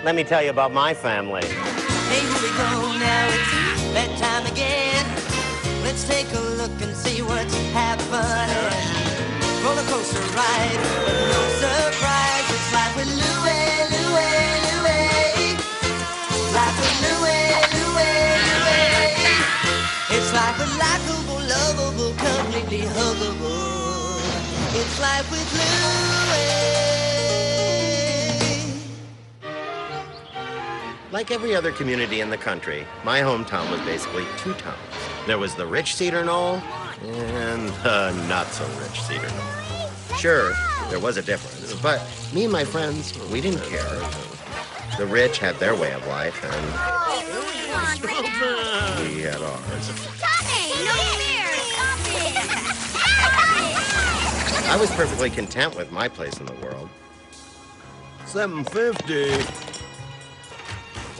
Let me tell you about my family. Hey, here we go, now it's bedtime again. Let's take a look and see what's happening. Roller coaster ride, but no surprise. It's life with Louie, Louie, Louie. Life with Louie, Louie, Louie. It's life with likable, lovable, completely huggable. It's life with Louie. Like every other community in the country, my hometown was basically two towns. There was the rich Cedar Knoll and the not-so-rich Cedar Knoll. Sure, there was a difference, but me and my friends, we didn't care. The rich had their way of life, and we had ours. I was perfectly content with my place in the world. $7.50.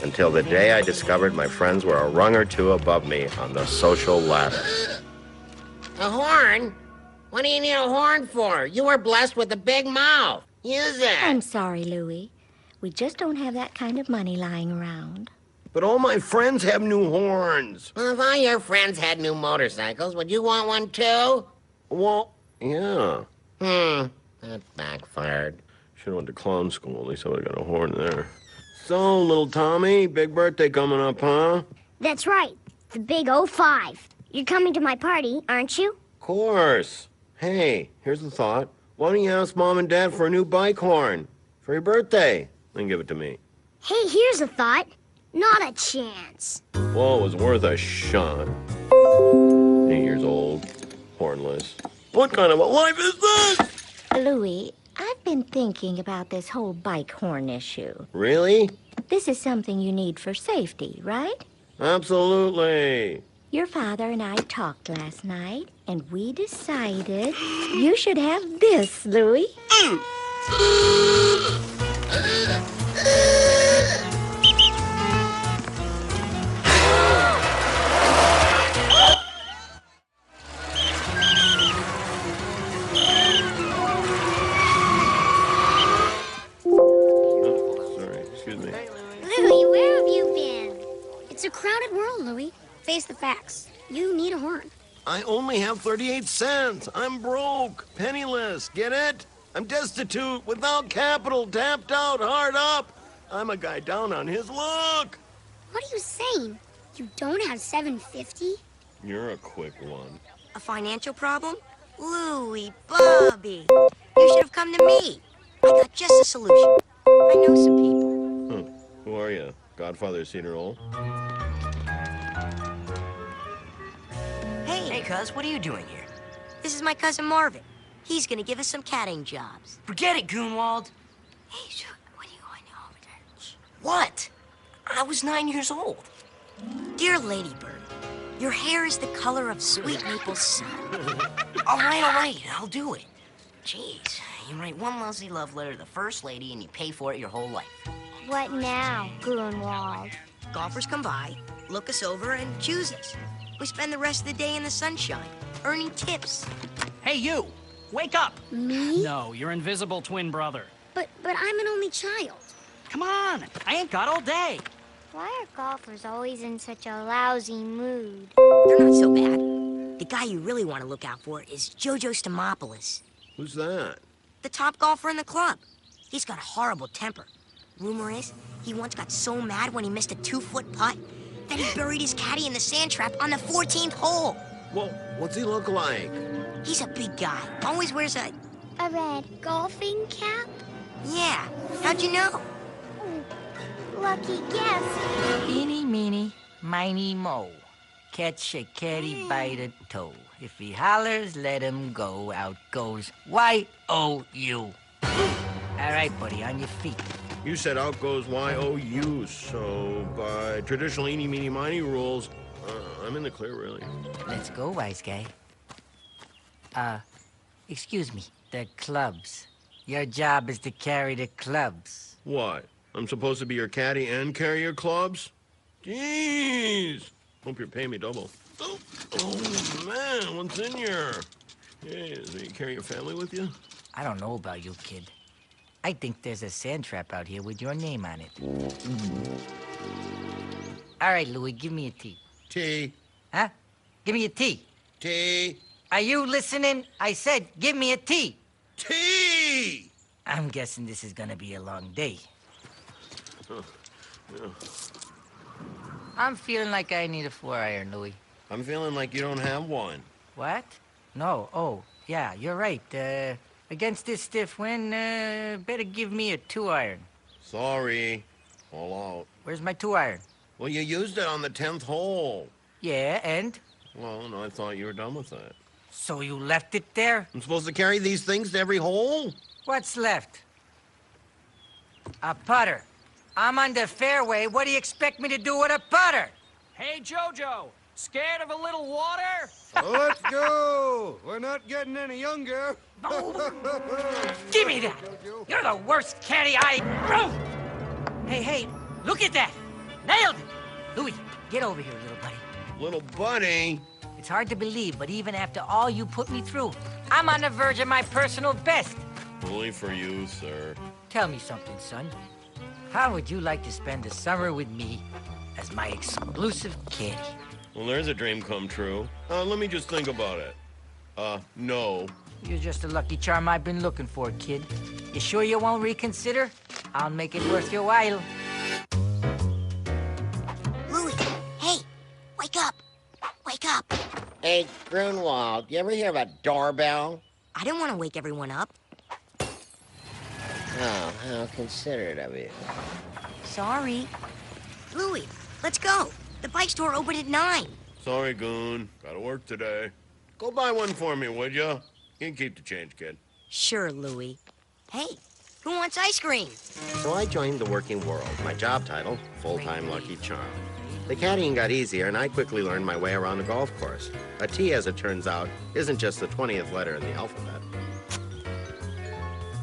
Until the day I discovered my friends were a rung or two above me on the social ladder. A horn? What do you need a horn for? You were blessed with a big mouth. Use it. I'm sorry, Louie. We just don't have that kind of money lying around. But all my friends have new horns. Well, if all your friends had new motorcycles, would you want one too? Well, yeah. That backfired. Should have went to clown school. At least I would have got a horn there. So, little Tommy, big birthday coming up, huh? That's right. The big 05. You're coming to my party, aren't you? Of course. Hey, here's the thought. Why don't you ask Mom and Dad for a new bike horn for your birthday? Then give it to me. Hey, here's a thought. Not a chance. Well, it was worth a shot. 8 years old, hornless. What kind of a life is this? Louie, I've been thinking about this whole bike horn issue. Really? This is something you need for safety, right? Absolutely. Your father and I talked last night, and we decided you should have this, Louie. Louie, where have you been? It's a crowded world, Louie. Face the facts. You need a horn. I only have 38 cents. I'm broke, penniless. Get it? I'm destitute, without capital, tapped out, hard up. I'm a guy down on his luck. What are you saying? You don't have $7.50? You're a quick one. A financial problem? Louie, Bobby, you should have come to me. I got just a solution. I know some people. Who are you? Godfather of Cedar Knoll? Hey, cuz, what are you doing here? This is my cousin Marvin. He's gonna give us some catting jobs. Forget it, Goonwald. Hey, what are you going over there? Shh. What? I was 9 years old. Dear Ladybird, your hair is the color of sweet maple sun. All right, I'll do it. Jeez, you write one lousy love letter to the First Lady and you pay for it your whole life. What now, Grunwald? Golfers come by, look us over, and choose us. We spend the rest of the day in the sunshine, earning tips. Hey, you! Wake up! Me? No, your invisible twin brother. But I'm an only child. Come on! I ain't got all day. Why are golfers always in such a lousy mood? They're not so bad. The guy you really want to look out for is Jojo Stamopoulos. Who's that? The top golfer in the club. He's got a horrible temper. Rumor is, he once got so mad when he missed a 2-foot putt that he buried his caddy in the sand trap on the 14th hole. Well, what's he look like? He's a big guy. Always wears a red golfing cap? Yeah. How'd you know? Lucky guess. Eeny, meeny, miny, mo. Catch a caddy by the toe. If he hollers, let him go. Out goes Y-O-U. All right, buddy, on your feet. You said out goes Y-O-U, so by traditional eeny, meeny, miny rules, I'm in the clear, really. Let's go, wise guy. Excuse me, the clubs. Your job is to carry the clubs. What? I'm supposed to be your caddy and carry your clubs? Jeez! Hope you're paying me double. Oh, man, what's in here? Hey, so you carry your family with you? I don't know about you, kid. I think there's a sand trap out here with your name on it. All right, Louie, give me a T. T. Huh? Give me a T. T. Are you listening? I said, give me a T. T. I'm guessing this is gonna be a long day. I'm feeling like I need a 4-iron, Louie. I'm feeling like you don't have one. What? No. Oh, yeah, you're right. Against this stiff wind, better give me a 2-iron. Sorry. All out. Where's my 2-iron? Well, you used it on the 10th hole. Yeah, and? Well, no, I thought you were done with that. So you left it there? I'm supposed to carry these things to every hole? What's left? A putter. I'm on the fairway. What do you expect me to do with a putter? Hey, Jojo, scared of a little water? Let's go. We're not getting any younger. Give me that. You're the worst caddy I... Hey, look at that. Nailed it. Louie, get over here, little buddy. Little buddy? It's hard to believe, but even after all you put me through, I'm on the verge of my personal best. Only for you, sir. Tell me something, son. How would you like to spend the summer with me as my exclusive caddy? Well, there's a dream come true. Let me just think about it. No. You're just a lucky charm I've been looking for, kid. You sure you won't reconsider? I'll make it worth your while. Louie, hey, wake up. Wake up. Hey, Grunwald, you ever hear of a doorbell? I didn't want to wake everyone up. Oh, how considerate of you. Sorry. Louie, let's go. The bike store opened at 9. Sorry, Goon. Gotta work today. Go buy one for me, would ya? You can keep the change, kid. Sure, Louie. Hey, who wants ice cream? So I joined the working world. My job title, full-time Lucky Charm. The caddying got easier, and I quickly learned my way around the golf course. A T, as it turns out, isn't just the 20th letter in the alphabet.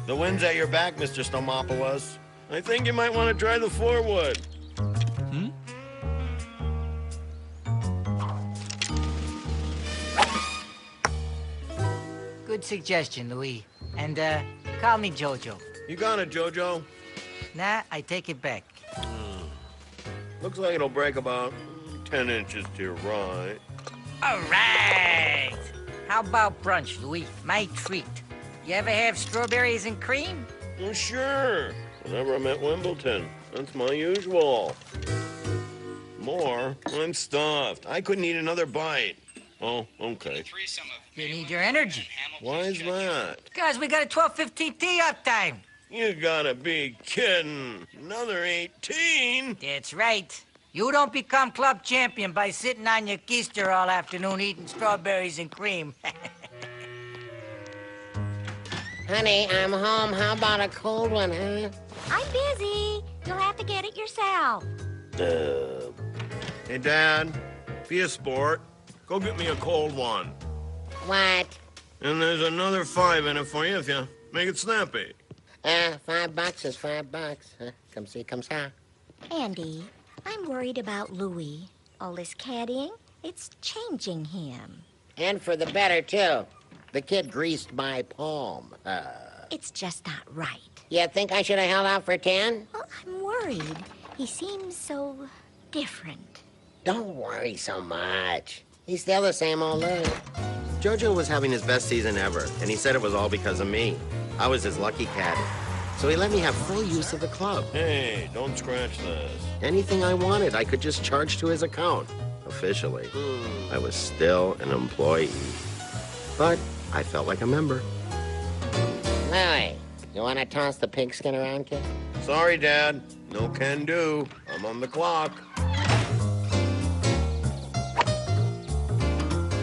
The wind's at your back, Mr. Stomopoulos. I think you might want to try the 4-wood. Good suggestion, Louis. And, call me Jojo. You got it, Jojo. Nah, I take it back. Looks like it'll break about 10 inches to your right. All right! How about brunch, Louis? My treat. You ever have strawberries and cream? Well, sure. Whenever I'm at Wimbledon. That's my usual. More? I'm stuffed. I couldn't eat another bite. Oh, okay. You need your energy. Why is that? Because we got a 12:15 tee-up time. You gotta be kidding. Another 18? That's right. You don't become club champion by sitting on your keister all afternoon eating strawberries and cream. Honey, I'm home. How about a cold one, huh? I'm busy. You'll have to get it yourself. Hey, Dad, be a sport. Go get me a cold one. What? And there's another 5 in it for you if you make it snappy. $5 is $5. Huh? Come see, come saw. Andy, I'm worried about Louis. All this caddying, it's changing him. And for the better, too. The kid greased my palm. It's just not right. You think I should have held out for 10? Well, I'm worried. He seems so different. Don't worry so much. He's still the same old Lou. Jojo was having his best season ever, and he said it was all because of me. I was his lucky caddy. So he let me have full use of the club. Hey, don't scratch this. Anything I wanted, I could just charge to his account. Officially, I was still an employee. But I felt like a member. Louie, you want to toss the pigskin around, kid? Sorry, Dad. No can do. I'm on the clock.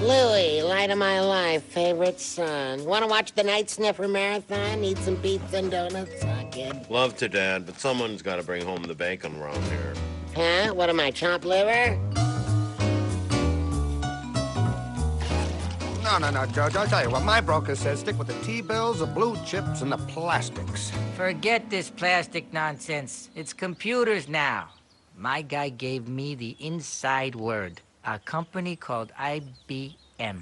Louie, light of my life, favorite son. Want to watch the Night Sniffer Marathon? Eat some pizza and donuts, huh, kid? Love to, Dad, but someone's got to bring home the bacon around here. Huh? What am I, chopped liver? No, George. I'll tell you what my broker says. Stick with the T-bills, the blue chips, and the plastics. Forget this plastic nonsense. It's computers now. My guy gave me the inside word. A company called IBM.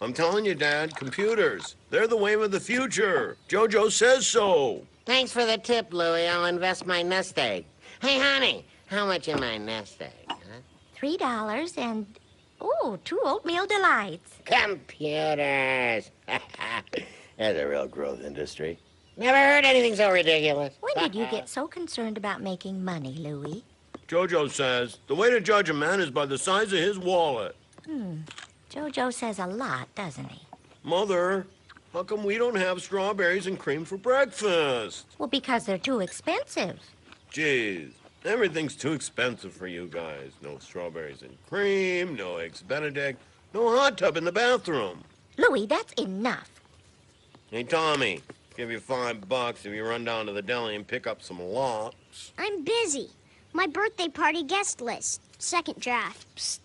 I'm telling you, Dad, computers. They're the wave of the future. Jojo says so. Thanks for the tip, Louie. I'll invest my nest egg. Hey, honey, how much in my nest egg, huh? $3 and, 2 oatmeal delights. Computers. That's a real growth industry. Never heard anything so ridiculous. When did you get so concerned about making money, Louie? Jojo says the way to judge a man is by the size of his wallet. Jojo says a lot, doesn't he? Mother, how come we don't have strawberries and cream for breakfast? Well, because they're too expensive. Jeez, everything's too expensive for you guys. No strawberries and cream, no eggs Benedict, no hot tub in the bathroom. Louie, that's enough. Hey, Tommy, give you $5 if you run down to the deli and pick up some lox. I'm busy. My birthday party guest list. Second draft. Psst.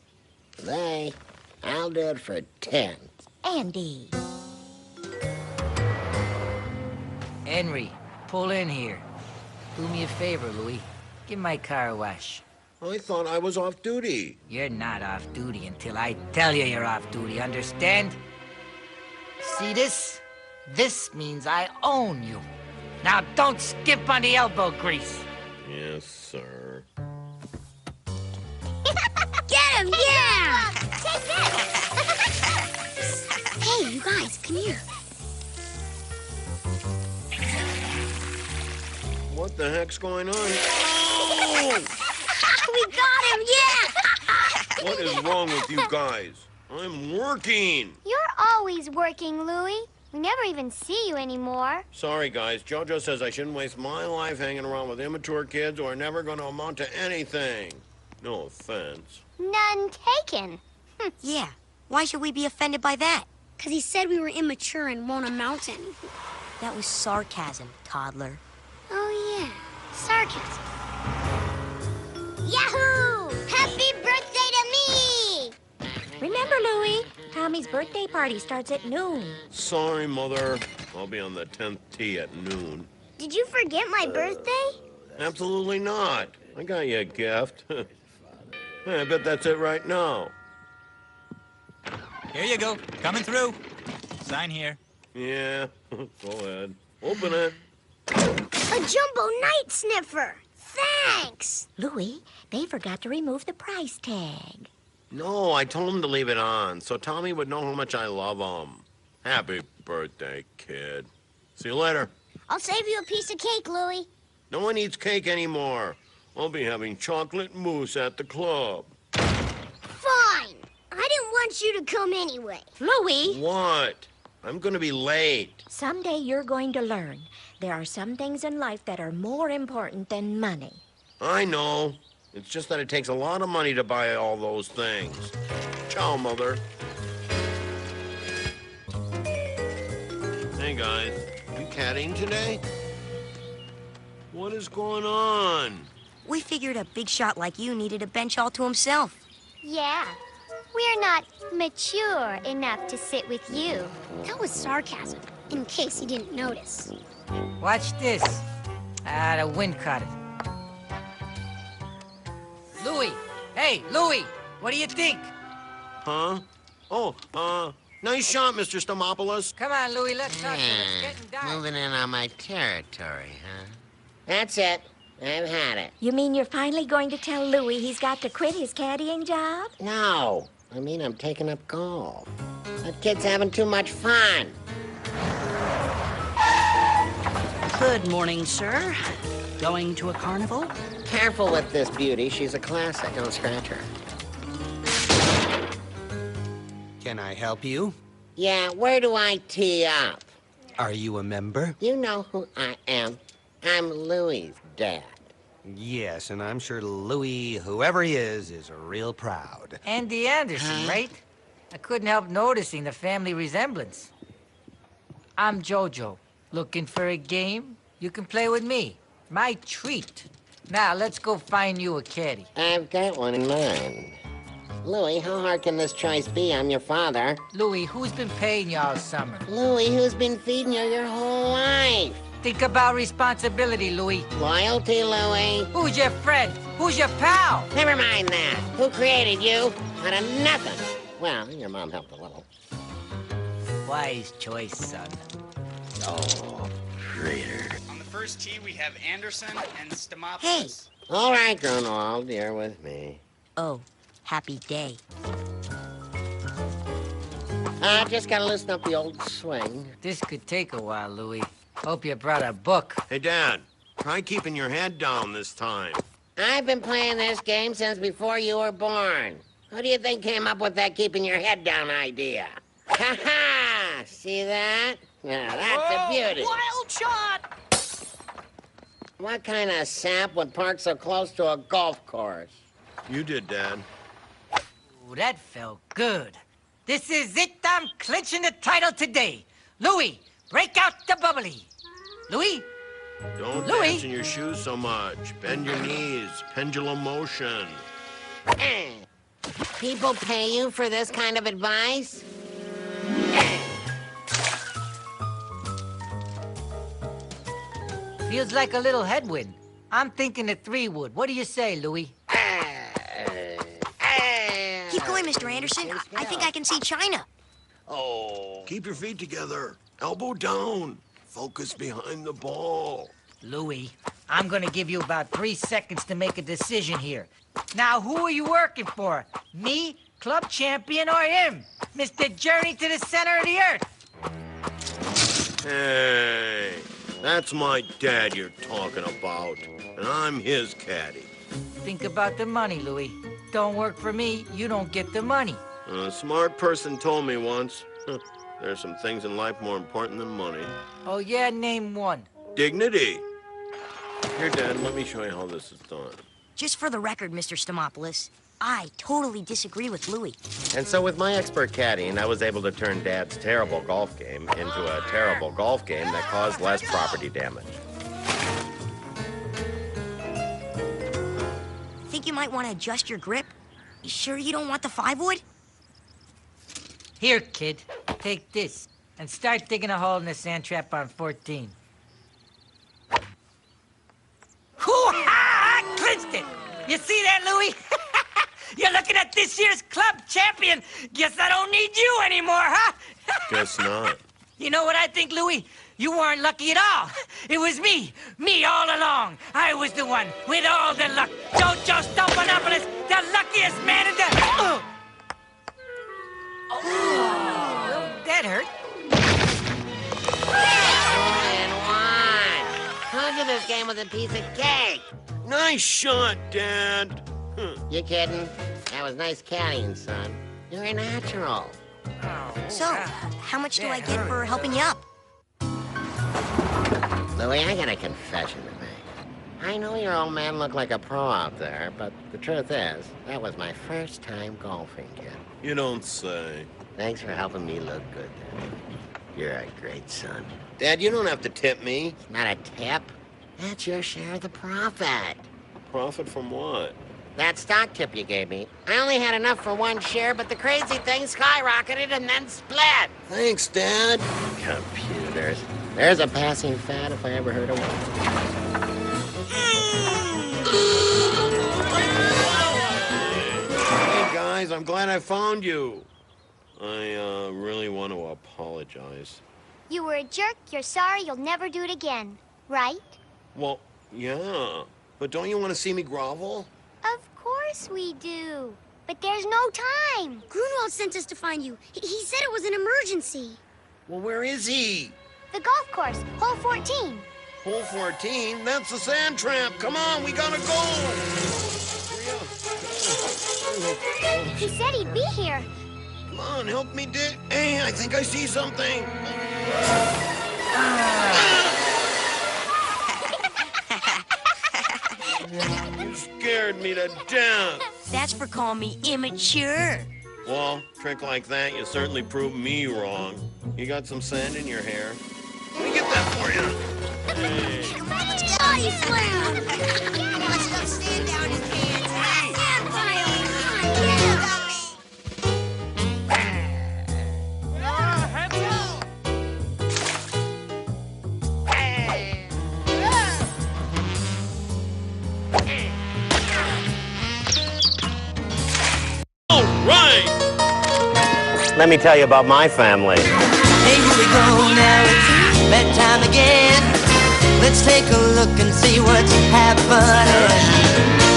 Hey, I'll do it for 10. Andy. Henry, pull in here. Do me a favor, Louis. Give my car a wash. I thought I was off duty. You're not off duty until I tell you you're off duty, understand? See this? This means I own you. Now don't skip on the elbow grease. Yes, sir. Get him, yeah! Take this! Hey, you guys, come here. What the heck's going on? Oh! We got him, yeah! What is wrong with you guys? I'm working. You're always working, Louie. We never even see you anymore. Sorry, guys. Jojo says I shouldn't waste my life hanging around with immature kids who are never going to amount to anything. No offense. None taken. Yeah. Why should we be offended by that? Because he said we were immature and won't amount to anything. That was sarcasm, toddler. Oh, yeah. Sarcasm. Yahoo! Happy birthday to me! Remember, Louie, Tommy's birthday party starts at noon. Sorry, Mother. I'll be on the 10th tee at noon. Did you forget my birthday? Absolutely not. I got you a gift. Hey, I bet that's it right now. Here you go. Coming through. Sign here. Yeah, go ahead. Open it. A jumbo night sniffer. Thanks. Louie, they forgot to remove the price tag. No, I told him to leave it on, so Tommy would know how much I love him. Happy birthday, kid. See you later. I'll save you a piece of cake, Louie. No one eats cake anymore. I'll be having chocolate mousse at the club. Fine. I didn't want you to come anyway. Louie! What? I'm gonna be late. Someday you're going to learn. There are some things in life that are more important than money. I know. It's just that it takes a lot of money to buy all those things. Ciao, Mother. Hey, guys. You caddying today? What is going on? We figured a big shot like you needed a bench all to himself. Yeah. We're not mature enough to sit with you. That was sarcasm, in case you didn't notice. Watch this. The wind caught it. Louie! Hey, Louie! What do you think? Huh? Oh, nice shot, Mr. Stomopoulos. Come on, Louie, let's talk. It's getting dark. Moving in on my territory, huh? That's it. I've had it. You mean you're finally going to tell Louie he's got to quit his caddying job? No. I mean, I'm taking up golf. That kid's having too much fun. Good morning, sir. Going to a carnival? Careful with this beauty. She's a classic. Don't scratch her. Can I help you? Yeah, where do I tee up? Are you a member? You know who I am. I'm Louie's dad. Yes, and I'm sure Louis, whoever he is real proud. Andy Anderson, right? I couldn't help noticing the family resemblance. I'm Jojo. Looking for a game? You can play with me. My treat. Now, let's go find you a caddy. I've got one in mind. Louie, how hard can this choice be? I'm your father. Louie, who's been paying you all summer? Louie, who's been feeding you your whole life? Think about responsibility, Louie. Loyalty, Louie. Who's your friend? Who's your pal? Never mind that. Who created you? Out of nothing. Well, your mom helped a little. Wise choice, son. Oh, traitor. first tee, we have Anderson and Stamopoulos. Hey. All right, Grunwald, you're with me. Oh, happy day. I just gotta loosen up the old swing. This could take a while, Louie. Hope you brought a book. Hey, Dad, try keeping your head down this time. I've been playing this game since before you were born. Who do you think came up with that keeping your head down idea? Ha-ha! See that? Now, that's a beauty. Wild shot! What kind of sap would park so close to a golf course? You did, Dad. Ooh, that felt good. This is it. I'm clinching the title today. Louie, break out the bubbly. Louie? Don't Louie? dance in your shoes so much. Bend your knees. Pendulum motion. People pay you for this kind of advice? Feels like a little headwind. I'm thinking a 3-wood. What do you say, Louie? Keep going, Mr. Anderson. I think I can see China. Oh. Keep your feet together. Elbow down. Focus behind the ball. Louie, I'm gonna give you about 3 seconds to make a decision here. Now, who are you working for? Me, club champion, or him? Mr. Journey to the center of the earth. Hey, that's my dad you're talking about. And I'm his caddy. Think about the money, Louie. Don't work for me, you don't get the money. A smart person told me once, there's some things in life more important than money. Oh, yeah? Name one. Dignity. Here, Dad, let me show you how this is done. Just for the record, Mr. Stamopoulos, I totally disagree with Louie. And so with my expert caddying, I was able to turn Dad's terrible golf game into a terrible golf game that caused less property damage. Think you might want to adjust your grip? You sure you don't want the 5-wood? Here, kid, take this and start digging a hole in the sand trap on 14. Hoo-ha! I clinched it! You see that, Louie? You're looking at this year's club champion. Guess I don't need you anymore, huh? Guess not. You know what I think, Louie? You weren't lucky at all. It was me all along. I was the one with all the luck. Jojo Stopanopoulos, the luckiest man in the... Oh, that hurt. Who did this game with a piece of cake? Nice shot, Dad. You kidding? That was nice caddying, son. You're a natural. So, how much do I get for helping you up? Louie, I got a confession to make. I know your old man looked like a pro out there, but the truth is, that was my first time golfing, kid. You don't say. Thanks for helping me look good, Dad. You're a great son. Dad, you don't have to tip me. It's not a tip. That's your share of the profit. Profit from what? That stock tip you gave me. I only had enough for one share, but the crazy thing skyrocketed and then split. Thanks, Dad. Computers. There's a passing fad if I ever heard of one. Hey, guys, I'm glad I found you. I really want to apologize. You were a jerk, you're sorry, you'll never do it again. Right? Well, yeah. But don't you want to see me grovel? Of course we do. But there's no time. Grunwald sent us to find you. He said it was an emergency. Well, where is he? The golf course, hole 14. Hole 14? That's the sand trap. Come on, we gotta go. He said he'd be here. Come on, help me dig. Hey, I think I see something. You scared me to death. That's for calling me immature. Well, trick like that, you certainly proved me wrong. You got some sand in your hair. Let me get that for you. Hey. Let's get body slam! Let's go stand down his pants. Sand pile! Let me tell you about my family. Hey, here we go now, it's bedtime again. Let's take a look and see what's happening.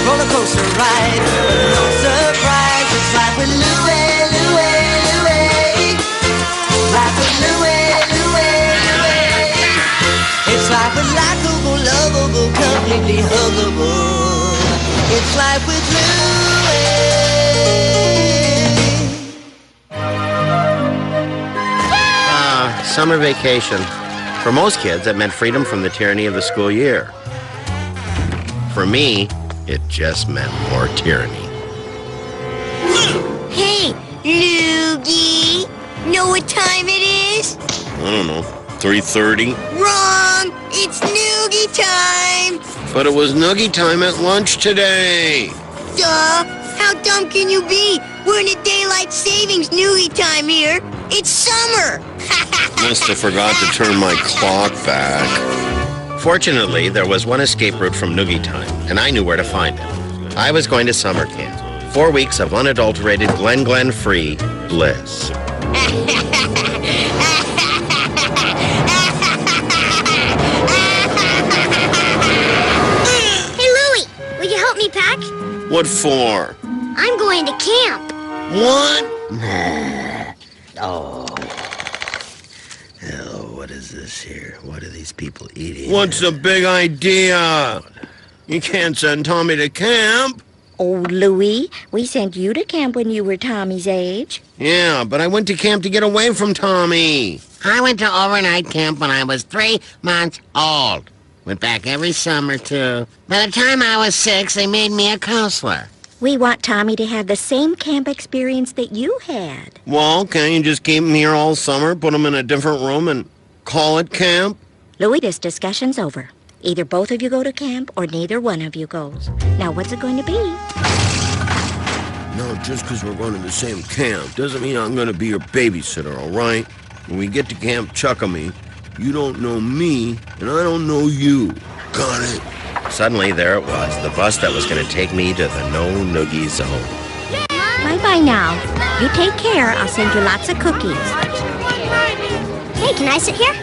Roller coaster ride, but no surprise. It's life with Louie, Louie, Louie. Life with Louie, Louie, Louie. It's life with likable, lovable, completely huggable. It's life with Louie. Summer vacation. For most kids, it meant freedom from the tyranny of the school year. For me, it just meant more tyranny. Hey, Loogie! Know what time it is? I don't know, 3:30? Wrong! It's Noogie time! But it was Noogie time at lunch today. Duh! How dumb can you be? We're in a daylight savings Noogie time here. It's summer! Must have forgot to turn my clock back. Fortunately, there was one escape route from Noogie time, and I knew where to find it. I was going to summer camp. 4 weeks of unadulterated Glen free bliss. Hey, Louie, will you help me pack? What for? I'm going to camp. What? Oh, what is this here? What are these people eating? What's the big idea? You can't send Tommy to camp. Oh, Louie, we sent you to camp when you were Tommy's age. Yeah, but I went to camp to get away from Tommy. I went to overnight camp when I was 3 months old. Went back every summer, too. By the time I was 6, they made me a counselor. We want Tommy to have the same camp experience that you had. Well, can't you just keep him here all summer, put him in a different room, and call it camp? Louie, this discussion's over. Either both of you go to camp or neither one of you goes. Now, what's it going to be? No, just because we're going to the same camp doesn't mean I'm going to be your babysitter, all right? When we get to Camp Chuckamy, you don't know me, and I don't know you. Got it? Suddenly, there it was, the bus that was going to take me to the No Noogie Zone. Bye-bye now. You take care. I'll send you lots of cookies. Hey, can I sit here?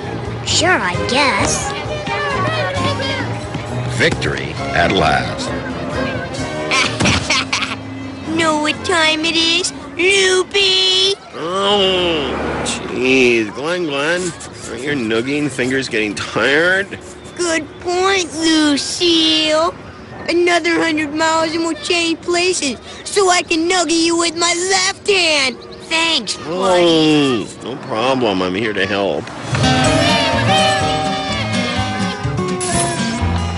Sure, I guess. Victory at last. Know what time it is, Loopy? Oh, jeez. Glen, aren't your noogieing fingers getting tired? Good point, Lucille. Another 100 miles and we'll change places so I can nuggie you with my left hand. Thanks, buddy. Oh, no problem. I'm here to help.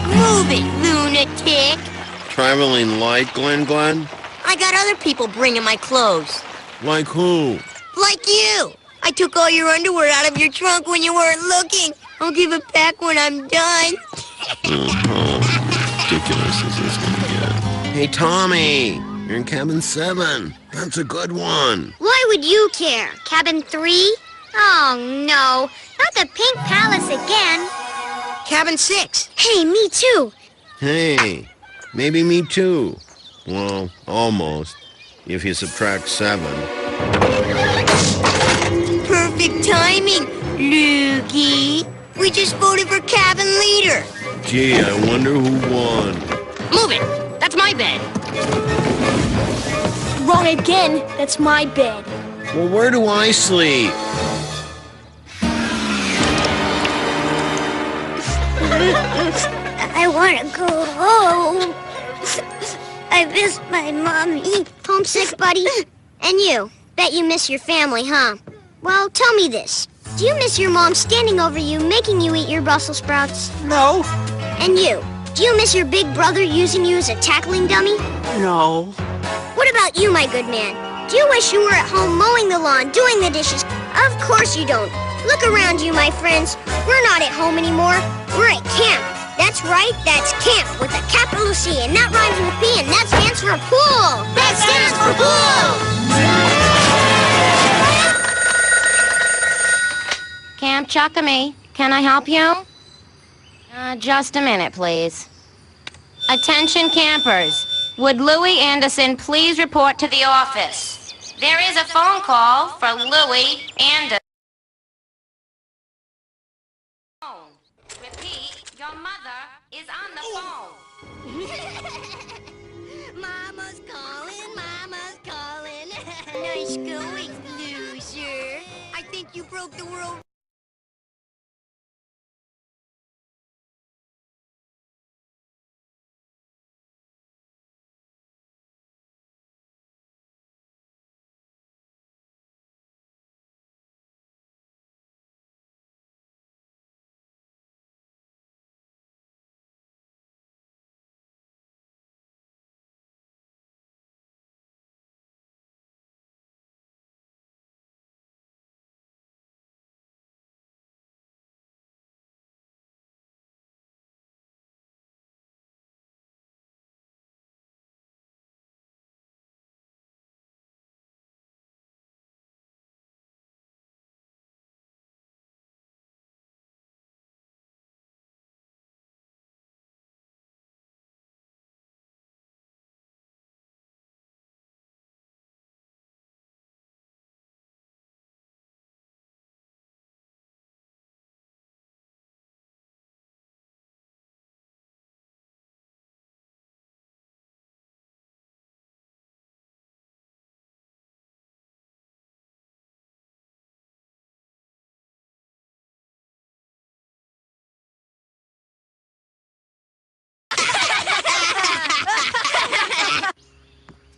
Move it, lunatic. Traveling light, Glen? I got other people bringing my clothes. Like who? Like you. I took all your underwear out of your trunk when you weren't looking. I'll give it back when I'm done. How ridiculous is this going to get? Hey, Tommy, you're in cabin 7. That's a good one. Why would you care? Cabin 3? Oh, no. Not the Pink Palace again. Cabin 6. Hey, me too. Hey, maybe me too. Well, almost, if you subtract 7. Perfect timing, Loogie. We just voted for cabin leader. Gee, I wonder who won. Move it! That's my bed. Wrong again. That's my bed. Well, where do I sleep? I want to go home. I miss my mommy. Homesick, buddy? And you? Bet you miss your family, huh? Well, tell me this. Do you miss your mom standing over you, making you eat your Brussels sprouts? No. And you? Do you miss your big brother using you as a tackling dummy? No. What about you, my good man? Do you wish you were at home mowing the lawn, doing the dishes? Of course you don't. Look around you, my friends. We're not at home anymore. We're at camp. That's right, that's camp with a capital C, and that rhymes with P, and that stands for pool. That stands for pool. Camp Chuckamy, can I help you? Just a minute, please. Attention campers. Would Louie Anderson please report to the office? There is a phone call for Louie Anderson. Repeat, your Your mother is on the phone. Mama's calling, Mama's calling. Nice going, loser. I think you broke the world.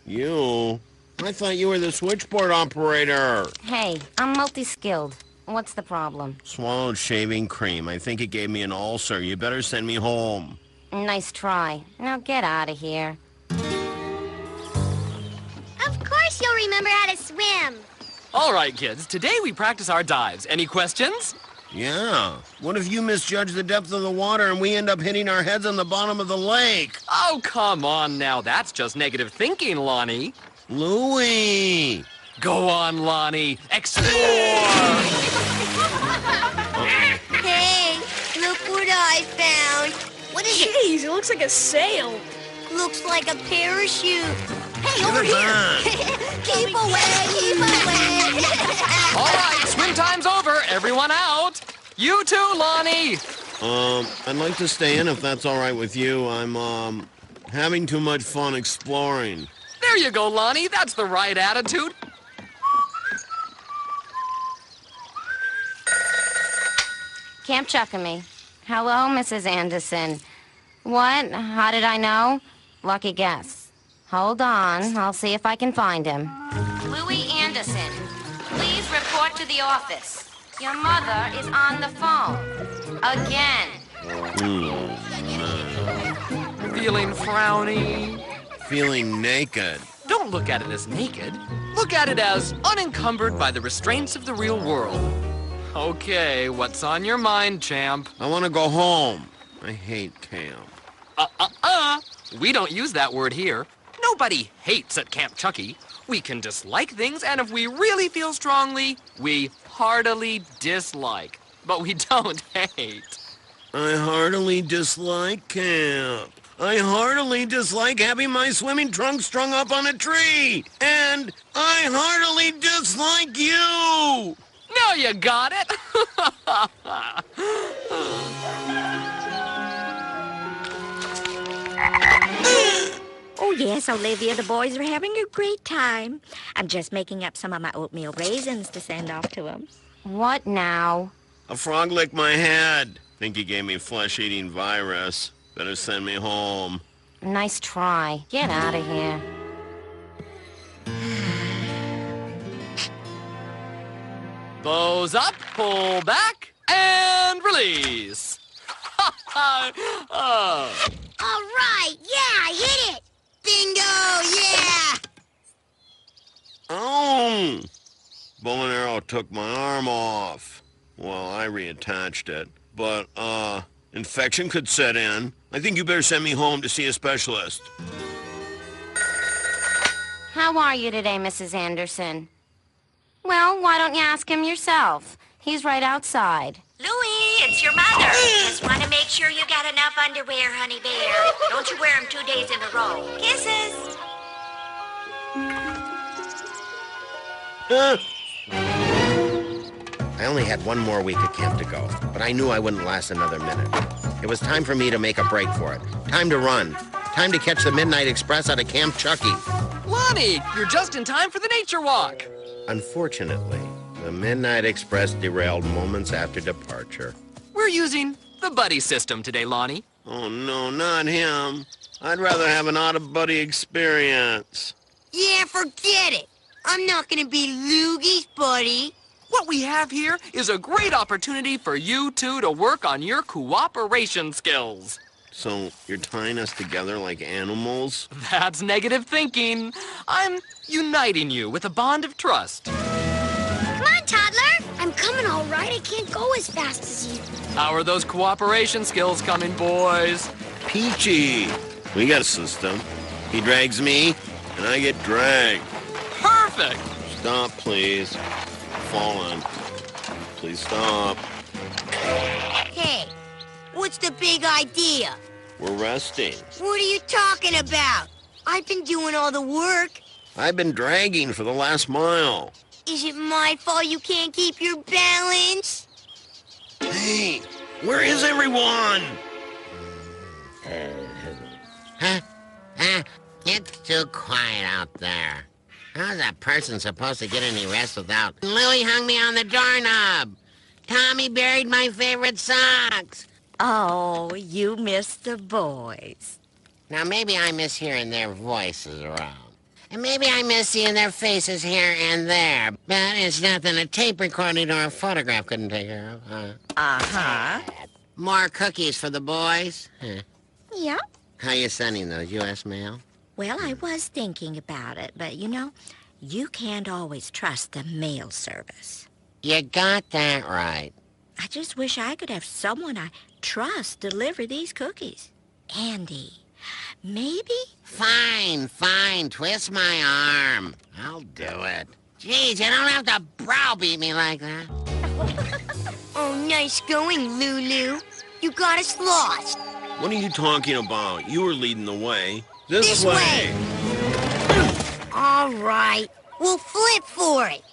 You? I thought you were the switchboard operator. Hey, I'm multi-skilled. What's the problem? Swallowed shaving cream. I think it gave me an ulcer. You better send me home. Nice try. Now get out of here. Of course you'll remember how to swim. All right, kids. Today we practice our dives. Any questions? Yeah. What if you misjudge the depth of the water and we end up hitting our heads on the bottom of the lake? Oh, come on now. That's just negative thinking, Lonnie. Louie! Go on, Lonnie. Explore! Hey, look what I found. What is it? Jeez, it looks like a sail. Looks like a parachute. Hey, Give over it here. back. Keep away, keep away. All right, swim time's over. Everyone out. You too, Lonnie. I'd like to stay in if that's all right with you. I'm, having too much fun exploring. There you go, Lonnie. That's the right attitude. Camp Chuckamy. Hello, Mrs. Anderson. What? How did I know? Lucky guess. Hold on. I'll see if I can find him. Louis Anderson, please report to the office. Your mother is on the phone. Again. Feeling frowny? Feeling naked. Don't look at it as naked. Look at it as unencumbered by the restraints of the real world. Okay, what's on your mind, champ? I want to go home. I hate camp. We don't use that word here. Nobody hates at Camp Chucky. We can dislike things, and if we really feel strongly, we heartily dislike. But we don't hate. I heartily dislike camp. I heartily dislike having my swimming trunk strung up on a tree. And I heartily dislike you. Now you got it. Oh, yes, Olivia, the boys are having a great time. I'm just making up some of my oatmeal raisins to send off to them. What now? A frog licked my head. Think he gave me flesh-eating virus. Better send me home. Nice try. Get out of here. Bows up, pull back, and release. All right, yeah, hit it. Bingo, yeah. Oh! Bow and arrow took my arm off. Well, I reattached it. But, infection could set in. I think you better send me home to see a specialist. How are you today, Mrs. Anderson? Well, why don't you ask him yourself? He's right outside. Louie, it's your mother. Just want to make sure you got enough underwear, honey bear. Don't you wear them 2 days in a row. Kisses. I only had one more week at camp to go, but I knew I wouldn't last another minute. It was time for me to make a break for it. Time to run. Time to catch the Midnight Express out of Camp Chucky. Lonnie, you're just in time for the nature walk. Unfortunately, the Midnight Express derailed moments after departure. We're using the buddy system today, Lonnie. Oh, no, not him. I'd rather have an out-of-buddy experience. Yeah, forget it. I'm not gonna be Loogie's buddy. What we have here is a great opportunity for you two to work on your cooperation skills. So, you're tying us together like animals? That's negative thinking. I'm uniting you with a bond of trust. Come on, toddler. I'm coming all right. I can't go as fast as you. How are those cooperation skills coming, boys? Peachy! We got a system. He drags me, and I get dragged. Perfect! Stop, please. Falling. Please stop. Hey, what's the big idea? We're resting. What are you talking about? I've been doing all the work. I've been dragging for the last mile. Is it my fault you can't keep your balance? Hey, where is everyone? It's too quiet out there. How's a person supposed to get any rest without... Louie hung me on the doorknob. Tommy buried my favorite socks. Oh, you missed the boys. Now, maybe I miss hearing their voices around. And maybe I miss seeing their faces here and there. But it's nothing a tape recording or a photograph couldn't take care of, huh? Uh-huh. More cookies for the boys? Huh. Yep. How you sending those, U.S. mail? Well, I was thinking about it, but you know, you can't always trust the mail service. You got that right. I just wish I could have someone I trust deliver these cookies. Andy, maybe? Fine. Twist my arm. I'll do it. Geez, you don't have to browbeat me like that. Oh, nice going, Lulu. You got us lost. What are you talking about? You were leading the way. This way. All right. We'll flip for it.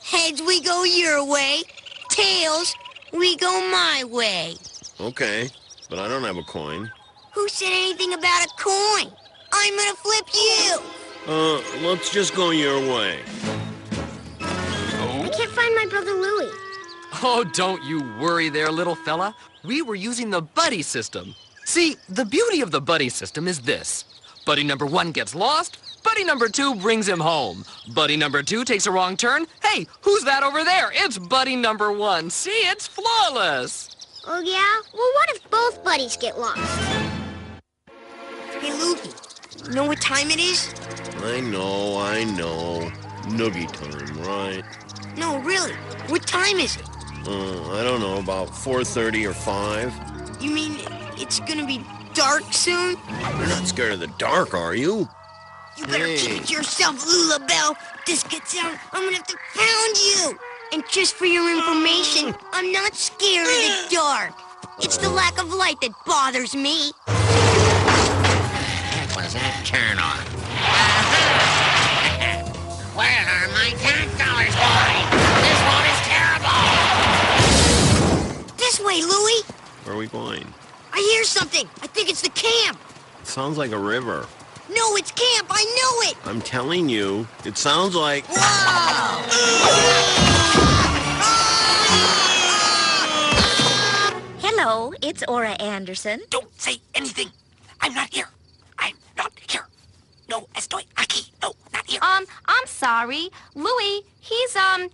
Heads, we go your way. Tails, we go my way. Okay, but I don't have a coin. Who said anything about a coin? I'm gonna flip you. Let's just go your way. I can't find my brother Louie. Oh, don't you worry there, little fella. We were using the buddy system. See, the beauty of the buddy system is this. Buddy number 1 gets lost. Buddy number 2 brings him home. Buddy number 2 takes a wrong turn. Hey, who's that over there? It's buddy number 1. See, it's flawless. Oh, yeah? Well, what if both buddies get lost? Hey, Lukey, you know what time it is? I know. Noogie time, right? No, really. What time is it? I don't know, about 4:30 or 5. You mean it's gonna be dark soon? You're not scared of the dark, are you? You better keep it to yourself, Lulabelle. This gets out, I'm gonna have to pound you. And just for your information, I'm not scared of the dark. It's the lack of light that bothers me. That was that turn on. Where are my tax dollars going? This one is terrible. This way, Louie. Where are we going? I hear something. I think it's the camp. It sounds like a river. No, it's camp. I know it. I'm telling you, it sounds like... Hello, it's Ora Anderson. Don't say anything. I'm not here. I'm not here. No, estoy aquí. No, not here. I'm sorry. Louie, he's on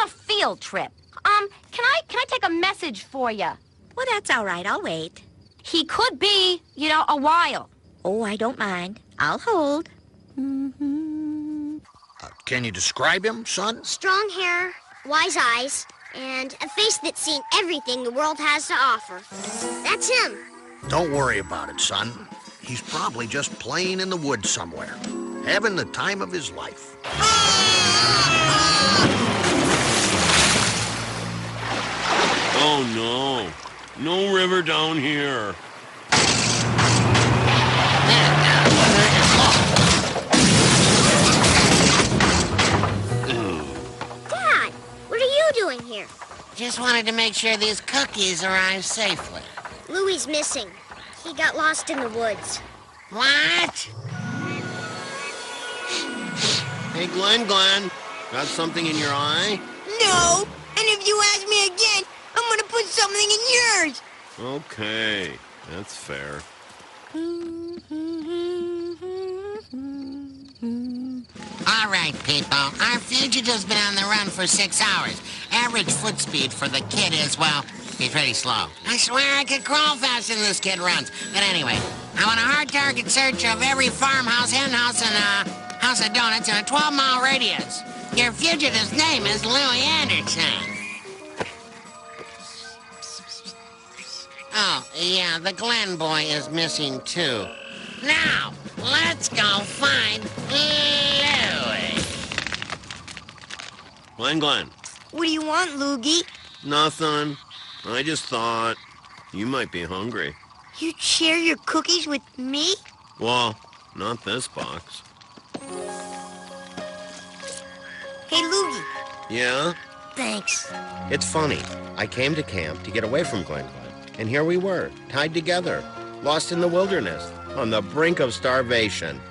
a field trip. Can I take a message for you? Well, that's all right. I'll wait. He could be, a while. Oh, I don't mind. I'll hold. Can you describe him, son? Strong hair, wise eyes, and a face that's seen everything the world has to offer. That's him. Don't worry about it, son. He's probably just playing in the woods somewhere, having the time of his life. Oh, no. No river down here. Dad, what are you doing here? Just wanted to make sure these cookies arrive safely. Louie's missing. He got lost in the woods. What? Hey, Glenn, got something in your eye? No! And if you ask me again, I'm gonna put something in yours! Okay, that's fair. All right, people. Our fugitive's been on the run for 6 hours. Average foot speed for the kid is, well, he's pretty slow. I swear I could crawl faster than this kid runs. But anyway, I want a hard target search of every farmhouse, hen house, and house of donuts in a 12-mile radius. Your fugitive's name is Louie Anderson. Oh, yeah, the Glenn boy is missing, too. Now, let's go find Louie. Glenn. What do you want, Loogie? Nothing. I just thought you might be hungry. You'd share your cookies with me? Well, not this box. Hey, Loogie. Yeah? Thanks. It's funny. I came to camp to get away from Glenn, and here we were, tied together, lost in the wilderness, on the brink of starvation.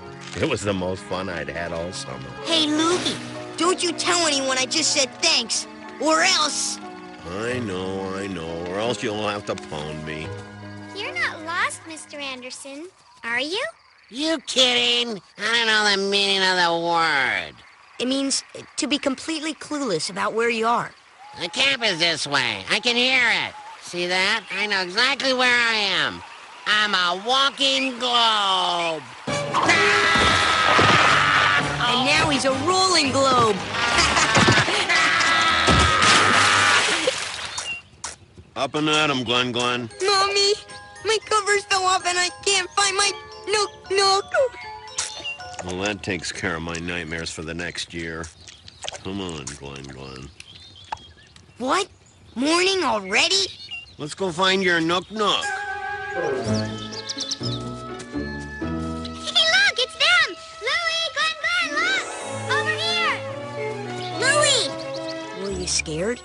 It was the most fun I'd had all summer. Hey, Loogie, don't you tell anyone I just said thanks, or else... I know, or else you'll have to pound me. You're not lost, Mr. Anderson, are you? You kidding? I don't know the meaning of the word. It means to be completely clueless about where you are. The camp is this way. I can hear it. See that? I know exactly where I am. I'm a walking globe. And now he's a rolling globe. Up and at 'em, Glenn. Mommy, my covers fell off and I can't find my nook. Well, that takes care of my nightmares for the next year. Come on, Glenn. What? Morning already? Let's go find your nook. Hey, look, it's them! Louie, Glenn, look! Over here! Louie! Were you scared?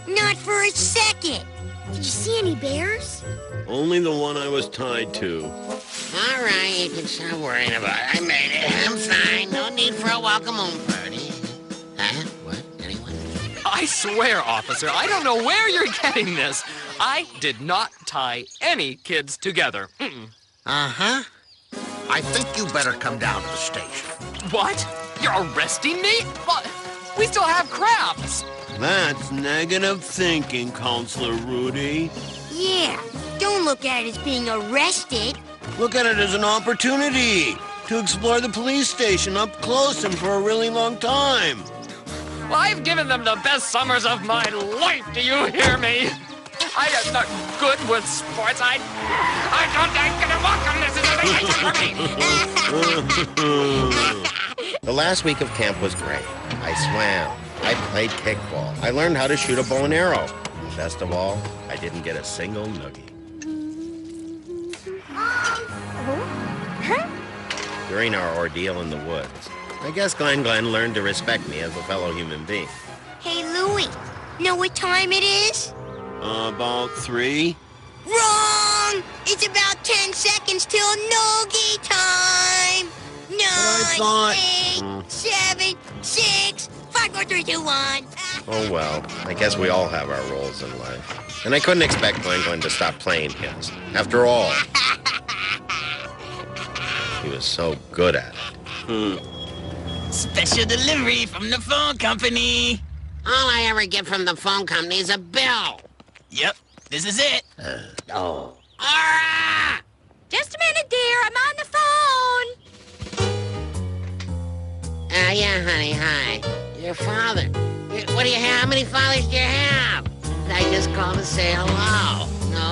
Not for a second. Did you see any bears? Only the one I was tied to. All right, you can stop worrying about it. I made it. I'm fine. No need for a welcome home party. Huh? What? Anyone? I swear, officer, I don't know where you're getting this. I did not tie any kids together. Uh-huh. I think you better come down to the station. What? You're arresting me? What? We still have crafts. That's negative thinking, Counselor Rudy. Yeah, don't look at it as being arrested. Look at it as an opportunity to explore the police station up close and for a really long time. Well, I've given them the best summers of my life, do you hear me? I am not good with sports. I don't gonna walk on this. The last week of camp was great. I swam. I played kickball. I learned how to shoot a bow and arrow. And best of all, I didn't get a single noogie. During our ordeal in the woods, I guess Glenn learned to respect me as a fellow human being. Hey, Louie, know what time it is? About 3? Wrong! It's about 10 seconds till noogie time! 9, 8, 7, 6, 5, 4, 3, 2, 1. Oh well, I guess we all have our roles in life. And I couldn't expect Glenn to stop playing his. After all, he was so good at it. Special delivery from the phone company. All I ever get from the phone company is a bill. Yep, this is it. Oh. Aura! Just a minute, dear. I'm on the phone. Yeah, honey, hi. Your father. What do you have? How many fathers do you have? I just called to say hello.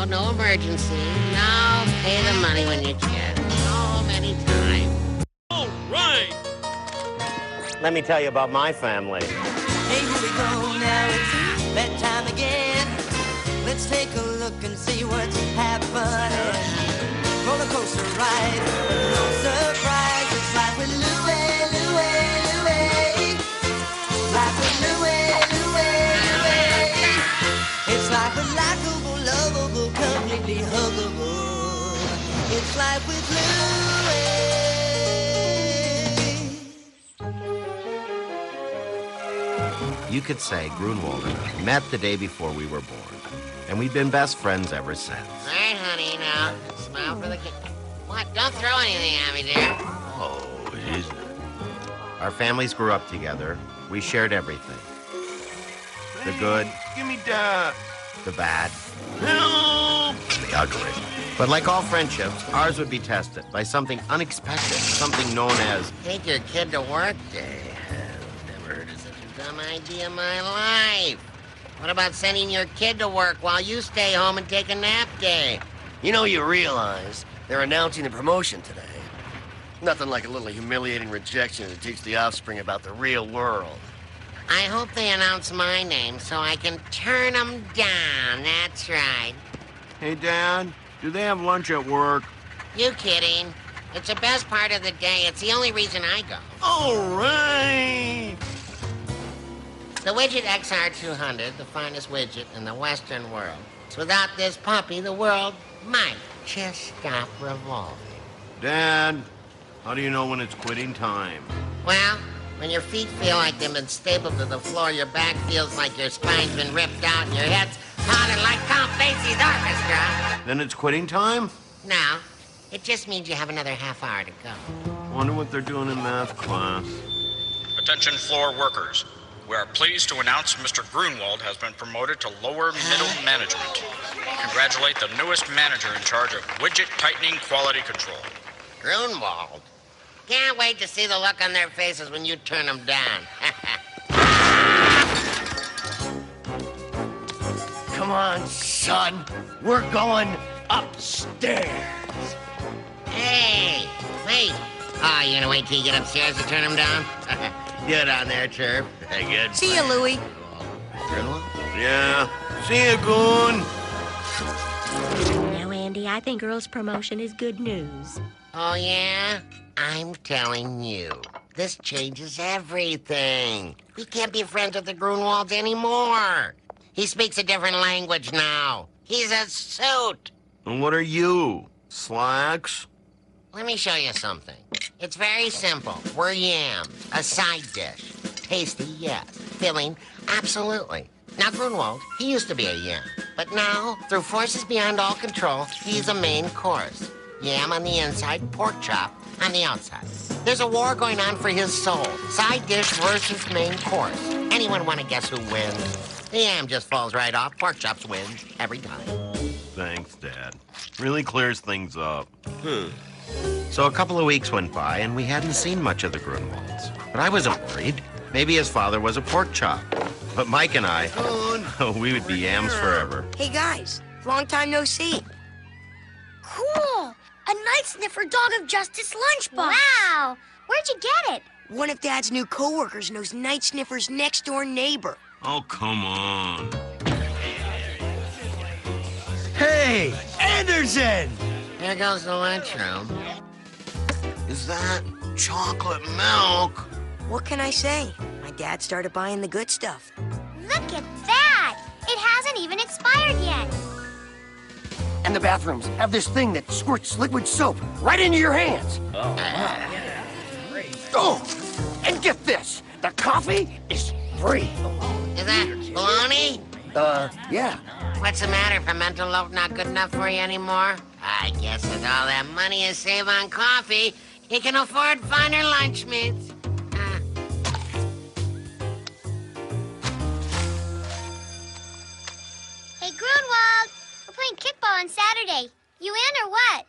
No emergency. No, pay the money when you can. No, anytime. All right. Let me tell you about my family. Hey, here we go now, it's bedtime again. Let's take a look and see what's happening. Roller coaster ride, no surprise. It's life with Louie. Life with Louie. It's life with likable, lovable, completely huggable. You could say Grunwald and I met the day before we were born. And we've been best friends ever since. All right, honey, now smile for the kid. What? Don't throw anything at me, dear. Oh, easy. Our families grew up together. We shared everything. The good. Give me that. The bad. Help! The ugly. But like all friendships, ours would be tested by something unexpected, something known as Take your kid to work day. I've never heard of such a dumb idea in my life. What about sending your kid to work while you stay home and take a nap day? You know, you realize they're announcing a promotion today. Nothing like a little humiliating rejection to teach the offspring about the real world. I hope they announce my name so I can turn them down. That's right. Hey, Dad, do they have lunch at work? You kidding? It's the best part of the day. It's the only reason I go. All right! The Widget XR200, the finest widget in the Western world. So without this puppy, the world might just stop revolving. Dad, how do you know when it's quitting time? Well, when your feet feel like they've been stapled to the floor, your back feels like your spine's been ripped out, and your head's pounding like Count Basie's orchestra. Then it's quitting time? No, it just means you have another half hour to go. Wonder what they're doing in math class. Attention floor workers. We are pleased to announce Mr. Grunwald has been promoted to lower middle management. Congratulate the newest manager in charge of widget tightening quality control. Grunwald? Can't wait to see the look on their faces when you turn them down. Come on, son. We're going upstairs. Hey, wait. Oh, you gonna wait till you get upstairs to turn them down? Good on there, Chirp. Good. See you, Louie. Grunwald? Yeah. See you, Goon. Now, Andy, I think Earl's promotion is good news. Oh, yeah? I'm telling you, this changes everything. We can't be friends with the Grunwalds anymore. He speaks a different language now. He's a suit. And what are you? Slacks? Let me show you something. It's very simple. We're yams, a side dish. Tasty, yes. Filling, absolutely. Now, Grunwald, he used to be a yam. But now, through forces beyond all control, he's a main course. Yam on the inside, pork chop on the outside. There's a war going on for his soul. Side dish versus main course. Anyone want to guess who wins? The yam just falls right off. Pork chops wins every time. Thanks, Dad. Really clears things up. So a couple of weeks went by, and we hadn't seen much of the Grunwalds. But I wasn't worried. Maybe his father was a pork chop. But Mike and I, we would be yams forever. Hey, guys. Long time no see. Cool! A Night Sniffer Dog of Justice lunchbox. Wow! Where'd you get it? One of Dad's new coworkers knows Night Sniffer's next-door neighbor. Oh, come on. Hey, Anderson! Here goes the lunchroom. Is that chocolate milk? What can I say? My dad started buying the good stuff. Look at that! It hasn't even expired yet. And the bathrooms have this thing that squirts liquid soap right into your hands. Oh, and get this. The coffee is free. Is that baloney? Yeah. What's the matter? Pimento loaf not good enough for you anymore? I guess with all that money you save on coffee, you can afford finer lunch meats. Hey, Grunwald, we're playing kickball on Saturday. You in or what?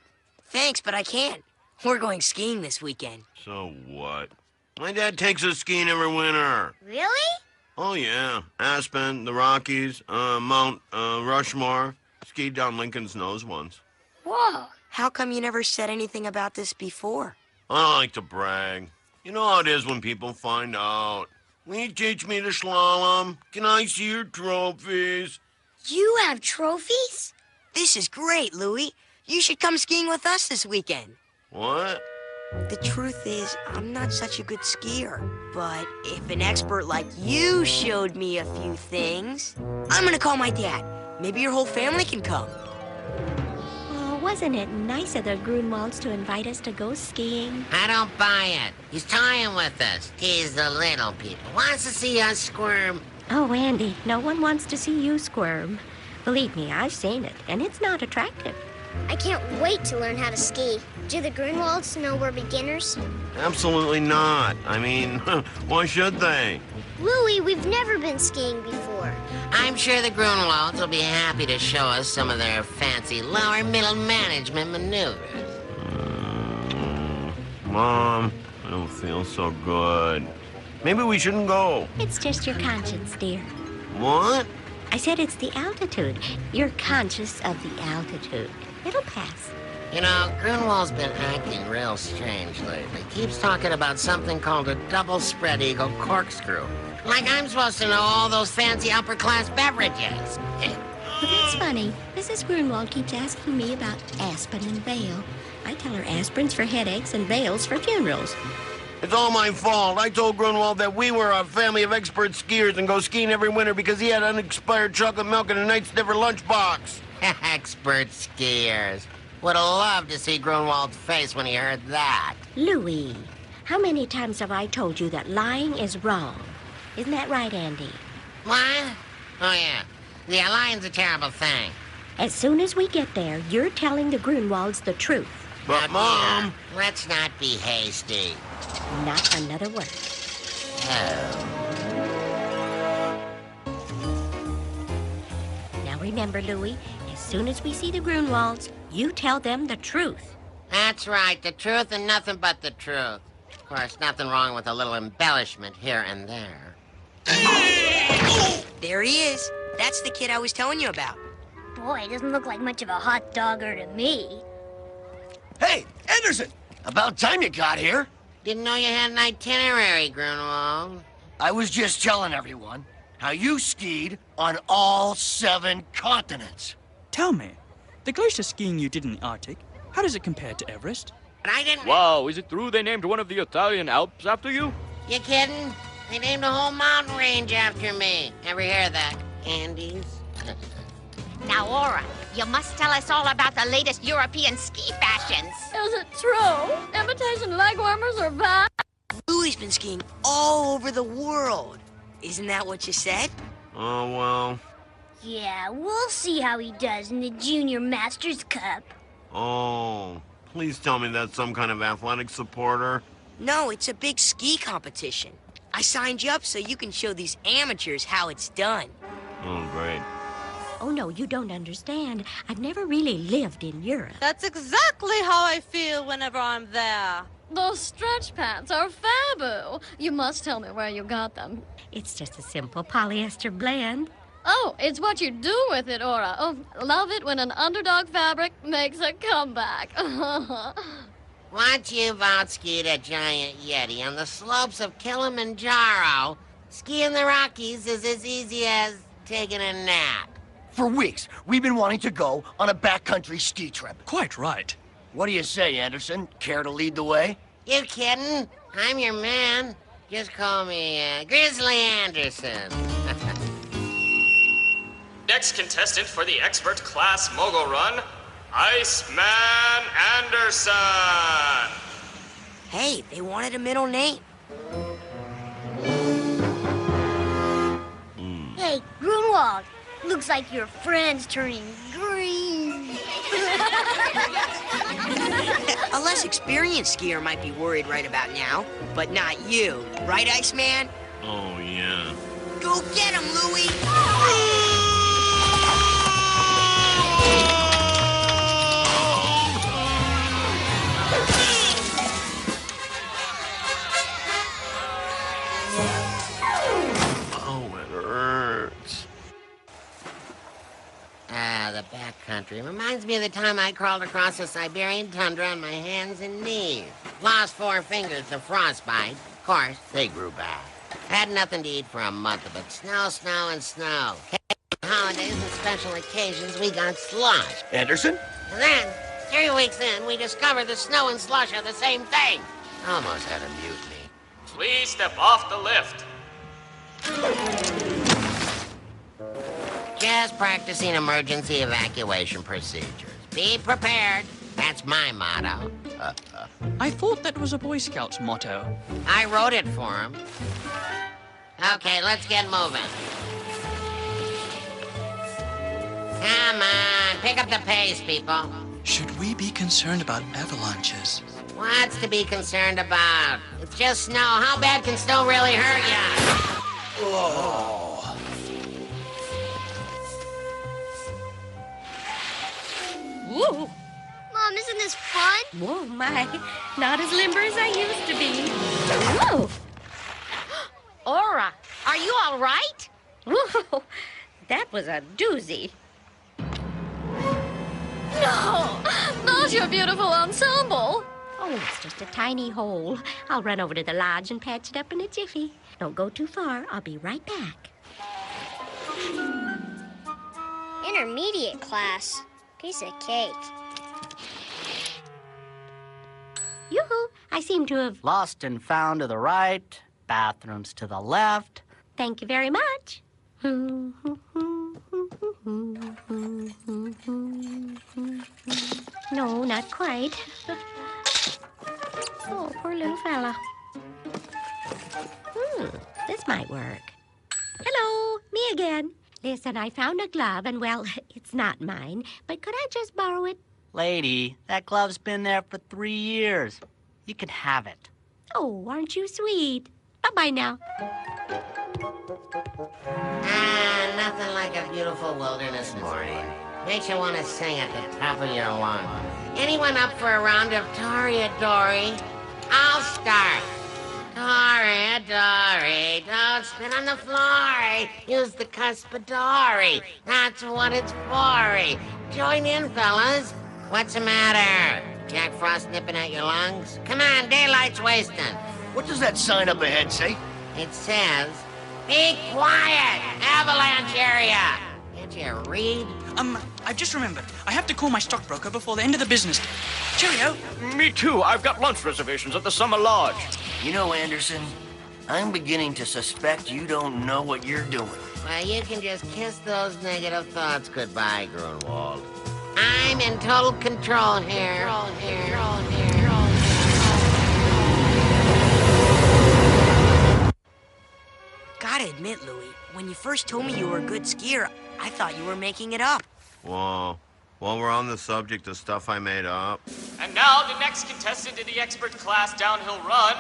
Thanks, but I can't. We're going skiing this weekend. So what? My dad takes us skiing every winter. Really? Oh, yeah. Aspen, the Rockies, Mount Rushmore. Skied down Lincoln's Nose once. Whoa. How come you never said anything about this before? I don't like to brag. You know how it is when people find out. Will you teach me to slalom? Can I see your trophies? You have trophies? This is great, Louie. You should come skiing with us this weekend. What? The truth is, I'm not such a good skier. But if an expert like you showed me a few things, I'm gonna call my dad. Maybe your whole family can come. Wasn't it nice of the Grunwalds to invite us to go skiing? I don't buy it. He's toying with us. He's the little people. Wants to see us squirm. Oh, Andy, no one wants to see you squirm. Believe me, I've seen it, and it's not attractive. I can't wait to learn how to ski. Do the Grunwalds know we're beginners? Absolutely not. I mean, why should they? Louie, we've never been skiing before. I'm sure the Grunwalds will be happy to show us some of their fancy lower middle management maneuvers. Mom, I don't feel so good. Maybe we shouldn't go. It's just your conscience, dear. What? I said it's the altitude. You're conscious of the altitude. It'll pass. You know, Grunwald's been acting real strange lately. Keeps talking about something called a double spread eagle corkscrew. Like I'm supposed to know all those fancy upper-class beverages. Well, that's funny. Mrs. Grunwald keeps asking me about Aspen and Vail. I tell her aspirins for headaches and Vails for funerals. It's all my fault. I told Grunwald that we were a family of expert skiers and go skiing every winter because he had unexpired chocolate milk in a night sniffer lunchbox. Expert skiers. Would have loved to see Grunwald's face when he heard that. Louis, how many times have I told you that lying is wrong? Isn't that right, Andy? What? Oh, yeah. Yeah, lying's a terrible thing. As soon as we get there, you're telling the Grunwalds the truth. But, Mom... Let's not be hasty. Not another word. Oh. Now remember, Louis, as soon as we see the Grunwalds, you tell them the truth. That's right, the truth and nothing but the truth. Of course, nothing wrong with a little embellishment here and there. There he is. That's the kid I was telling you about. Boy, doesn't look like much of a hot dogger to me. Hey, Anderson! About time you got here. Didn't know you had an itinerary, Grunwald. I was just telling everyone how you skied on all 7 continents. Tell me, the glacier skiing you did in the Arctic, how does it compare to Everest? But I didn't... Wow, is it true they named one of the Italian Alps after you? You kidding? They named a whole mountain range after me. Ever hear that, Andes? Now, Aura, you must tell us all about the latest European ski fashions. Is it true? Imitation leg warmers are back? Louie's been skiing all over the world. Isn't that what you said? Oh, well... Yeah, we'll see how he does in the Junior Masters Cup. Oh, please tell me that's some kind of athletic supporter. No, it's a big ski competition. I signed you up so you can show these amateurs how it's done. Oh, great. Oh, no, you don't understand. I've never really lived in Europe. That's exactly how I feel whenever I'm there. Those stretch pants are fabu. You must tell me where you got them. It's just a simple polyester blend. Oh, it's what you do with it, Aura. Oh, love it when an underdog fabric makes a comeback. Once you've out-skied a giant Yeti on the slopes of Kilimanjaro, skiing the Rockies is as easy as taking a nap. For weeks, we've been wanting to go on a backcountry ski trip. Quite right. What do you say, Anderson? Care to lead the way? You kidding? I'm your man. Just call me Grizzly Anderson. Next contestant for the expert class mogul run, Iceman Anderson. Hey, they wanted a middle name. Hey, Grunwald, looks like your friend's turning green. A less experienced skier might be worried right about now, but not you. Right, Iceman? Oh, yeah. Go get him, Louie! Oh, it hurts. Ah, the backcountry. Reminds me of the time I crawled across the Siberian tundra on my hands and knees. Lost 4 fingers to frostbite. Of course, they grew back. Had nothing to eat for a month, but snow, snow, and snow. Holidays and special occasions, we got slush. Anderson? And then, 3 weeks in, we discovered the snow and slush are the same thing. Almost had a mutiny. Please step off the lift. Just practicing emergency evacuation procedures. Be prepared. That's my motto. I thought that was a Boy Scout's motto. I wrote it for him. Okay, let's get moving. Come on, pick up the pace, people. Should we be concerned about avalanches? What's to be concerned about? It's just snow. How bad can snow really hurt you? Oh. Woo! Mom, isn't this fun? Whoa, my. Not as limber as I used to be. Whoa! Aura, are you all right? Whoa! That was a doozy. No! Not your beautiful ensemble! Oh, it's just a tiny hole. I'll run over to the lodge and patch it up in a jiffy. Don't go too far. I'll be right back. Intermediate class. Piece of cake. Yoo-hoo! I seem to have... Lost and found to the right, bathrooms to the left. Thank you very much. No, not quite. Oh, poor little fella. This might work. Hello, me again. Listen, I found a glove, and, well, it's not mine, but could I just borrow it? Lady, that glove's been there for 3 years. You can have it. Oh, aren't you sweet? Bye-bye now. Nothing like a beautiful wilderness morning. Makes you want to sing at the top of your lungs. Anyone up for a round of Toreador? I'll start. Toreador, don't spin on the floor. Use the cuspadori. That's what it's for. Join in, fellas. What's the matter? Jack Frost nipping at your lungs? Come on, daylight's wasting. What does that sign up ahead say? It says, be quiet, avalanche area. Can't you read? I've just remembered. I have to call my stockbroker before the end of the business day. Cheerio. Me too. I've got lunch reservations at the Summer Lodge. You know, Anderson, I'm beginning to suspect you don't know what you're doing. Well, you can just kiss those negative thoughts goodbye, Grunwald. I'm in total control here. Gotta admit, Louie, when you first told me you were a good skier, I thought you were making it up. Whoa. While we're on the subject of stuff I made up. And now the next contestant in the expert class downhill run,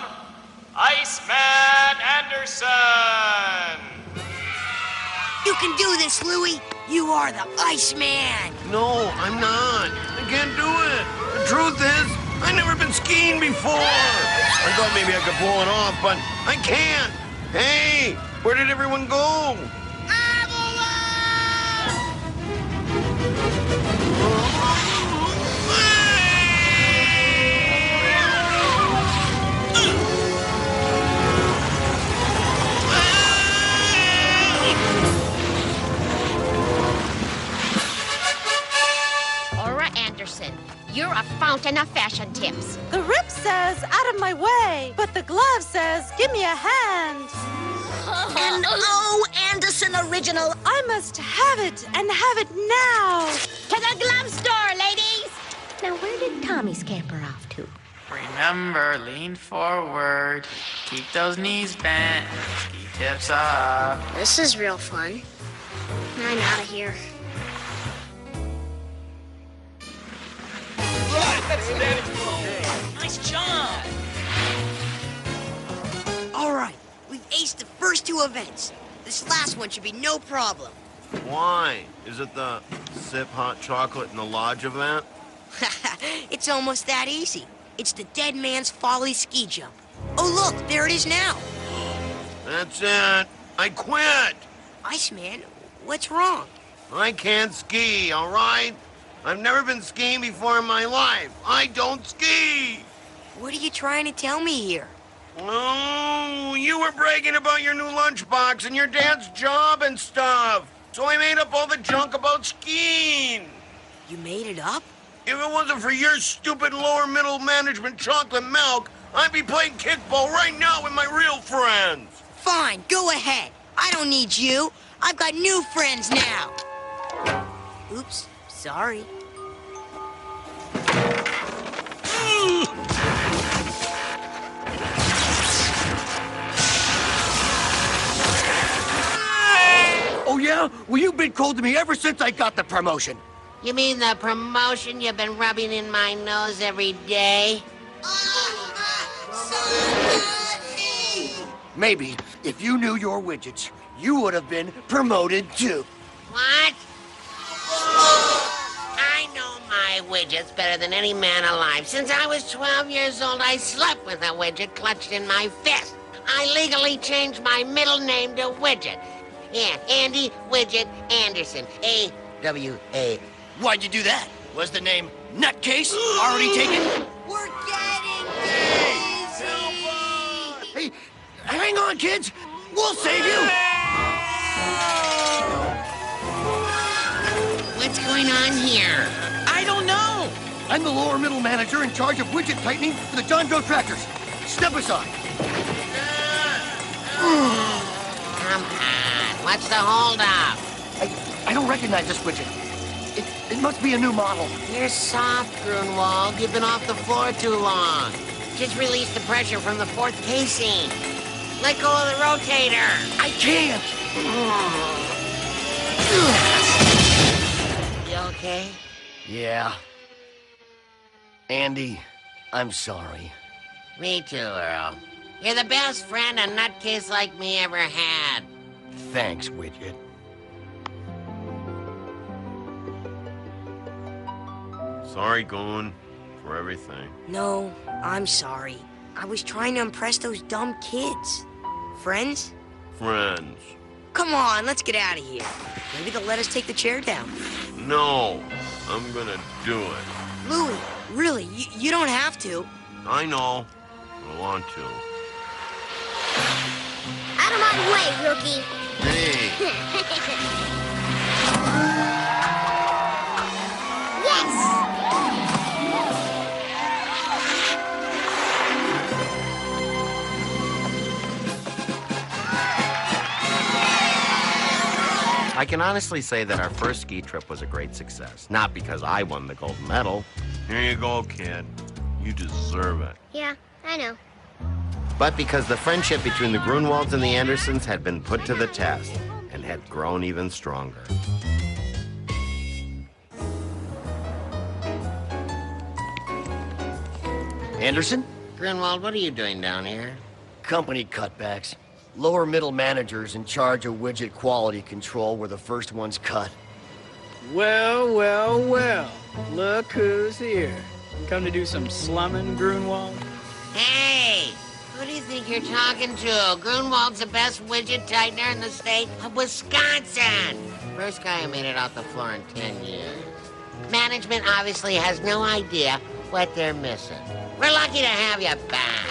Iceman Anderson! You can do this, Louie. You are the Iceman. No, I'm not. I can't do it. The truth is, I've never been skiing before. I thought maybe I could pull it off, but I can't. Hey, where did everyone go? Aura Anderson, you're a fountain of fashion tips. The rip says, out of my way, but the glove says, give me a hand. An O. Anderson original. I must have it, and have it now. To the glove store, ladies! Now, where did Tommy scamper off to? Remember, lean forward. Keep those knees bent. Ski tips up. This is real fun. I'm out of here. Nice job. All right, we've aced the first 2 events. This last one should be no problem. Why? Is it the sip hot chocolate in the lodge event? It's almost that easy. It's the Dead Man's Folly ski jump. Oh, look, there it is now. That's it. I quit. Iceman, what's wrong? I can't ski, all right? I've never been skiing before in my life. I don't ski. What are you trying to tell me here? Oh, you were bragging about your new lunchbox and your dad's job and stuff. So I made up all the junk about skiing. You made it up? If it wasn't for your stupid lower middle management chocolate milk, I'd be playing kickball right now with my real friends. Fine, go ahead. I don't need you. I've got new friends now. Oops, sorry. Yeah? Well, you've been cold to me ever since I got the promotion. You mean the promotion you've been rubbing in my nose every day? Maybe if you knew your widgets, you would have been promoted too. What? I know my widgets better than any man alive. Since I was 12 years old, I slept with a widget clutched in my fist. I legally changed my middle name to Widget. Yeah, Andy Widget Anderson. A-W-A. Why'd you do that? Was the name Nutcase already taken? We're getting Hey, hang on, kids. We'll save you. What's going on here? I don't know. I'm the lower middle manager in charge of widget tightening for the John Doe tractors. Step aside. Come on. What's the holdup? I don't recognize this widget. It must be a new model. You're soft, Grunwald. You've been off the floor too long. Just release the pressure from the fourth casing. Let go of the rotator. I can't. You okay? Yeah. Andy, I'm sorry. Me too, Earl. You're the best friend a nutcase like me ever had. Thanks, Widget. Sorry, Goon, for everything. No, I'm sorry. I was trying to impress those dumb kids. Friends? Friends. Come on, let's get out of here. Maybe they'll let us take the chair down. No, I'm gonna do it. Louie, really, you don't have to. I know. I want to. Out of my way, rookie. Hey. Yes! I can honestly say that our first ski trip was a great success. Not because I won the gold medal. Here you go, kid. You deserve it. Yeah, I know. But because the friendship between the Grunwalds and the Andersons had been put to the test and had grown even stronger. Anderson? Grunwald, what are you doing down here? Company cutbacks. Lower middle managers in charge of widget quality control were the first ones cut. Well, well, well. Look who's here. Come to do some slumming, Grunwald? Hey! Who do you think you're talking to? Grunwald's the best widget tightener in the state of Wisconsin. First guy who made it off the floor in 10 years. Management obviously has no idea what they're missing. We're lucky to have you back.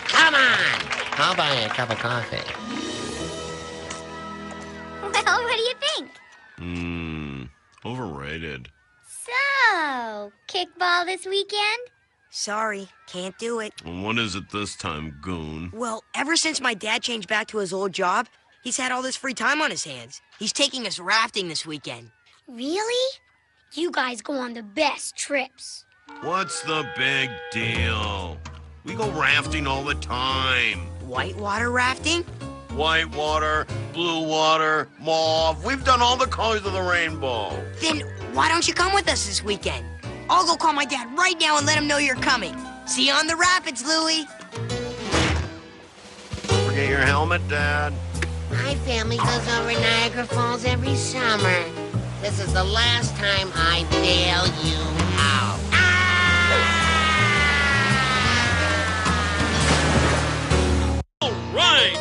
Come on! I'll buy you a cup of coffee. Well, what do you think? Overrated. So, kickball this weekend? Sorry, can't do it. Well, what is it this time, Goon? Well, ever since my dad changed back to his old job, he's had all this free time on his hands. He's taking us rafting this weekend. Really? You guys go on the best trips. What's the big deal? We go rafting all the time. Whitewater rafting? Whitewater, blue water, mauve. We've done all the colors of the rainbow. Then why don't you come with us this weekend? I'll go call my dad right now and let him know you're coming. See you on the rapids, Louie. Don't forget your helmet, Dad. My family goes over Niagara Falls every summer. This is the last time I bail you out. All right.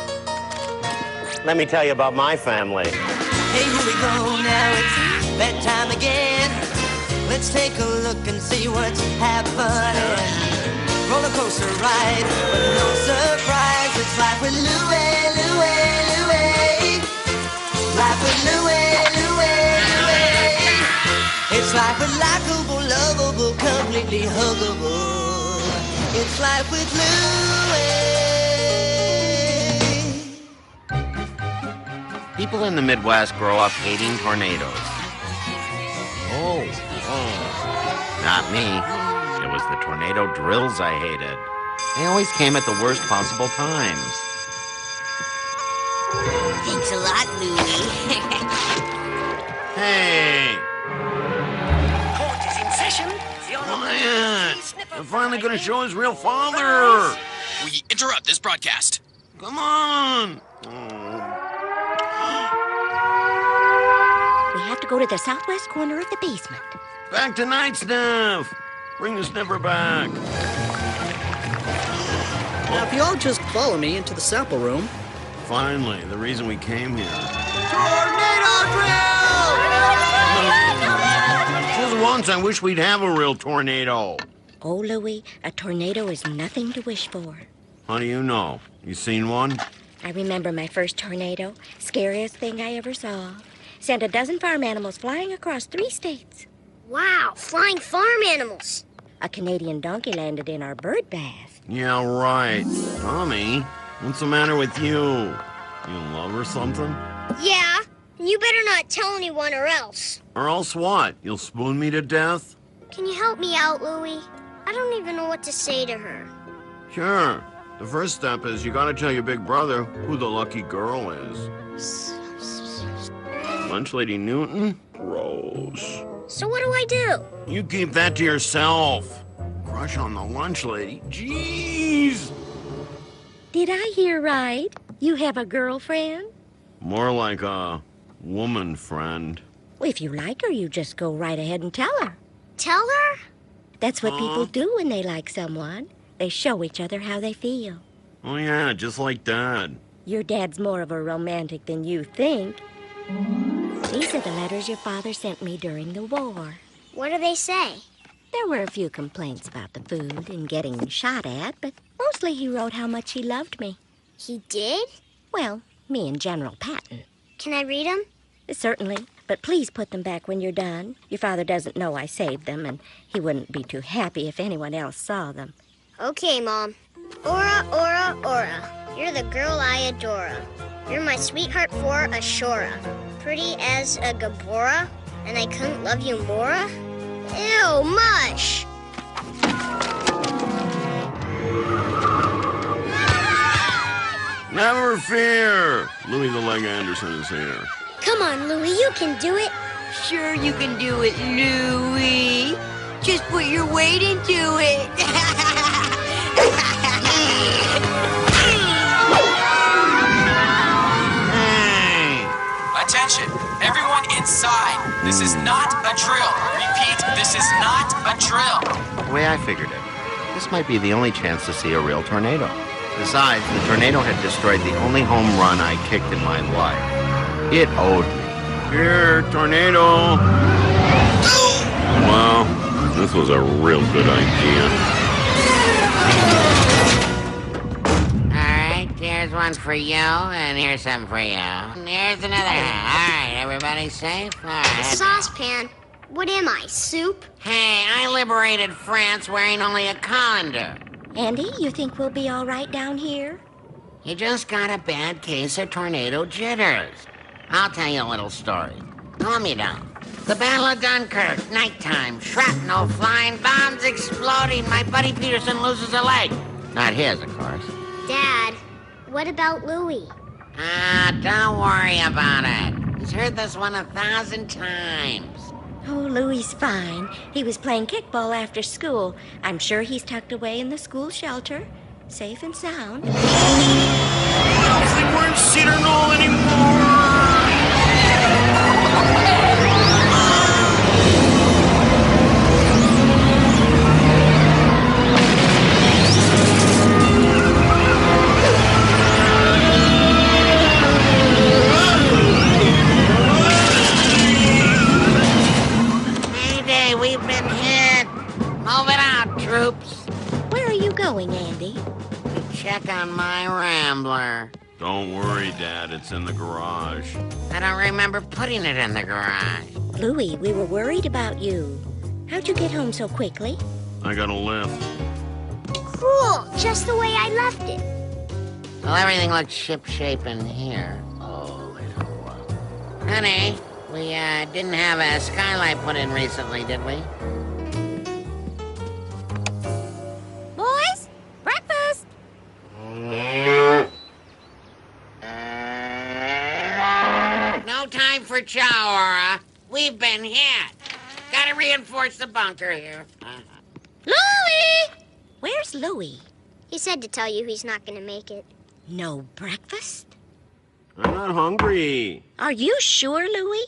Let me tell you about my family. Hey, here we go now, it's bedtime again. Let's take a look and see what's happening. Roller coaster ride, but no surprise. It's life with Louie, Louie, Louie. Life with Louie, Louie, Louie. It's life with likable, lovable, completely huggable. It's life with Louie. People in the Midwest grow up hating tornadoes. Oh. Not me. It was the tornado drills I hated. They always came at the worst possible times. Thanks, a lot, Louie. Hey! Court is in session. Quiet! They're finally gonna show his real father! We interrupt this broadcast. Come on! We have to go to the southwest corner of the basement. Back to Night Sniff! Bring the sniffer back. Now, if you all just follow me into the sample room. Finally, the reason we came here. Tornado drill! Just once, I wish we'd have a real tornado. Oh, Louie, a tornado is nothing to wish for. How do you know? You seen one? I remember my first tornado. Scariest thing I ever saw. Sent a dozen farm animals flying across 3 states. Wow, flying farm animals. A Canadian donkey landed in our bird bath. Yeah, right. Tommy, what's the matter with you? You in love or something? Yeah, and you better not tell anyone or else. Or else what? You'll spoon me to death? Can you help me out, Louie? I don't even know what to say to her. Sure. The first step is you gotta tell your big brother who the lucky girl is. Lunch Lady Newton? Gross. So what do I do? You keep that to yourself. Crush on the lunch lady? Jeez! Did I hear right? You have a girlfriend? More like a woman friend. Well, if you like her, you just go right ahead and tell her. Tell her? That's what people do when they like someone. They show each other how they feel. Oh yeah, just like Dad. Your dad's more of a romantic than you think. These are the letters your father sent me during the war. What do they say? There were a few complaints about the food and getting shot at, but mostly he wrote how much he loved me. He did? Well, me and General Patton. Can I read them? Certainly, but please put them back when you're done. Your father doesn't know I saved them, and he wouldn't be too happy if anyone else saw them. Okay, Mom. Ora, Ora, Ora. You're the girl I adore. You're my sweetheart for a Shora. Pretty as a Gabora, and I couldn't love you more. Ew, mush! Never fear! Louis the Leg Anderson is here. Come on, Louie, you can do it. Sure you can do it, Louie. Just put your weight into it. Attention, everyone inside. This is not a drill. Repeat, this is not a drill. The way I figured it, this might be the only chance to see a real tornado. Besides, the tornado had destroyed the only home run I kicked in my life. It owed me. Here, tornado! Well, this was a real good idea. Alright, here's one for you, and here's some for you. And here's another. Alright, everybody safe? Alright. Saucepan. What am I, soup? Hey, I liberated France wearing only a colander. Andy, you think we'll be all right down here? You just got a bad case of tornado jitters. I'll tell you a little story. Calm you down. The Battle of Dunkirk, nighttime, shrapnel flying, bombs exploding. My buddy Peterson loses a leg. Not his, of course. Dad, what about Louie? Don't worry about it. He's heard this one 1,000 times. Oh, Louie's fine. He was playing kickball after school. I'm sure he's tucked away in the school shelter, safe and sound. I don't think we're in Cedar Knoll anymore! Mayday, we've been hit. Move it out, troops. Where are you going, Andy? To check on my Rambler. Don't worry, Dad. It's in the garage. I don't remember putting it in the garage. Louie, we were worried about you. How'd you get home so quickly? I got a lift. Cool, just the way I left it. Well, everything looks ship-shape in here. Oh, honey, we didn't have a skylight put in recently, did we? Boys, breakfast. chow, Aura. We've been hit. Gotta reinforce the bunker here. Louie! Where's Louie? He said to tell you he's not gonna make it. No breakfast? I'm not hungry. Are you sure, Louie?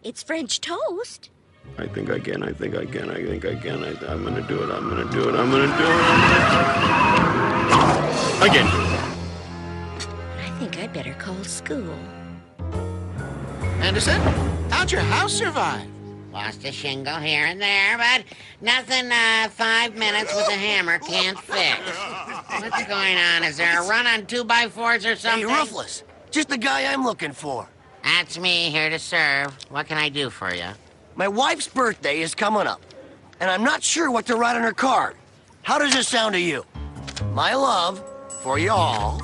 It's French toast. I think I can. I'm gonna do it. I'm gonna do it. I can do it. I think I better call school. Anderson, how'd your house survive? Lost a shingle here and there, but nothing 5 minutes with a hammer can't fix. What's going on? Is there a run on 2x4s or something? Hey, Ruthless. Just the guy I'm looking for. That's me, here to serve. What can I do for you? My wife's birthday is coming up, and I'm not sure what to write on her card. How does this sound to you? My love for y'all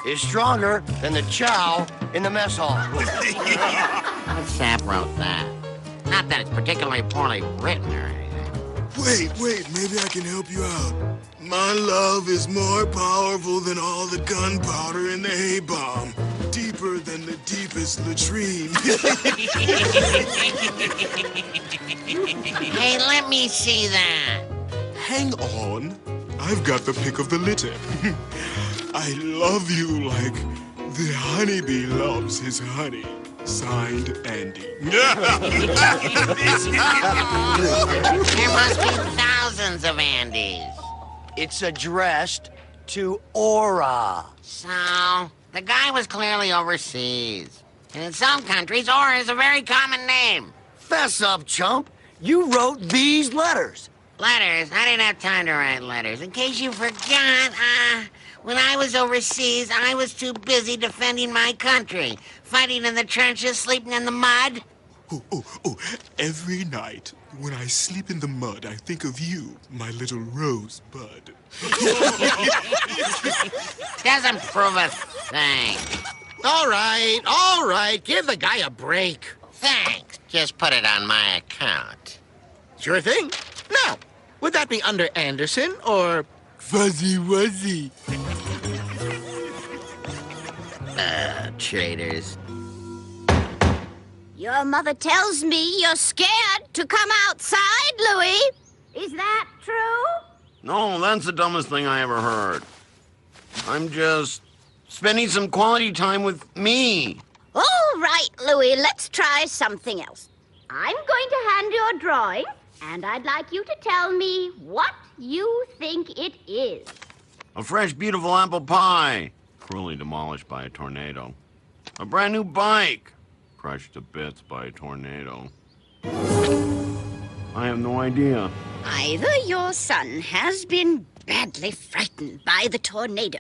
is stronger than the chow in the mess hall. Sap wrote that. Not that it's particularly poorly written or anything. Wait, maybe I can help you out. My love is more powerful than all the gunpowder in the hay bomb. Deeper than the deepest latrine. Hey, let me see that. Hang on. I've got the pick of the litter. I love you like the honeybee loves his honey. Signed, Andy. There must be thousands of Andys. It's addressed to Aura. So, the guy was clearly overseas. And in some countries, Aura is a very common name. Fess up, chump. You wrote these letters. Letters? I didn't have time to write letters. In case you forgot, when I was overseas, I was too busy defending my country. Fighting in the trenches, sleeping in the mud. Oh, every night when I sleep in the mud, I think of you, my little rosebud. Doesn't prove a thing. All right. Give the guy a break. Thanks. Just put it on my account. Sure thing. Now, would that be under Anderson or... Fuzzy Wuzzy? Traitors. Your mother tells me you're scared to come outside, Louie. Is that true? No, that's the dumbest thing I ever heard. I'm just spending some quality time with me. All right, Louie, let's try something else. I'm going to hand you a drawing, and I'd like you to tell me what you think it is. A fresh, beautiful apple pie. Cruelly demolished by a tornado. A brand new bike. Crushed to bits by a tornado. I have no idea. Either your son has been badly frightened by the tornado,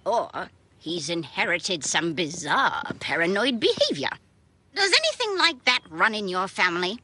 or he's inherited some bizarre paranoid behavior. Does anything like that run in your family?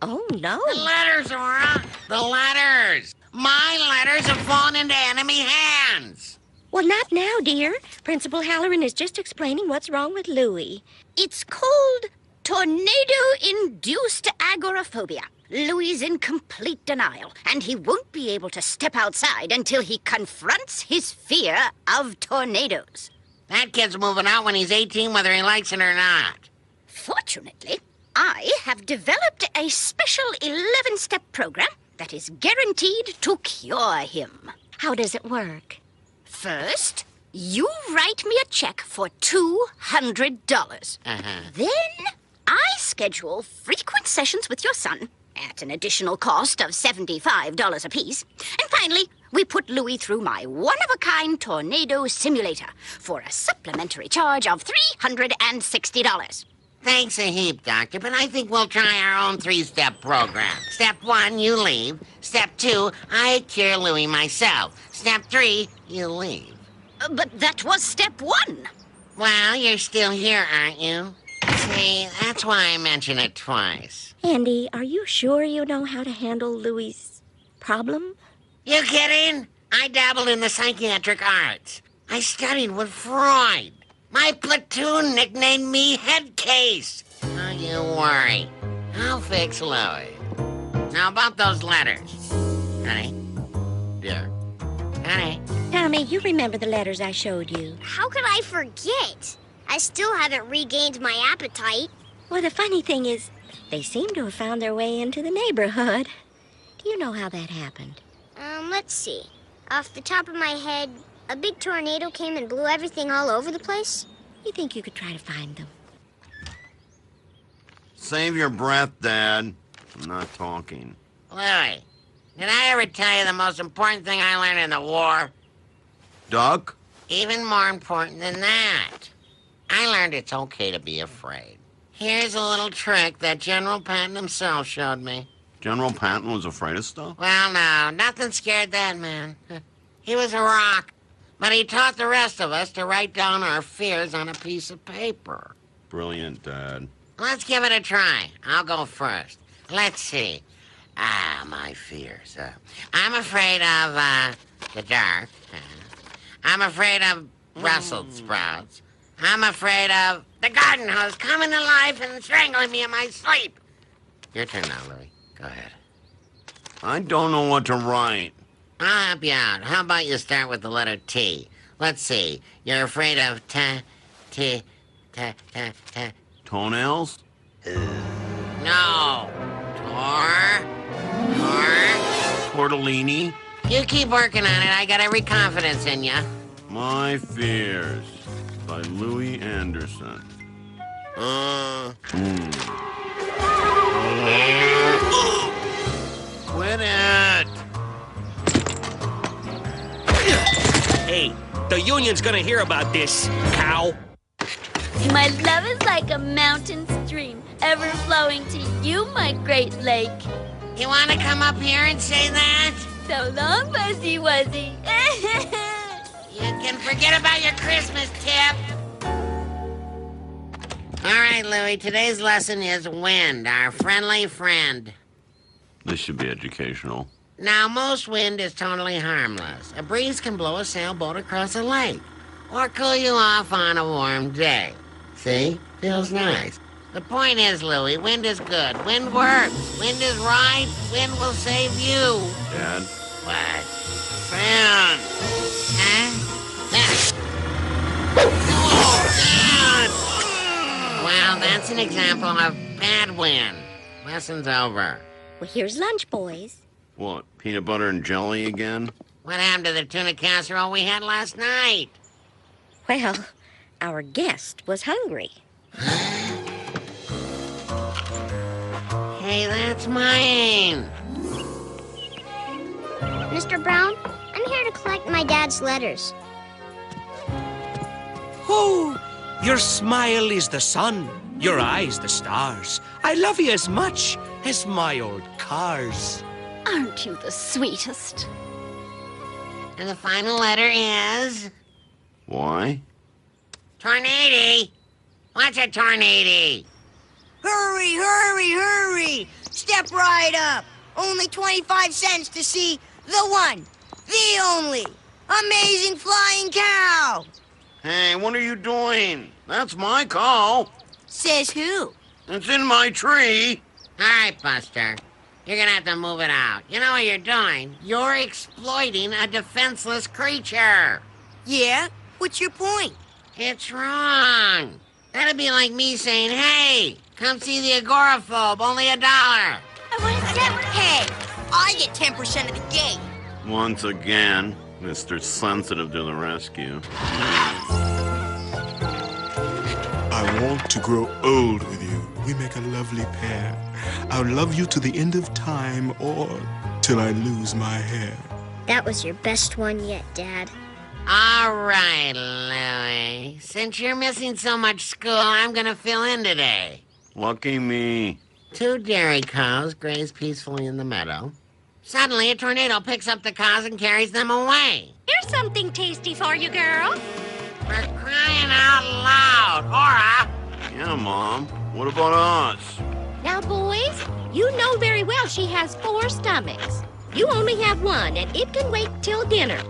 Oh, no. The letters, Aura. The letters. My letters have fallen into enemy hands. Well, not now, dear. Principal Halloran is just explaining what's wrong with Louie. It's called tornado-induced agoraphobia. Louie's in complete denial, and he won't be able to step outside until he confronts his fear of tornadoes. That kid's moving out when he's 18, whether he likes it or not. Fortunately, I have developed a special 11-step program that is guaranteed to cure him. How does it work? First, you write me a check for $200. Then, I schedule frequent sessions with your son at an additional cost of $75 apiece. And finally, we put Louie through my one-of-a-kind tornado simulator for a supplementary charge of $360. Thanks a heap, Doctor, but I think we'll try our own 3-step program. Step 1, you leave. Step 2, I cure Louie myself. Step 3, you leave. But that was step 1. Well, you're still here, aren't you? See, that's why I mention it twice. Andy, are you sure you know how to handle Louie's problem? You kidding? I dabbled in the psychiatric arts. I studied with Freud. My platoon nicknamed me Head Case. Don't you worry. I'll fix Louie. Now about those letters. Honey. Dear. Honey. Tommy, you remember the letters I showed you. How could I forget? I still haven't regained my appetite. Well, the funny thing is, they seem to have found their way into the neighborhood. Do you know how that happened? Let's see. Off the top of my head, a big tornado came and blew everything all over the place. You think you could try to find them? Save your breath, Dad. I'm not talking. Louie, did I ever tell you the most important thing I learned in the war? Duck? Even more important than that. I learned it's okay to be afraid. Here's a little trick that General Patton himself showed me. General Patton was afraid of stuff? Well, no, nothing scared that man. He was a rock. But he taught the rest of us to write down our fears on a piece of paper. Brilliant, Dad. Let's give it a try. I'll go first. Let's see. My fears. I'm afraid of, the dark. I'm afraid of Brussels sprouts. I'm afraid of the garden hose coming to life and strangling me in my sleep. Your turn now, Louie. Go ahead. I don't know what to write. I'll help you out. How about you start with the letter T? Let's see. You're afraid of Toenails? No. Tortellini? You keep working on it. I got every confidence in you. My Fears by Louis Anderson. Quit it! Hey, the union's gonna hear about this, cow. My love is like a mountain stream, ever flowing to you, my great lake. You want to come up here and say that? So long, Fuzzy Wuzzy. You can forget about your Christmas tip. All right, Louie, today's lesson is wind, our friendly friend. This should be educational. Now, most wind is totally harmless. A breeze can blow a sailboat across a lake or cool you off on a warm day. See? Feels nice. The point is, Louie, wind is good. Wind works. Wind is right. Wind will save you. Dad? What? Fan! Huh? Oh, well, that's an example of bad wind. Lesson's over. Well, here's lunch, boys. What, peanut butter and jelly again? What happened to the tuna casserole we had last night? Well, our guest was hungry. Hey, that's mine. Mr. Brown, I'm here to collect my dad's letters. Oh, your smile is the sun, your eyes the stars. I love you as much as my old cars. Aren't you the sweetest? And the final letter is... Why? Tornado. What's a tornado? Hurry, hurry, hurry! Step right up. Only 25 cents to see the one, the only, amazing flying cow. Hey, what are you doing? That's my cow. Says who? It's in my tree. All right, Buster. You're gonna have to move it out. You know what you're doing? You're exploiting a defenseless creature. Yeah? What's your point? It's wrong. That'd be like me saying, hey, come see the agoraphobe, only $1. I want to step. Hey, I get 10% of the game. Once again, Mr. Sensitive to the rescue. I want to grow old with you. We make a lovely pair. I'll love you to the end of time or till I lose my hair. That was your best one yet, Dad. All right, Louie. Since you're missing so much school, I'm gonna fill in today. Lucky me. 2 dairy cows graze peacefully in the meadow. Suddenly, a tornado picks up the cows and carries them away. Here's something tasty for you, girl. For crying out loud, Aura! Yeah, Mom. What about us? Now, boys, you know very well she has 4 stomachs. You only have one, and it can wait till dinner.